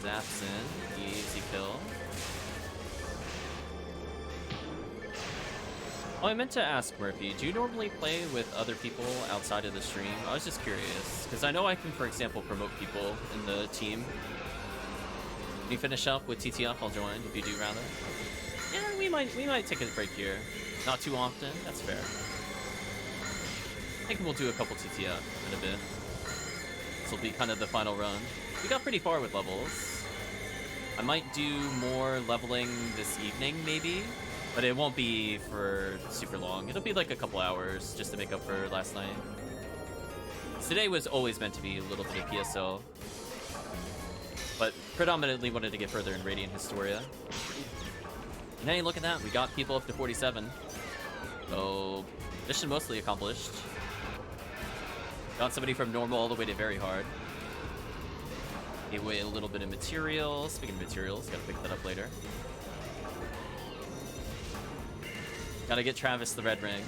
A: Zaps in. Easy kill. Oh, I meant to ask Murphy, do you normally play with other people outside of the stream? I was just curious, because I know I can, for example, promote people in the team. When you finish up with TTF, I'll join, if you do, rather. Yeah, we might take a break here. Not too often, that's fair. I think we'll do a couple TTF in a bit. This will be kind of the final run. We got pretty far with levels. I might do more leveling this evening, maybe. But it won't be for super long. It'll be like a couple hours just to make up for last night. Today was always meant to be a little bit of PSO. But predominantly wanted to get further in Radiant Historia. And hey, look at that. We got people up to 47. So, mission mostly accomplished. Got somebody from normal all the way to very hard. Gave away a little bit of materials. Speaking of materials, gotta pick that up later. Gotta get Travis the red ring.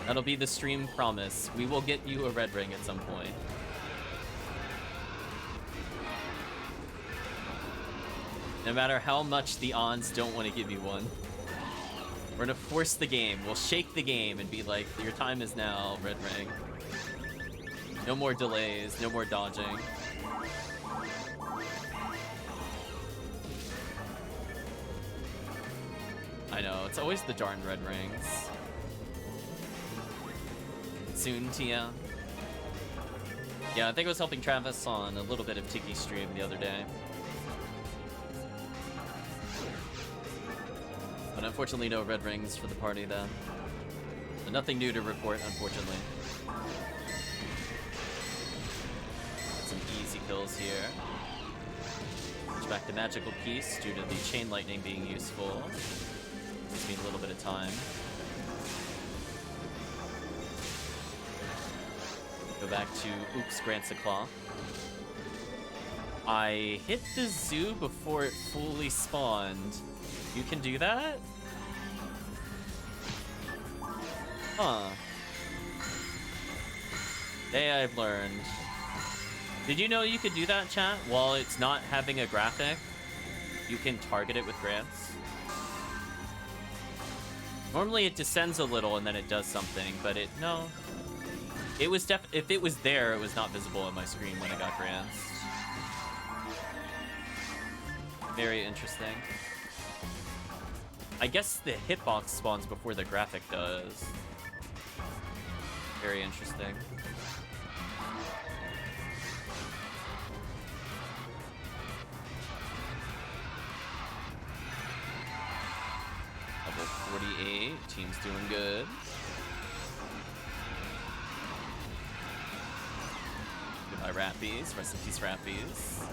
A: That'll be the stream promise. We will get you a red ring at some point. No matter how much the Ons don't want to give you one. We're gonna force the game. We'll shake the game and be like, your time is now, red ring. No more delays, no more dodging. I know, it's always the darn red rings. Soon, Tia. Yeah, I think I was helping Travis on a little bit of Tiki stream the other day. But unfortunately, no red rings for the party then. So nothing new to report, unfortunately. Some easy kills here. Switch back to magical piece due to the chain lightning being useful. Gives me a little bit of time. Go back to Oops grants a clock. I hit the zoo before it fully spawned. You can do that? Huh. Today I've learned. Did you know you could do that, chat? While it's not having a graphic, you can target it with grants. Normally it descends a little and then it does something, but no. It was if it was there, it was not visible on my screen when I got grants. Very interesting. I guess the hitbox spawns before the graphic does. Very interesting. Level 48, team's doing good. Goodbye, Rappies. Rest in peace, Rappies.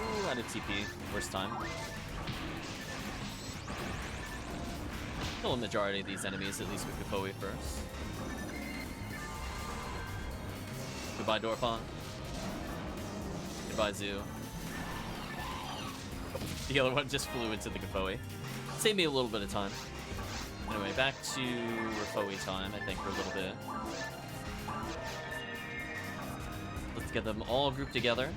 A: Ooh, out of TP. Worst time. Kill a majority of these enemies, at least with Kapoe first. Goodbye, Dorpon. Goodbye, Zoo. The other one just flew into the Kapoe. Saved me a little bit of time. Anyway, back to Rafoe time, I think, for a little bit. Let's get them all grouped together.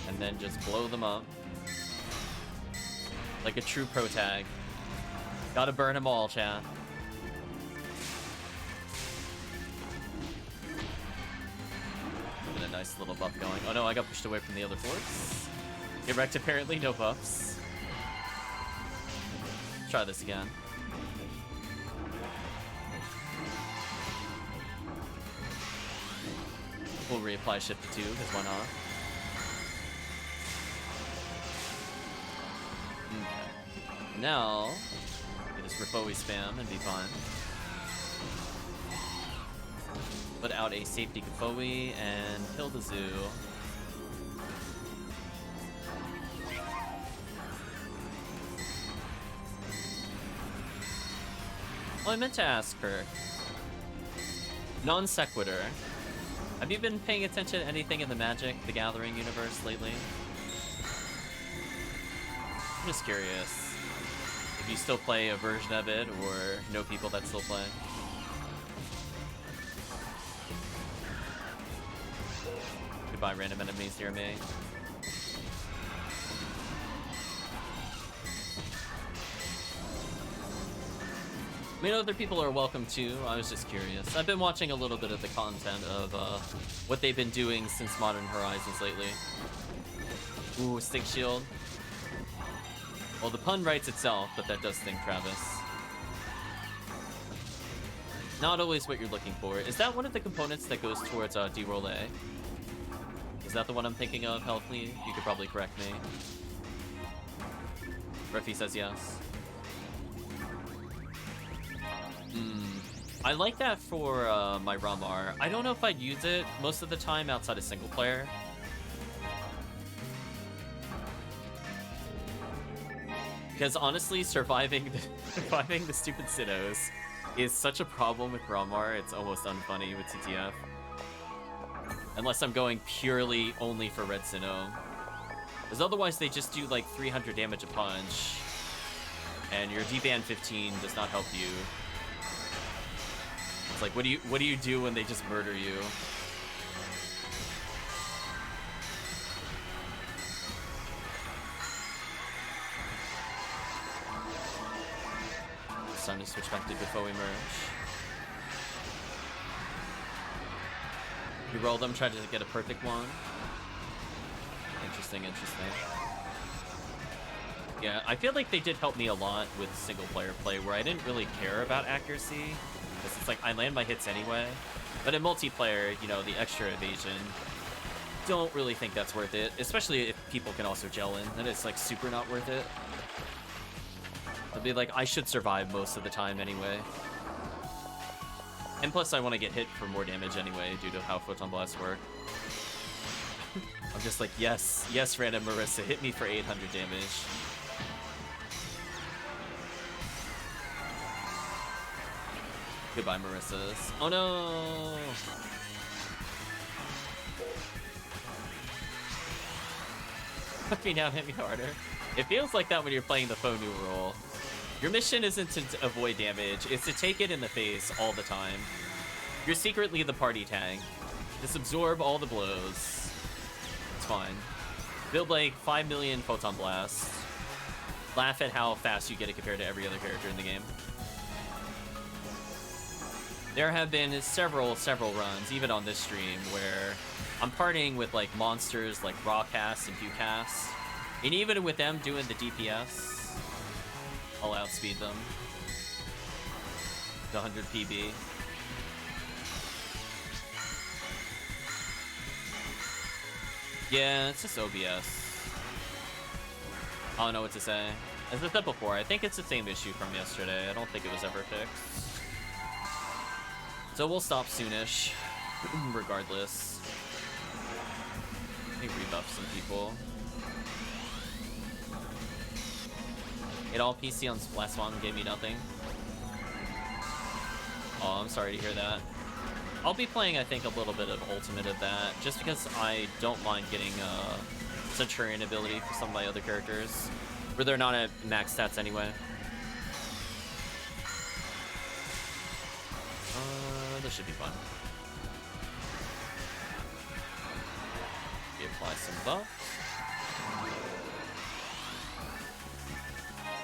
A: And then just blow them up. Like a true pro tag. Gotta burn them all, chat. Get a nice little buff going. Oh no, I got pushed away from the other force. Get wrecked, apparently, no buffs. Try this again. We'll reapply shift to 2, because why not? Okay. Now, we just Rifowi spam and be fine. Put out a safety Kafoi and kill the zoo. Oh, I meant to ask her. Non sequitur. Have you been paying attention to anything in the Magic the Gathering universe lately? I'm just curious if you still play a version of it or know people that still play. Goodbye, random enemies near me. I mean, other people are welcome too. I was just curious. I've been watching a little bit of the content of what they've been doing since Modern Horizons lately. Ooh, Stink Shield. Well, the pun writes itself, but that does stink, Travis. Not always what you're looking for. Is that one of the components that goes towards D-Roll A? Is that the one I'm thinking of, HellCleave? You could probably correct me. Refi says yes. I like that for my Ramar. I don't know if I'd use it most of the time outside of single player. Because honestly, surviving the stupid Sinnohs is such a problem with Ramar, it's almost unfunny with TTF. Unless I'm going purely only for Red Sinnoh. Because otherwise they just do like 300 damage a punch. And your D-Band 15 does not help you. It's like, what do you do when they just murder you? It's time to switch back to before we merge. You roll them, try to get a perfect one. Interesting, interesting. Yeah, I feel like they did help me a lot with single player play where I didn't really care about accuracy. Because it's like, I land my hits anyway. But in multiplayer, you know, the extra evasion, don't really think that's worth it. Especially if people can also gel in, then it's like super not worth it. I'd be like, I should survive most of the time anyway. And plus I want to get hit for more damage anyway due to how Photon Blasts work. I'm just like, yes, yes, random Marissa, hit me for 800 damage. Goodbye, Marissa's. Oh no! Fuck me down, hit me harder. It feels like that when you're playing the Phonu role. Your mission isn't to avoid damage, it's to take it in the face all the time. You're secretly the party tank. Just absorb all the blows. It's fine. Build like 5 million Photon Blasts. Laugh at how fast you get it compared to every other character in the game. There have been several runs, even on this stream, where I'm partying with like monsters like Rawcast and Qcast. And even with them doing the DPS, I'll outspeed them. The 100 PB. Yeah, it's just OBS. I don't know what to say. As I said before, I think it's the same issue from yesterday. I don't think it was ever fixed. So we'll stop soonish, regardless. Let me rebuff some people. It all PC on last one gave me nothing. Oh, I'm sorry to hear that. I'll be playing, I think, a little bit of Ultimate of that, just because I don't mind getting Centurion ability for some of my other characters, where they're not at max stats anyway. This should be fun. We apply some buffs.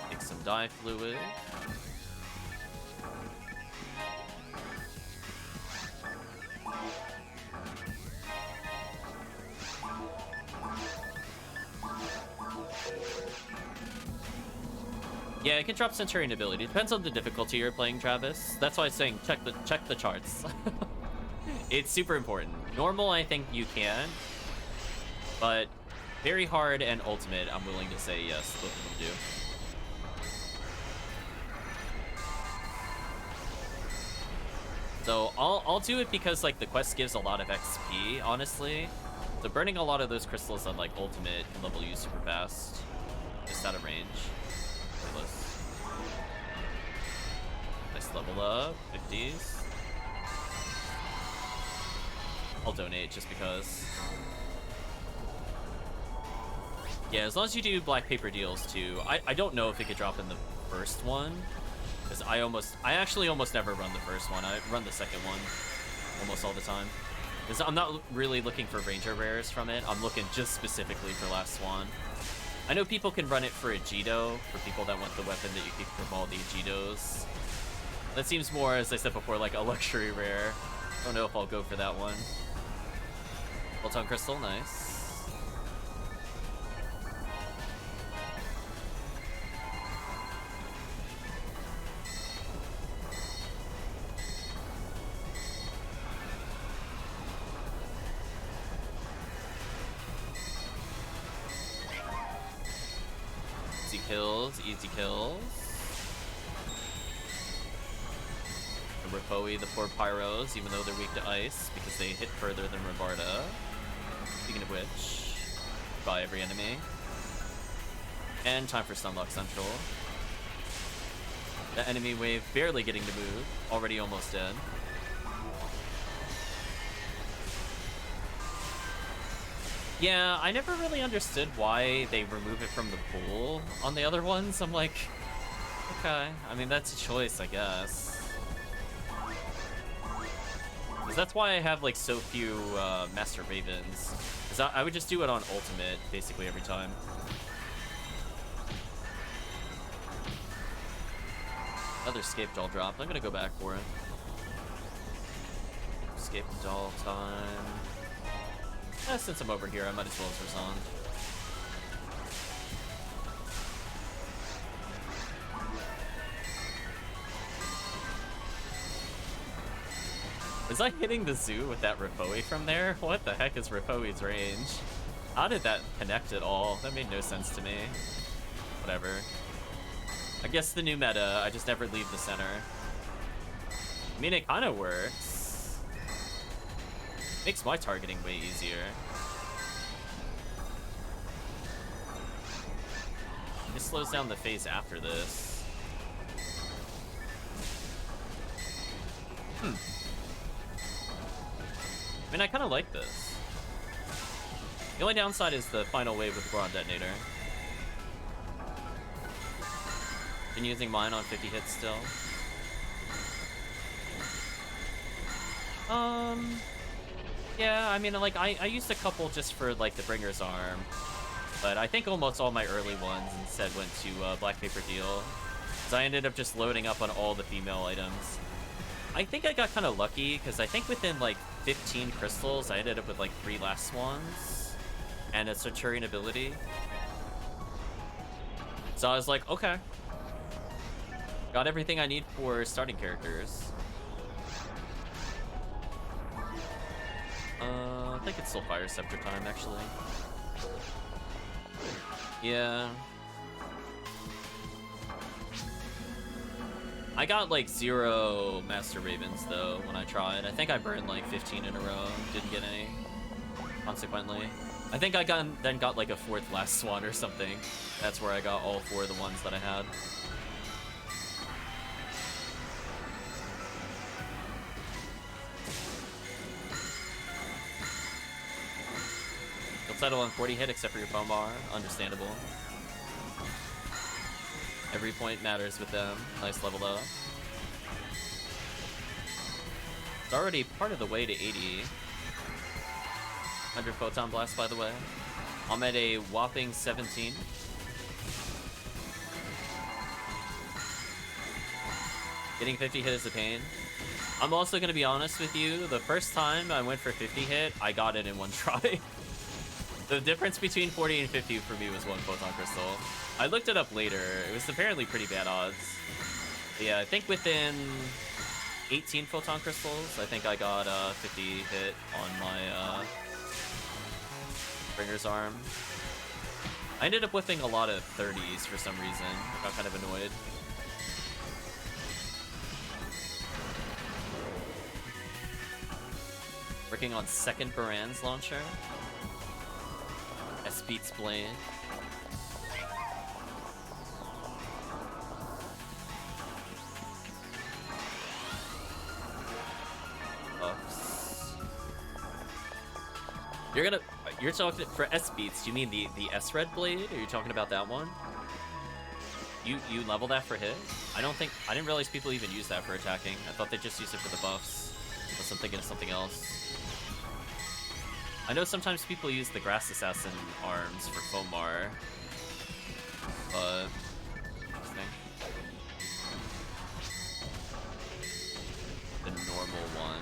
A: Take some dye fluid. Yeah, it can drop Centurion ability. Depends on the difficulty you're playing, Travis. That's why I'm saying check the charts. It's super important. Normal, I think you can, but very hard and ultimate, I'm willing to say yes, both of them do. So I'll do it because like the quest gives a lot of XP, honestly. So burning a lot of those crystals on like ultimate can level you super fast, just out of range. Nice level up, 50s. I'll donate just because. Yeah, as long as you do black paper deals too. I don't know if it could drop in the first one, because I actually almost never run the first one. I run the second one almost all the time. Because I'm not really looking for ranger rares from it. I'm looking just specifically for Last Swan. I know people can run it for a Jido, for people that want the weapon that you keep from all the Jidos. That seems more, as I said before, like a luxury rare. I don't know if I'll go for that one. Bolt-on Crystal, nice. Easy kills, easy kills. And Ripoe, the poor Pyros, even though they're weak to ice, because they hit further than Rabarda. Speaking of which, buy every enemy. And time for Stunlock Central. The enemy wave barely getting to move, already almost dead. Yeah, I never really understood why they remove it from the pool on the other ones. I'm like, okay, I mean, that's a choice, I guess. Because that's why I have, like, so few Master Ravens. Because I would just do it on Ultimate, basically, every time. Another Escape Doll drop. I'm gonna go back for it. Escape Doll time. Since I'm over here, I might as well respond. Was I hitting the zoo with that Ripoe from there? What the heck is Ripoe's range? How did that connect at all? That made no sense to me. Whatever. I guess the new meta, I just never leave the center. I mean, it kind of works. Makes my targeting way easier. It slows down the phase after this. I mean, I kind of like this. The only downside is the final wave with Boron Detonator. Been using mine on 50 hits still. Yeah, I mean, like, I used a couple just for, like, the Bringer's Arm. But I think almost all my early ones instead went to Black Paper Deal. Because I ended up just loading up on all the female items. I think I got kind of lucky, because I think within, like, 15 crystals, I ended up with, like, 3 Last Swans. And a Centurion ability. So I was like, okay. Got everything I need for starting characters. I think it's still Fire Scepter time, actually. Yeah. I got like 0 Master Ravens though when I tried. I think I burned like 15 in a row, didn't get any, consequently. I think I then got like a 4th Last Swan or something. That's where I got all 4 of the ones that I had. You'll settle on 40 hit except for your foam bar. Understandable. Every point matters with them. Nice level up. It's already part of the way to 80. 100 Photon Blast, by the way. I'm at a whopping 17. Getting 50 hit is a pain. I'm also going to be honest with you. The first time I went for 50 hit, I got it in one try. The difference between 40 and 50 for me was 1 photon crystal. I looked it up later. It was apparently pretty bad odds. But yeah, I think within 18 photon crystals, I think I got a 50 hit on my Bringer's arm. I ended up whiffing a lot of 30s for some reason. I got kind of annoyed. Working on second Baran's launcher. Beats Blade. You're talking for S beats. Do you mean the S red blade? Are you talking about that one? You level that for hit? I didn't realize people even use that for attacking. I thought they just used it for the buffs. Unless I'm thinking of something else. I know sometimes people use the Grass Assassin arms for Fomar, but interesting. The normal one.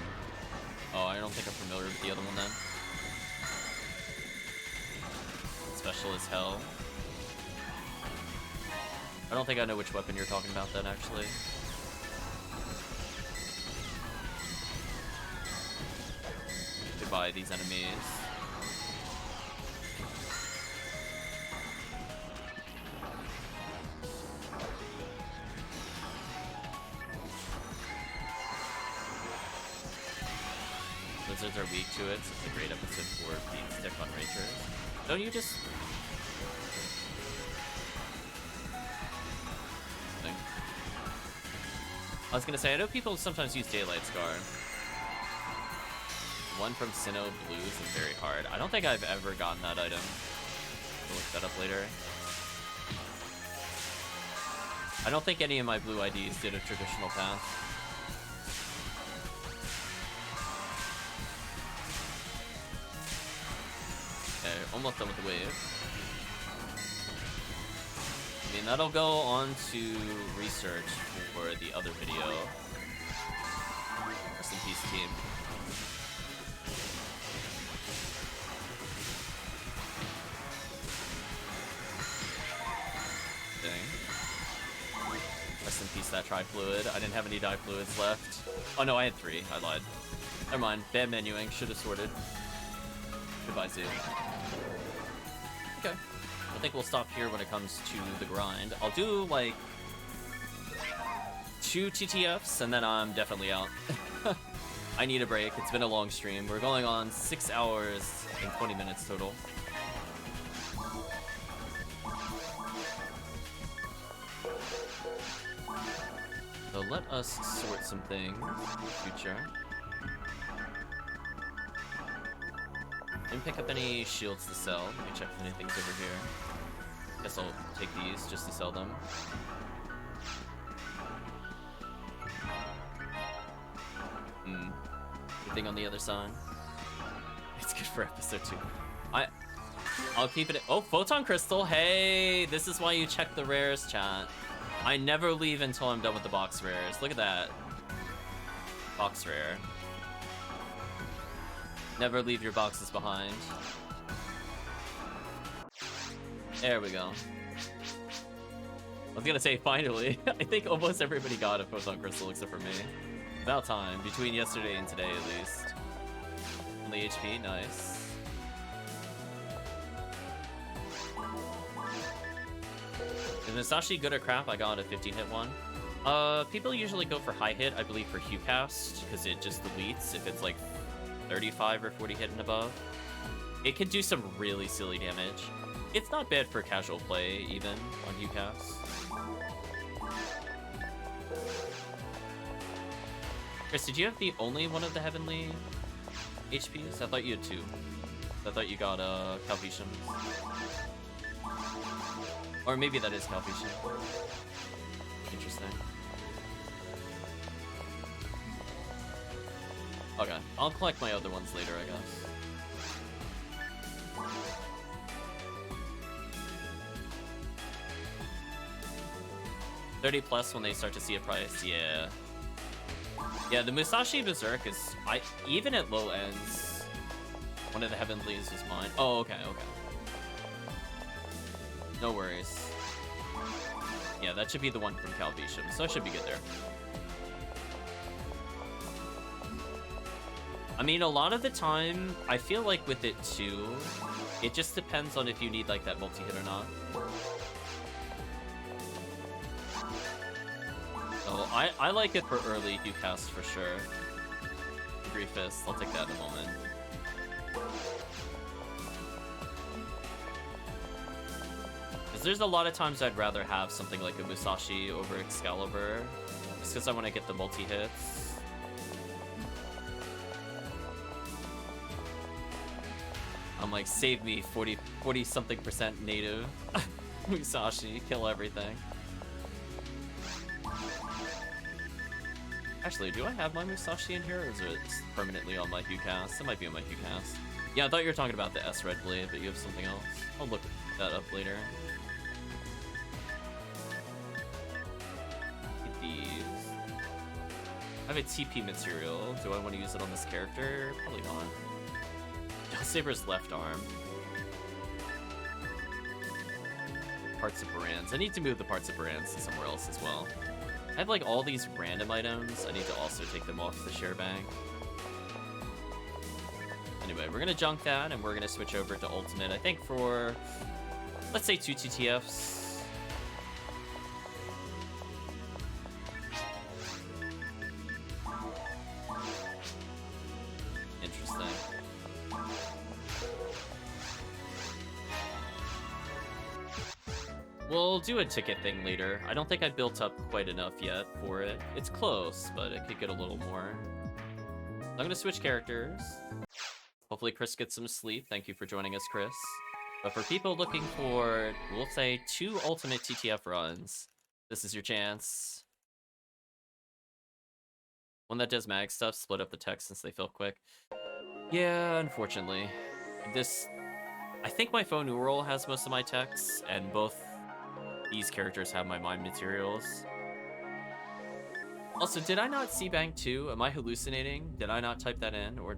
A: Oh, I don't think I'm familiar with the other one then. Special as hell. I don't think I know which weapon you're talking about then, actually. Goodbye, these enemies. Lizards are weak to it, so it's a great episode for being stick on Rangers. Don't you just... I was gonna say, I know people sometimes use Daylight Scar. One from Sinnoh Blues is very hard. I don't think I've ever gotten that item. I'll look that up later. I don't think any of my blue IDs did a traditional path. Okay, almost done with the wave. I mean, that'll go on to research for the other video. Rest in peace, team. Rest in peace, that tri-fluid. I didn't have any di-fluids left. Oh no, I had 3. I lied. Never mind. Bad menuing. Should have sorted. Goodbye, Zoo. Okay. I think we'll stop here when it comes to the grind. I'll do, like, 2 TTFs, and then I'm definitely out. I need a break. It's been a long stream. We're going on 6 hours and 20 minutes total. So let us sort some things in the future. Didn't pick up any shields to sell. Let me check if anything's over here. Guess I'll take these just to sell them. Anything on the other side? It's good for episode 2. I'll keep it. Oh, Photon Crystal. Hey, this is why you check the rares, chat. I never leave until I'm done with the box rares. Look at that. Box rare. Never leave your boxes behind. There we go. I was gonna say, finally. I think almost everybody got a Photon Crystal except for me. About time. Between yesterday and today, at least. Only HP. Nice. Is Musashi good or crap? I got a 15-hit one. People usually go for high hit, I believe, for Hucast, because it just deletes if it's like 35 or 40 hit and above. It can do some really silly damage. It's not bad for casual play, even, on Hucast. Chris, did you have the only one of the heavenly HPs? I thought you had 2. I thought you got Calvitium. Or maybe that is Calvitium. Interesting. Okay, I'll collect my other ones later, I guess. $30+ when they start to see a price, yeah. Yeah, the Musashi Berserk is, even at low ends, One of the heavenlies was mine. Oh, okay, okay. No worries. Yeah, that should be the one from TheCalvitium, so I should be good there. I mean, a lot of the time, I feel like with it too, it just depends on if you need like that multi-hit or not. So I like it for early Hue cast for sure. Griefist, I'll take that in a moment. Because there's a lot of times I'd rather have something like a Musashi over Excalibur, just because I want to get the multi-hits. I'm like, save me 40 something % native Musashi, kill everything. Actually, do I have my Musashi in here, or is it permanently on my Hue cast? It might be on my Hue cast. Yeah, I thought you were talking about the S-Red Blade, but you have something else. I'll look that up later. Look at these. I have a TP material. Do I want to use it on this character? Probably not. Saber's left arm. Parts of brands. I need to move the parts of brands to somewhere else as well. I have like all these random items. I need to also take them off the share bank. Anyway, we're gonna junk that and we're gonna switch over to ultimate. I think for, let's say 2 TTFs. Interesting. We'll do a ticket thing later. I don't think I built up quite enough yet for it. It's close, but it could get a little more. So I'm gonna switch characters. Hopefully Chris gets some sleep. Thank you for joining us, Chris. But for people looking for, we'll say, 2 ultimate TTF runs, this is your chance. One that does mag stuff, split up the text since they fill quick. Yeah, unfortunately. I think my phone numeral has most of my texts, and both these characters have my mind materials. Also, did I not see bank 2? Am I hallucinating? Did I not type that in? Or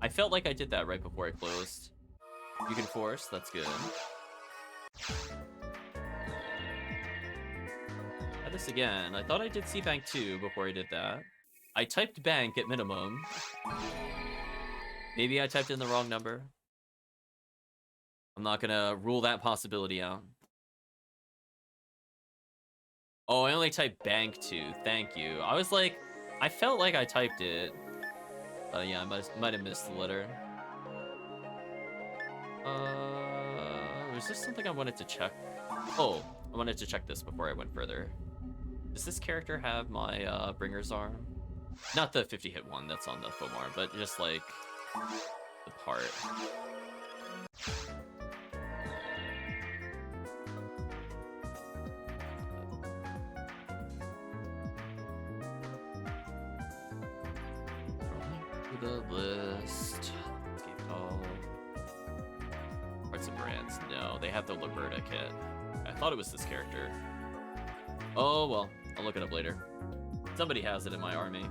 A: I felt like I did that right before I closed. You can force, that's good. Try this again. I thought I did see bank 2 before I did that. I typed bank at minimum. Maybe I typed in the wrong number. I'm not gonna rule that possibility out. Oh, I only typed bank 2. Thank you. I was like, I felt like I typed it. Yeah, I might have missed the letter. Was there something I wanted to check? Oh, I wanted to check this before I went further. Does this character have my Bringer's Arm? Not the 50-hit one that's on the Fomar, but just like the part. The list. Parts of brands. No, they have the Liberta kit. I thought it was this character. Oh well, I'll look it up later. Somebody has it in my army.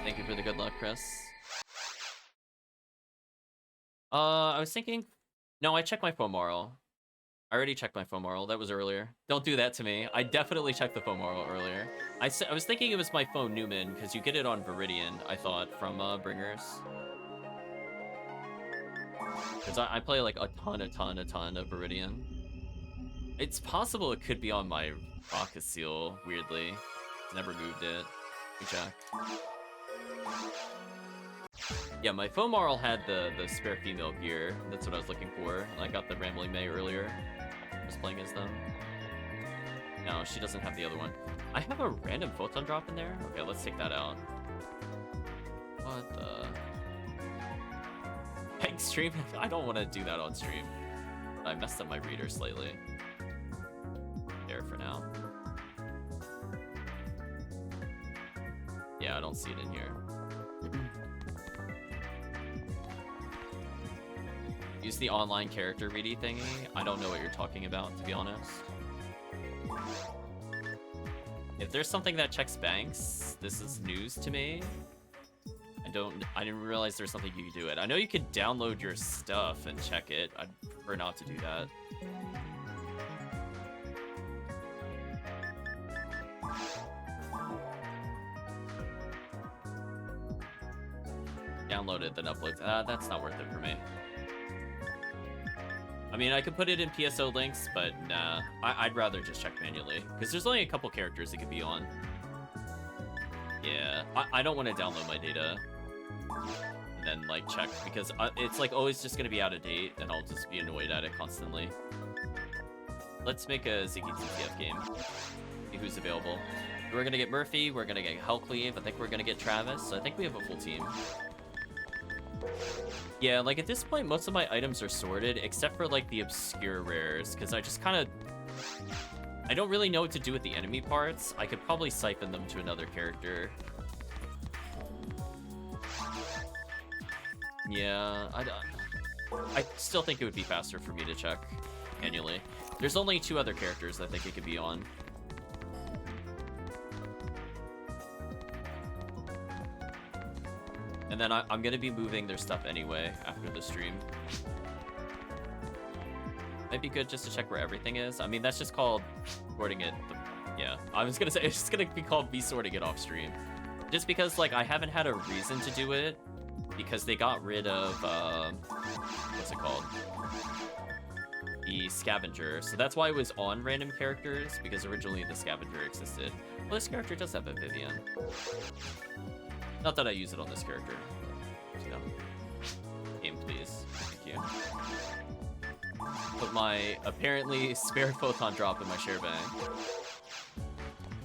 A: Thank you for the good luck, Chris. I was thinking. No, I checked my Fomoral. I already checked my Fomoral. That was earlier. Don't do that to me. I definitely checked the Fomoral earlier. I was thinking it was my phone Newman, because you get it on Viridian, I thought, from Bringers. Because I play like a ton of Viridian. It's possible it could be on my Rocket Seal, weirdly. Never moved it. Let me check. Yeah, my Fomoral had the spare female gear. That's what I was looking for. I got the Rambling May earlier. I was playing as them. No, she doesn't have the other one. I have a random photon drop in there? Okay, let's take that out. What the... Peg stream? I don't want to do that on stream. I messed up my reader slightly. There for now. Yeah, I don't see it in here. Use the online character ready thingy. I don't know what you're talking about, to be honest. If there's something that checks banks, this is news to me. I didn't realize there's something you could do it. I know you could download your stuff and check it. I'd prefer not to do that. Download it, then upload. That's not worth it for me. I mean, I could put it in PSO links, but nah. I'd rather just check manually. Because there's only a couple characters it could be on. Yeah, I don't want to download my data and then, like, check. Because it's, like, always just going to be out of date, and I'll just be annoyed at it constantly. Let's make a Ziggy TTF game. See who's available. We're going to get Murphy, we're going to get HellCleave, I think we're going to get Travis, so I think we have a full team. Yeah, like at this point, most of my items are sorted, except for like the obscure rares, because I just kind of... I don't really know what to do with the enemy parts. I could probably siphon them to another character. Yeah, I still think it would be faster for me to check manually. There's only 2 other characters I think it could be on. And then I'm going to be moving their stuff anyway after the stream. Might be good just to check where everything is. I mean, that's just called sorting it. Yeah, I was going to say, it's just going to be called me sorting it off stream. Just because, like, I haven't had a reason to do it. Because they got rid of, what's it called? The scavenger. So that's why it was on random characters, because originally the scavenger existed. Well, this character does have a Vivian. Not that I use it on this character. You know. Game, please. Thank you. Put my apparently spare photon drop in my share bag.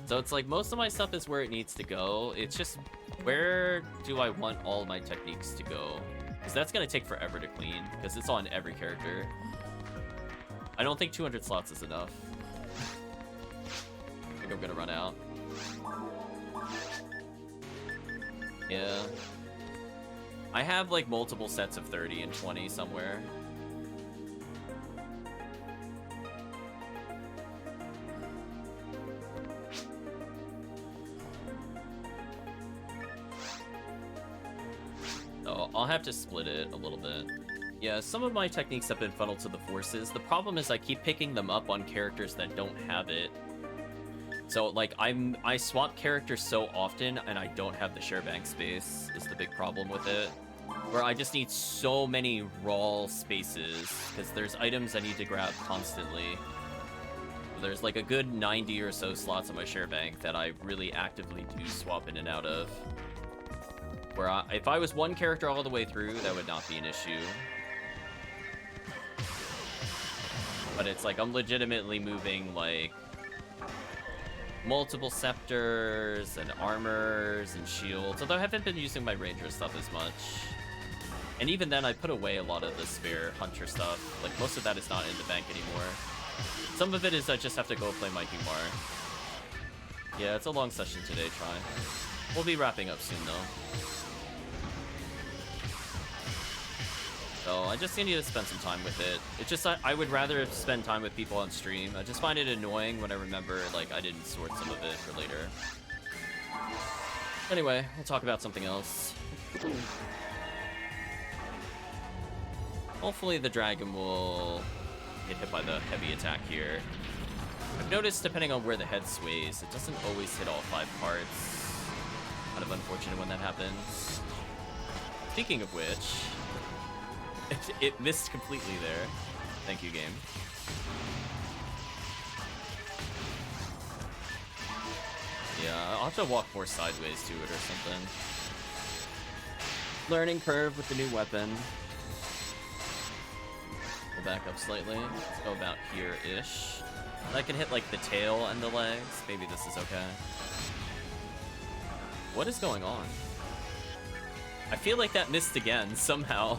A: So it's like most of my stuff is where it needs to go. It's just where do I want all my techniques to go? Because that's going to take forever to clean, because it's on every character. I don't think 200 slots is enough. I think I'm going to run out. Yeah. I have like multiple sets of 30 and 20 somewhere. So I'll have to split it a little bit. Yeah, some of my techniques have been funneled to the forces. The problem is I keep picking them up on characters that don't have it. So, like, I swap characters so often, and I don't have the share bank space, is the big problem with it. Where I just need so many raw spaces, because there's items I need to grab constantly. There's, like, a good 90 or so slots on my share bank that I really actively do swap in and out of. Where if I was one character all the way through, that would not be an issue. But it's like, I'm legitimately moving, like... multiple scepters and armors and shields, although I haven't been using my ranger stuff as much. And even then, I put away a lot of the spare hunter stuff. Like, most of that is not in the bank anymore. Some of it is I just have to go play my Humar. Yeah, it's a long session today, Try. We'll be wrapping up soon, though. So I just need to spend some time with it. It's just, I would rather spend time with people on stream. I just find it annoying when I remember, like, I didn't sort some of it for later. Anyway, we'll talk about something else. Hopefully the dragon will get hit by the heavy attack here. I've noticed, depending on where the head sways, it doesn't always hit all 5 parts. Kind of unfortunate when that happens. Speaking of which... it missed completely there. Thank you, game. Yeah, I'll have to walk more sideways to it or something. Learning curve with the new weapon. We'll back up slightly. Let's go about here-ish. I can hit, like, the tail and the legs. Maybe this is okay. What is going on? I feel like that missed again, somehow.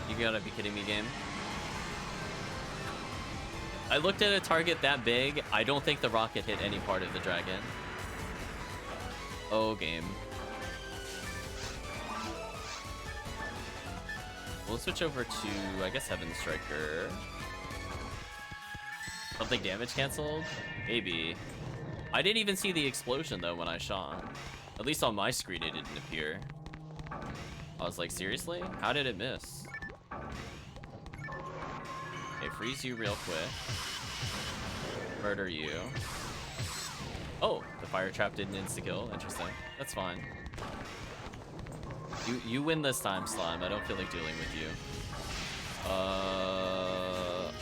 A: You gotta be kidding me, game. I looked at a target that big. I don't think the rocket hit any part of the dragon. Oh, game. We'll switch over to, I guess, Heaven Striker. Something damage canceled? Maybe. I didn't even see the explosion though when I shot. At least on my screen it didn't appear. I was like, seriously? How did it miss? Okay, freeze you real quick. Murder you. Oh, the fire trap didn't insta-kill. Interesting. That's fine. You win this time, Slime. I don't feel like dealing with you.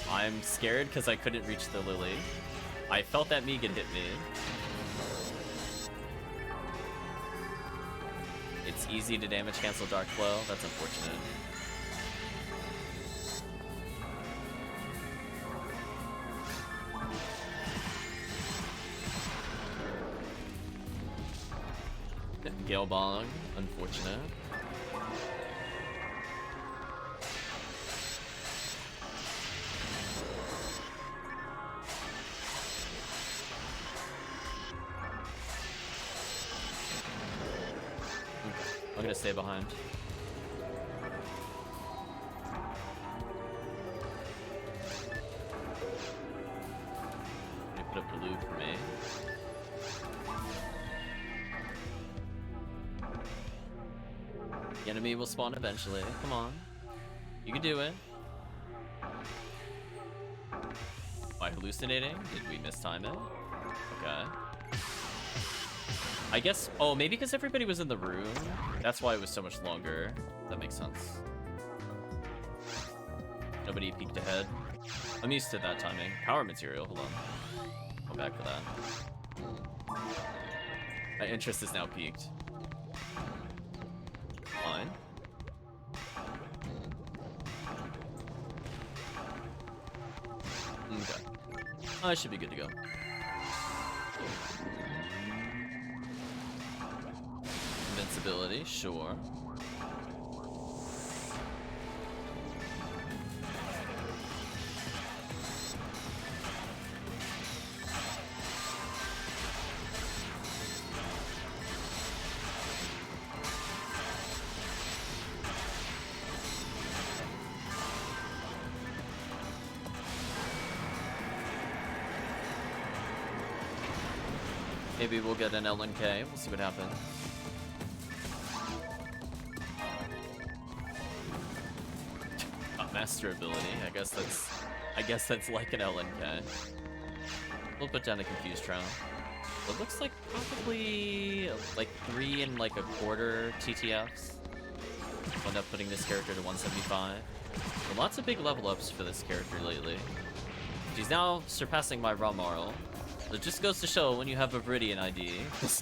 A: I'm scared because I couldn't reach the Lily. I felt that Megan hit me. It's easy to damage cancel Dark Flow. That's unfortunate. Gale Bong, unfortunate. I'm gonna stay behind. I'm gonna put a blue for me. The enemy will spawn eventually. Come on. You can do it. Am I hallucinating? Did we mistime it? Okay. I guess, oh, maybe because everybody was in the room. That's why it was so much longer. That makes sense. Nobody peeked ahead. I'm used to that timing. Power material, hold on. Go back for that. My interest is now peaked. Fine. Okay. I should be good to go. Invincibility, sure. Maybe we'll get an LNK. We'll see what happens. Master ability. I guess that's like an LNK. We'll put down a confused trial. It looks like probably like 3 1/4 TTFs. I'll end up putting this character to 175. But lots of big level ups for this character lately. She's now surpassing my raw moral. It just goes to show when you have a Viridian ID,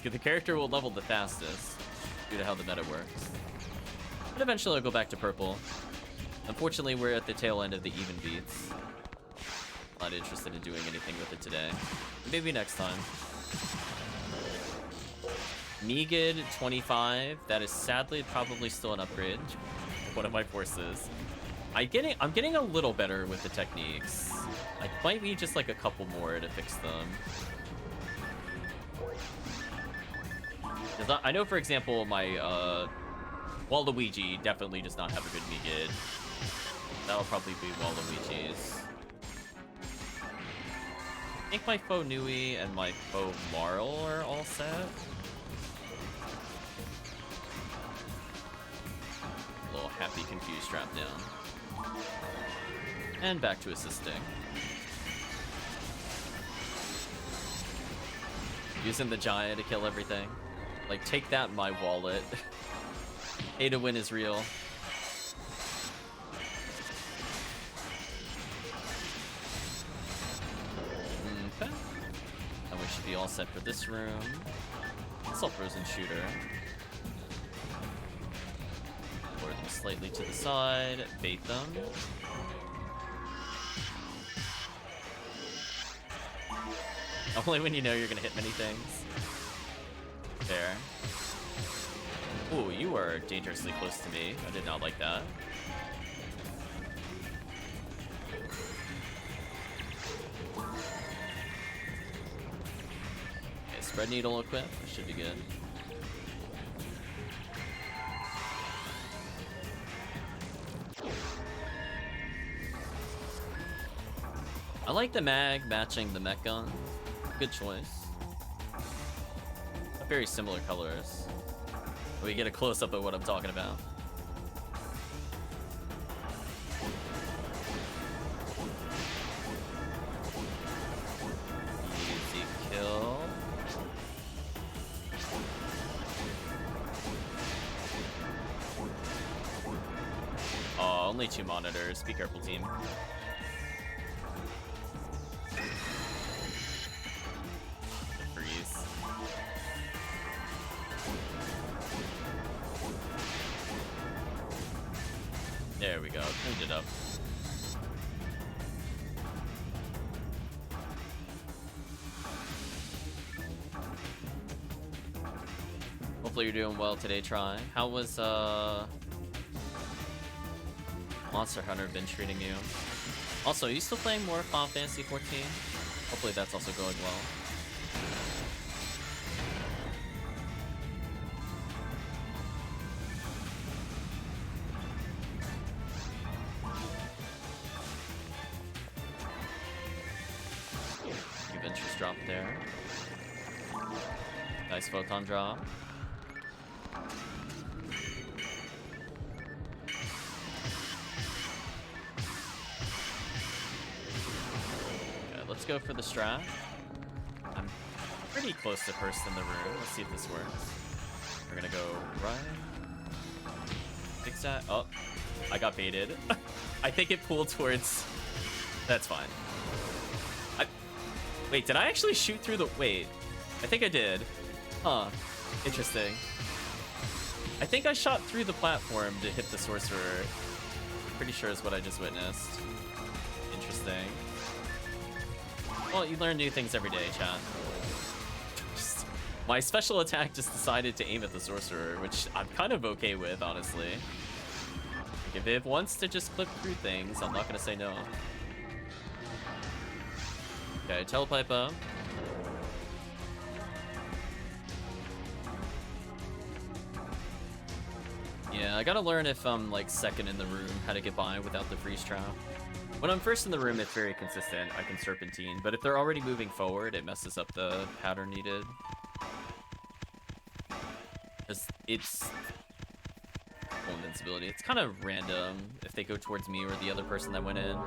A: the character will level the fastest due to how the meta works. But eventually I'll go back to purple. Unfortunately, we're at the tail end of the even beats. Not interested in doing anything with it today. Maybe next time. Megid 25. That is sadly probably still an upgrade. One of my forces. I'm getting a little better with the techniques. I might need just like a couple more to fix them. I know, for example, my Waluigi definitely does not have a good Megid. That'll probably be Waluigi's. I think my Faux Nui and my Faux Marl are all set. A little happy confused trap down. And back to assisting. Using the Jaya to kill everything. Like, take that, my wallet. Pay to win is real. Okay. And we should be all set for this room. Self-frozen shooter. Lower them slightly to the side. Bait them. Only when you know you're gonna hit many things. Fair. Ooh, you are dangerously close to me. I did not like that. Okay, spread needle equip. That should be good. I like the mag matching the mech gun. Good choice. very similar colors. We get a close-up of what I'm talking about. Easy kill. Oh, only 2 monitors. Be careful, team. Freeze. There we go. Cleaned it up. Hopefully you're doing well today, Try. How was Monster Hunter been treating you? Also, are you still playing more Final Fantasy 14? Hopefully that's also going well. Adventures drop there. Nice photon drop. Let's go for the strat. I'm pretty close to first in the room. Let's see if this works. We're gonna go right. Zigzag. Oh, I got baited. I think it pulled towards... That's fine. Wait, did I actually shoot through the... Wait, I think I did. Huh, interesting. I think I shot through the platform to hit the sorcerer. Pretty sure is what I just witnessed. Interesting. Well, you learn new things every day, chat. My special attack just decided to aim at the sorcerer, which I'm kind of okay with, honestly. Like, if it wants to just clip through things, I'm not gonna say no. Okay, telepipe up. Yeah, I gotta learn if I'm like second in the room how to get by without the freeze trap. When I'm first in the room, it's very consistent. I can serpentine, but if they're already moving forward, it messes up the pattern needed. It's full invincibility. It's kind of random if they go towards me or the other person that went in.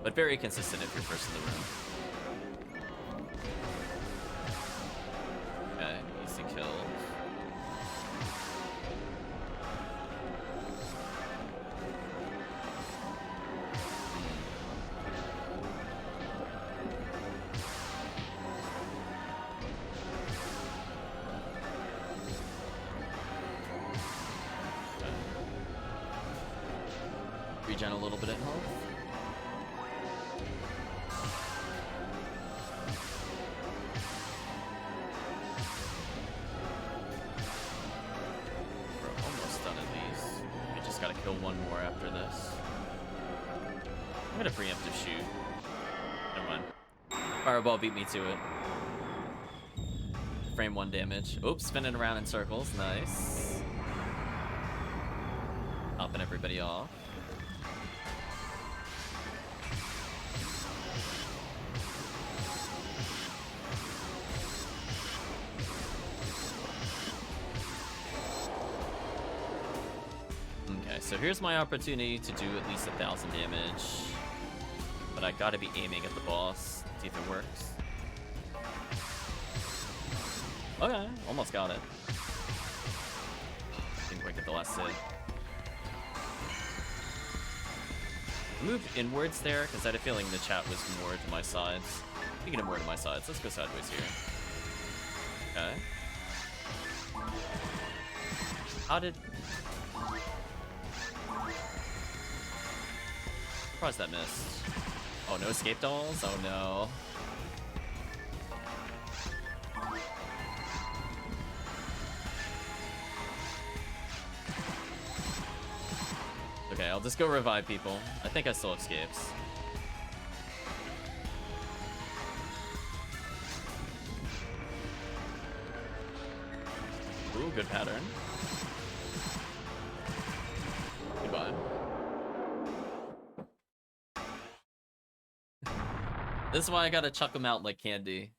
A: But very consistent if you're first in the room. Okay, easy kill. Regen a little bit of health. We're almost done at least. We just gotta kill one more after this. I'm gonna preemptive shoot. Never mind. Fireball beat me to it. Frame 1 damage. Oops, spinning around in circles. Nice. Popping everybody off. Okay, so here's my opportunity to do at least 1,000 damage. But I gotta be aiming at the boss. See if it works. Okay, almost got it. Didn't quite get the last hit. I moved inwards there because I had a feeling the chat was more to my sides. Speaking of more to my sides, let's go sideways here. Okay. How did... Surprised that missed. Oh, no escape dolls? Oh no. Okay, I'll just go revive people. I think I still have escapes. Ooh, good pattern. Goodbye. This is why I gotta chuck them out like candy.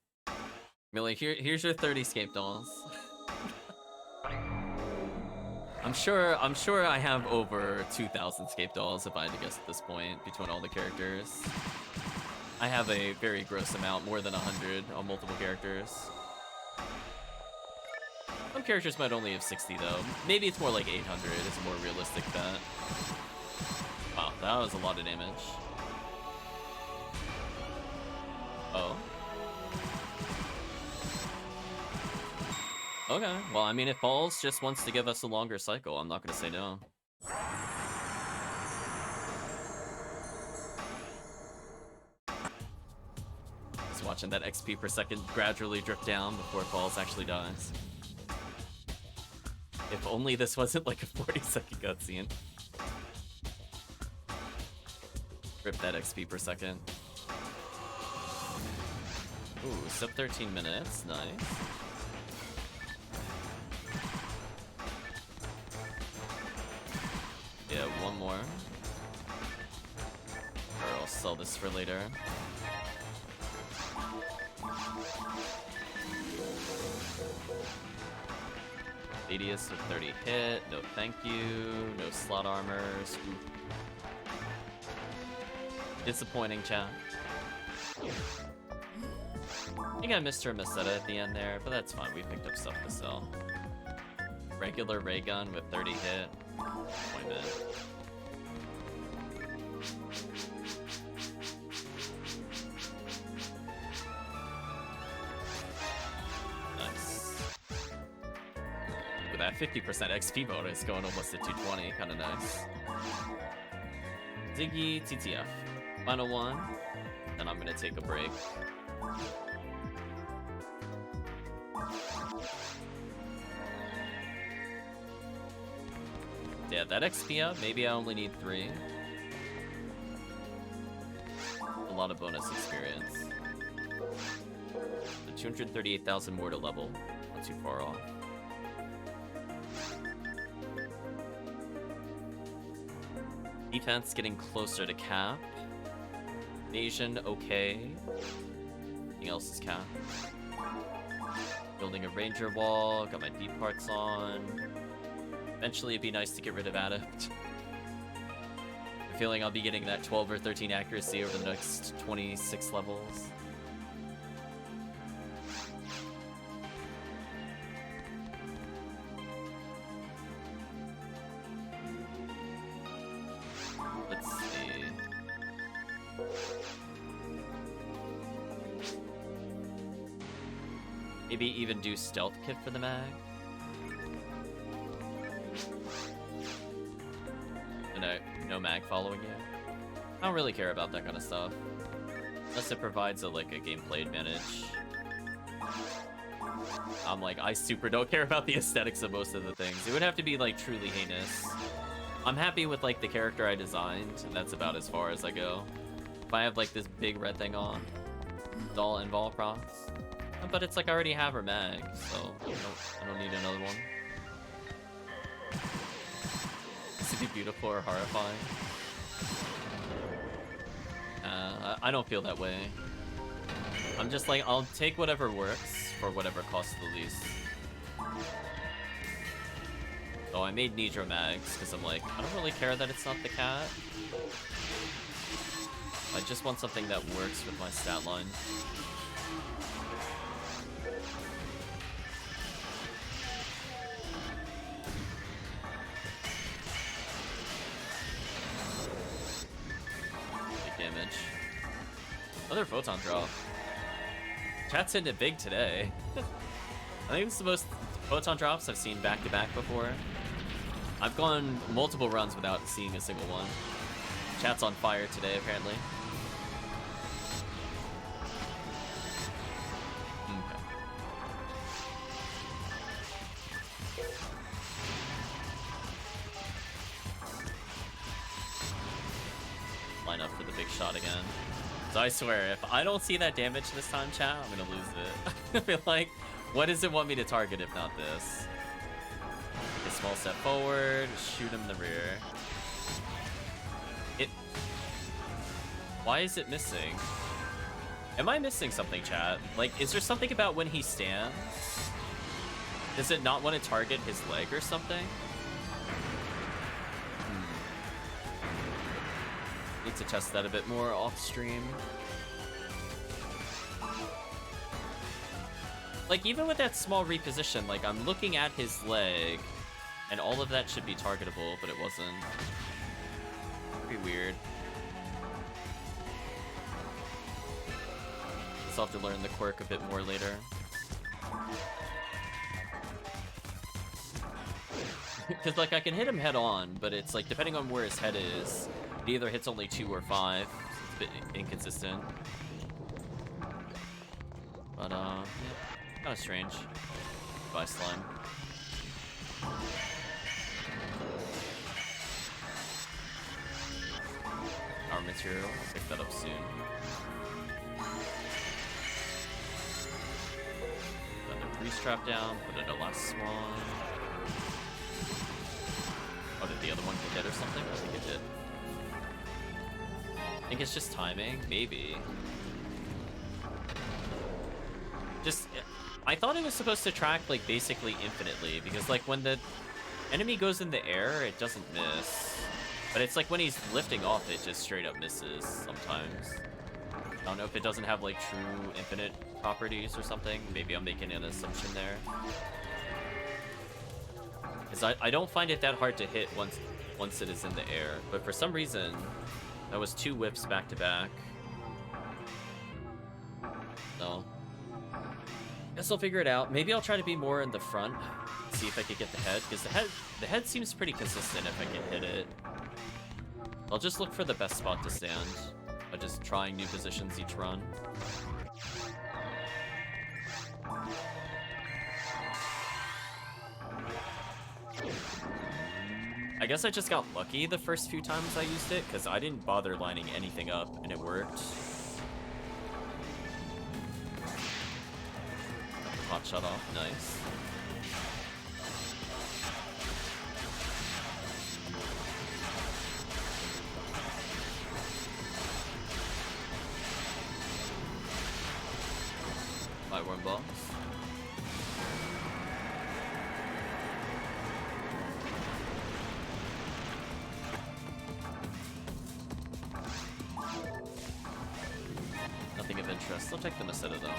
A: Be like, here's your 30 scape dolls. I'm sure I have over 2,000 scape dolls if I had to guess at this point between all the characters. I have a very gross amount, more than 100 on multiple characters. Some characters might only have 60 though. Maybe it's more like 800. It's a more realistic bet. Wow, that was a lot of damage. Oh. Okay, well, I mean, if Falls just wants to give us a longer cycle, I'm not gonna say no. Just watching that XP per second gradually drip down before Falls actually dies. If only this wasn't like a 40-second cutscene. Rip that XP per second. Ooh, sub 13 minutes, nice. Yeah, one more. Or I'll sell this for later. Adius with 30 hit, no thank you, no slot armors. Ooh. Disappointing, chat. I think I missed her Meseta at the end there, but that's fine, we picked up stuff to sell. Regular ray gun with 30 hit. Disappointment. Nice. With that 50% XP bonus going almost to 220, kinda nice. Ziggy TTF. Final one, then I'm gonna take a break. Yeah, that XP up, maybe I only need 3. A lot of bonus experience. The 238,000 more to level. Not too far off. Defense getting closer to cap. Evasion, okay. Anything else is cap. Building a ranger wall, got my deep parts on. Eventually it'd be nice to get rid of Adept. I'm feeling I'll be getting that 12 or 13 accuracy over the next 26 levels. Let's see. Maybe even do stealth kit for the mag. No mag following you. I don't really care about that kind of stuff. Unless it provides a gameplay advantage. I'm like, I super don't care about the aesthetics of most of the things. It would have to be truly heinous. I'm happy with the character I designed, and that's about as far as I go. If I have this big red thing on, doll and Vol procs. But it's I already have her mag, so I don't need another one. To be beautiful or horrifying. I don't feel that way. I'm just I'll take whatever works for whatever costs the least. Oh, I made Nidra mags because I'm I don't really care that it's not the cat. I just want something that works with my stat line. Damage. Another photon drop. Chat's hitting it big today. I think it's the most photon drops I've seen back to back before. I've gone multiple runs without seeing a single one. Chat's on fire today, apparently. Line up for the big shot again. So I swear, if I don't see that damage this time, chat, I'm gonna lose it. I feel what does it want me to target if not this? Take a small step forward, shoot him in the rear. Why is it missing? Am I missing something, chat? Like, is there something about when he stands? Does it not want to target his leg or something? Need to test that a bit more off stream. Like, even with that small reposition, like, I'm looking at his leg, and all of that should be targetable, but it wasn't. Pretty weird. Guess I'll have to learn the quirk a bit more later. Because, like, I can hit him head on, but it's, like, depending on where his head is, it either hits only 2 or 5. It's a bit inconsistent. But, yeah, kind of strange. Goodbye, slime. Our material, I'll pick that up soon. Another grease trap down, put it a last swan. Oh, did the other one get hit or something? I think it did. I think it's just timing, maybe. Just, I thought it was supposed to track, like, basically infinitely, because, like, when the enemy goes in the air, it doesn't miss. But it's like when he's lifting off, it just straight up misses sometimes. I don't know if it doesn't have, like, true infinite properties or something. Maybe I'm making an assumption there. Because I don't find it that hard to hit once it is in the air. But for some reason, that was 2 whips back to back. So, guess I'll figure it out. Maybe I'll try to be more in the front, see if I could get the head. Because the head seems pretty consistent if I can hit it. I'll just look for the best spot to stand by just trying new positions each run. I guess I just got lucky the first few times I used it, because I didn't bother lining anything up, and it worked. Hot shot off, nice. My worm box. Nothing of interest. I'll take the Masetta though.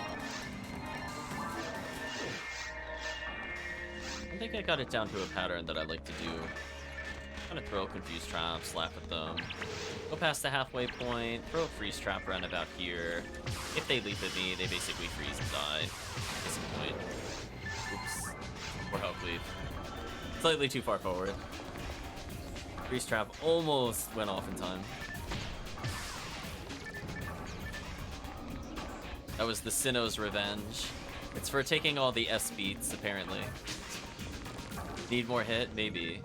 A: I think I got it down to a pattern that I like to do. Kind of throw confused traps, laugh at them, go past the halfway point, throw a freeze trap around about here. If they leap at me, they basically freeze and die. Missing point. Oops. Or HellCleave. Slightly too far forward. Freeze trap almost went off in time. That was the Sinnoh's revenge. It's for taking all the S beats, apparently. Need more hit? Maybe.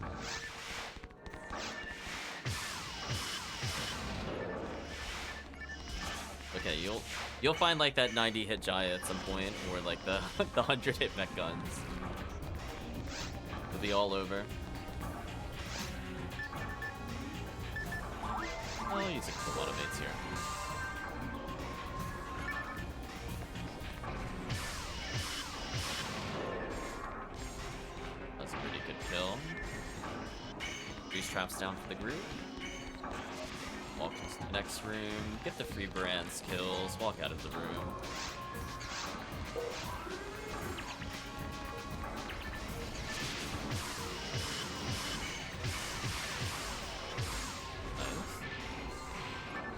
A: Okay, you'll find like that 90 hit Jaya at some point, or like the 100 hit mech guns. It'll be all over. I'll use a couple automates here. That's a pretty good kill. Freeze traps down for the group. Walk to the next room, get the free brands kills, walk out of the room.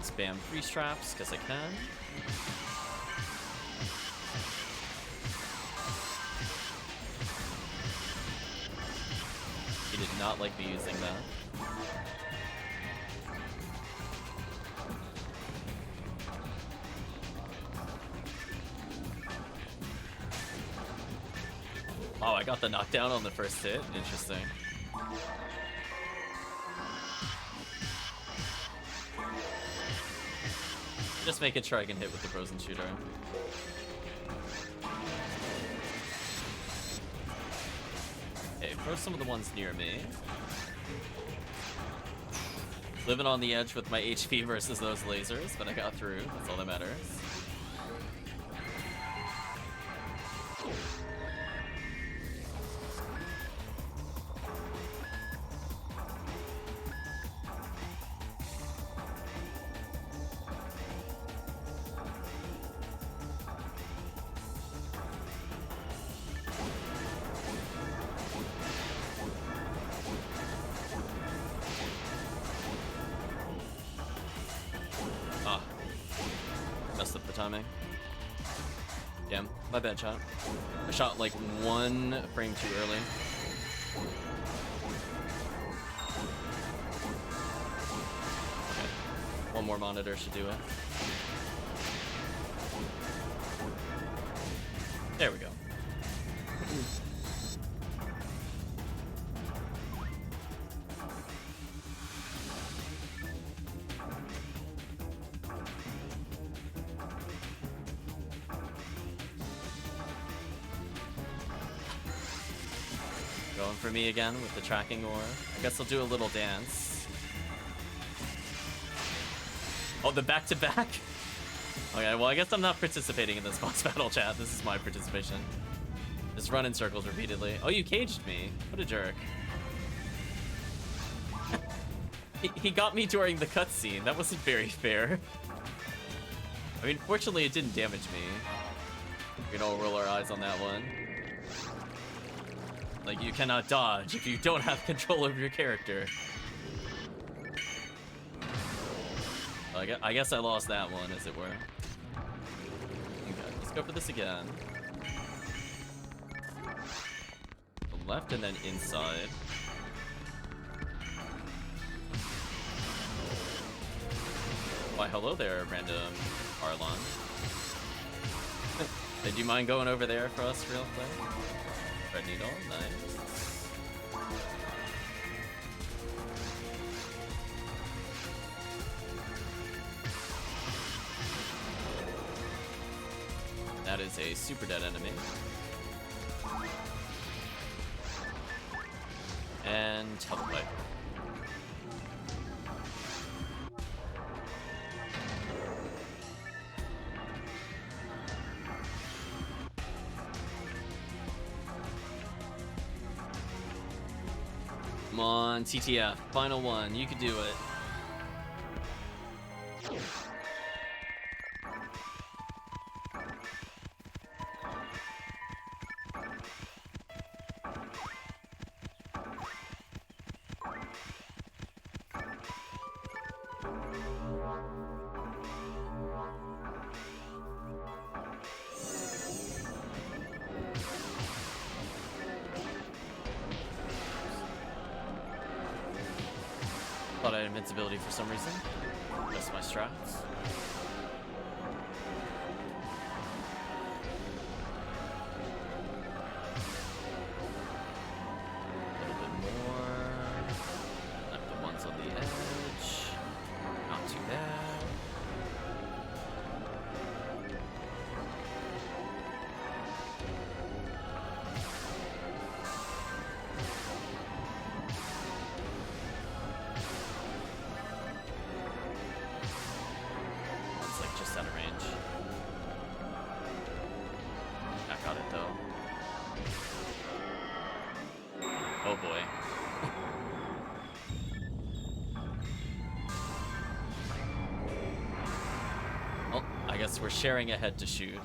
A: Nice. Spam freeze traps, because I can. He did not like me using that. Oh, I got the knockdown on the first hit. Interesting. Just making sure I can hit with the frozen shooter. Okay, throw some of the ones near me. Living on the edge with my HP versus those lasers, but I got through. That's all that matters. My bad, shot. I shot like 1 frame too early. Okay. 1 more monitor should do it. There we go. Going for me again with the tracking ore. I guess I'll do a little dance. Oh, the back-to-back? Okay, well, I guess I'm not participating in this boss battle, chat. This is my participation. Just run in circles repeatedly. Oh, you caged me. What a jerk. he got me during the cutscene. That wasn't very fair. I mean, fortunately, it didn't damage me. We can all roll our eyes on that one. Like, you cannot dodge if you don't have control over your character. I guess I lost that one, as it were. Okay, let's go for this again. The left and then inside. Why, hello there, random Arlon. Do you mind going over there for us real quick? Red needle, nice. That is a super dead enemy. And HellCleave. Come on, TTF, final one, you can do it. Thought I had invincibility for some reason. That's my strats. A little bit more. Left the ones on the edge. Not too bad. Out of range. I got it though. Oh boy. Well, I guess we're sharing a head to shoot.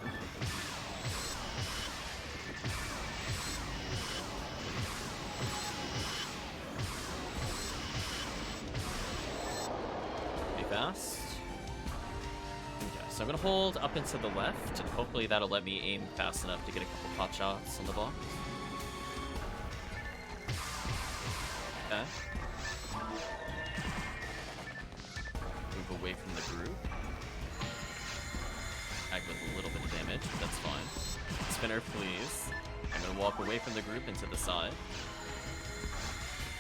A: Be fast. So I'm gonna hold up and to the left, and hopefully that'll let me aim fast enough to get a couple pot shots on the box. Okay. Move away from the group. Tag with a little bit of damage, but that's fine. Spinner, please. I'm gonna walk away from the group and to the side.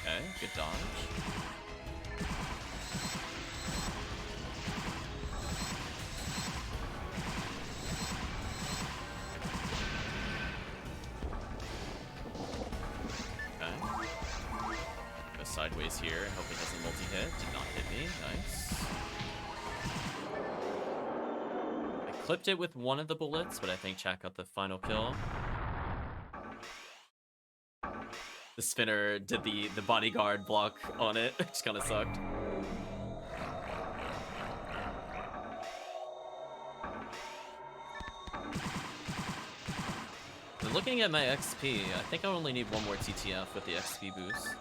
A: Okay, good dodge. Sideways here. I hope it doesn't multi-hit. Did not hit me. Nice. I clipped it with one of the bullets, but I think chat got the final kill. The spinner did the bodyguard block on it, which kind of sucked. But looking at my XP, I think I only need one more TTF with the XP boost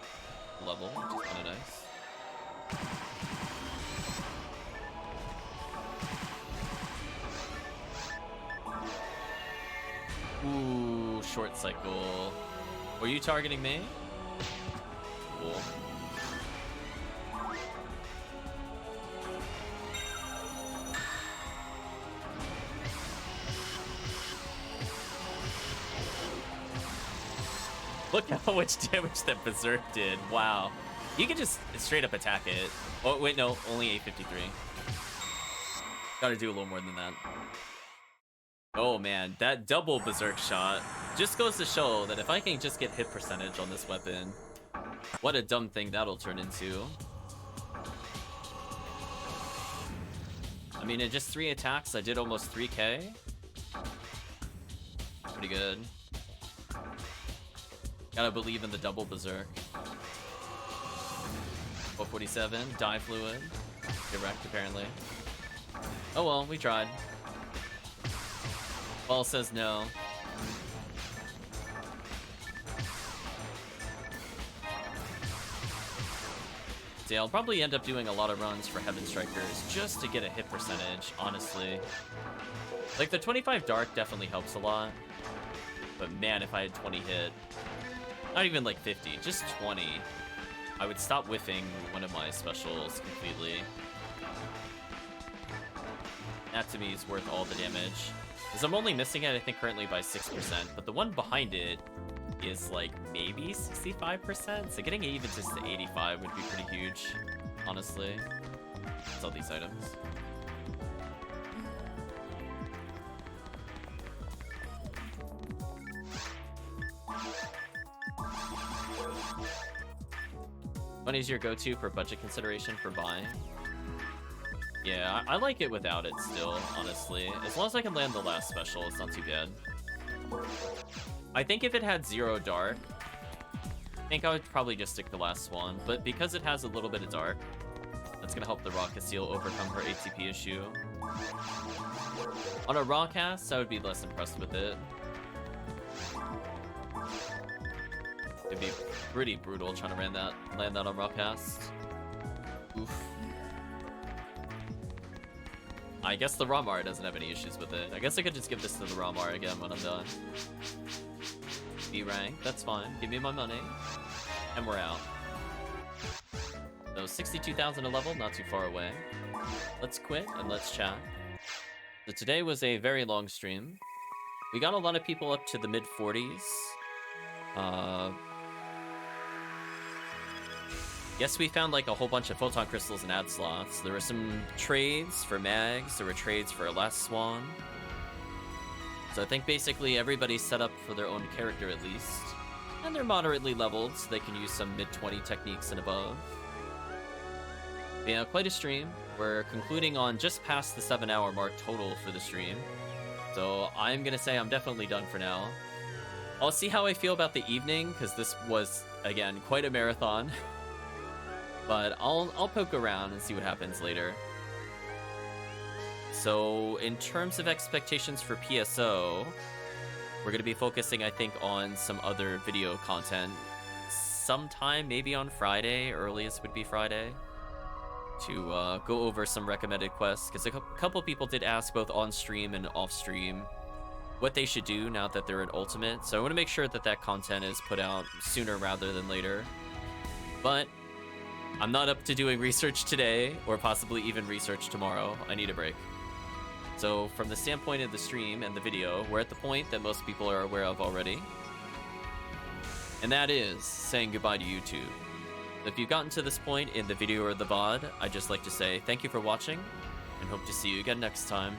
A: level, which is kind of nice. Ooh, short cycle. Were you targeting me? Cool. Look how much damage that Berserk did. Wow. You can just straight up attack it. Oh, wait, no. Only 853. Gotta do a little more than that. Oh, man. That double Berserk shot just goes to show that if I can just get hit percentage on this weapon, what a dumb thing that'll turn into. I mean, in just 3 attacks, I did almost 3k. Pretty good. Gotta believe in the double Berserk. 447, die fluid. Get wrecked, apparently. Oh well, we tried. Ball says no. See, I'll probably end up doing a lot of runs for Heaven Strikers just to get a hit percentage, honestly. Like, the 25 Dark definitely helps a lot. But man, if I had 20 hit... Not even like 50, just 20. I would stop whiffing one of my specials completely. That to me is worth all the damage. Because I'm only missing it, I think, currently by 6%. But the one behind it is like maybe 65%. So getting it even just to 85 would be pretty huge, honestly. Sell these items. Money's your go-to for budget consideration for buying? Yeah, I like it without it still, honestly. As long as I can land the last special, it's not too bad. I think if it had 0 dark, I think I would probably just stick the last one. But because it has a little bit of dark, that's gonna help the Rocket Seal overcome her ATP issue. On a raw cast, I would be less impressed with it. It'd be pretty brutal trying to land that on raw cast. Oof. I guess the Ramar doesn't have any issues with it. I guess I could just give this to the Ramar again when I'm done. B rank, that's fine. Give me my money. And we're out. So 62,000 a level, not too far away. Let's quit and let's chat. So today was a very long stream. We got a lot of people up to the mid-40s. Yes, we found like a whole bunch of photon crystals and ad slots. There were some trades for mags. There were trades for a last swan. So I think basically everybody's set up for their own character at least. And they're moderately leveled, so they can use some mid-20 techniques and above. But yeah, quite a stream. We're concluding on just past the 7-hour mark total for the stream. So I'm gonna say I'm definitely done for now. I'll see how I feel about the evening, because this was, again, quite a marathon. But I'll poke around and see what happens later. So in terms of expectations for PSO, we're going to be focusing, I think, on some other video content. Sometime, maybe on Friday, earliest would be Friday, to go over some recommended quests. Because a couple people did ask both on stream and off stream what they should do now that they're at Ultimate. So I want to make sure that that content is put out sooner rather than later. But I'm not up to doing research today, or possibly even research tomorrow. I need a break. So from the standpoint of the stream and the video, we're at the point that most people are aware of already. And that is saying goodbye to YouTube. If you've gotten to this point in the video or the VOD, I'd just like to say thank you for watching, and hope to see you again next time.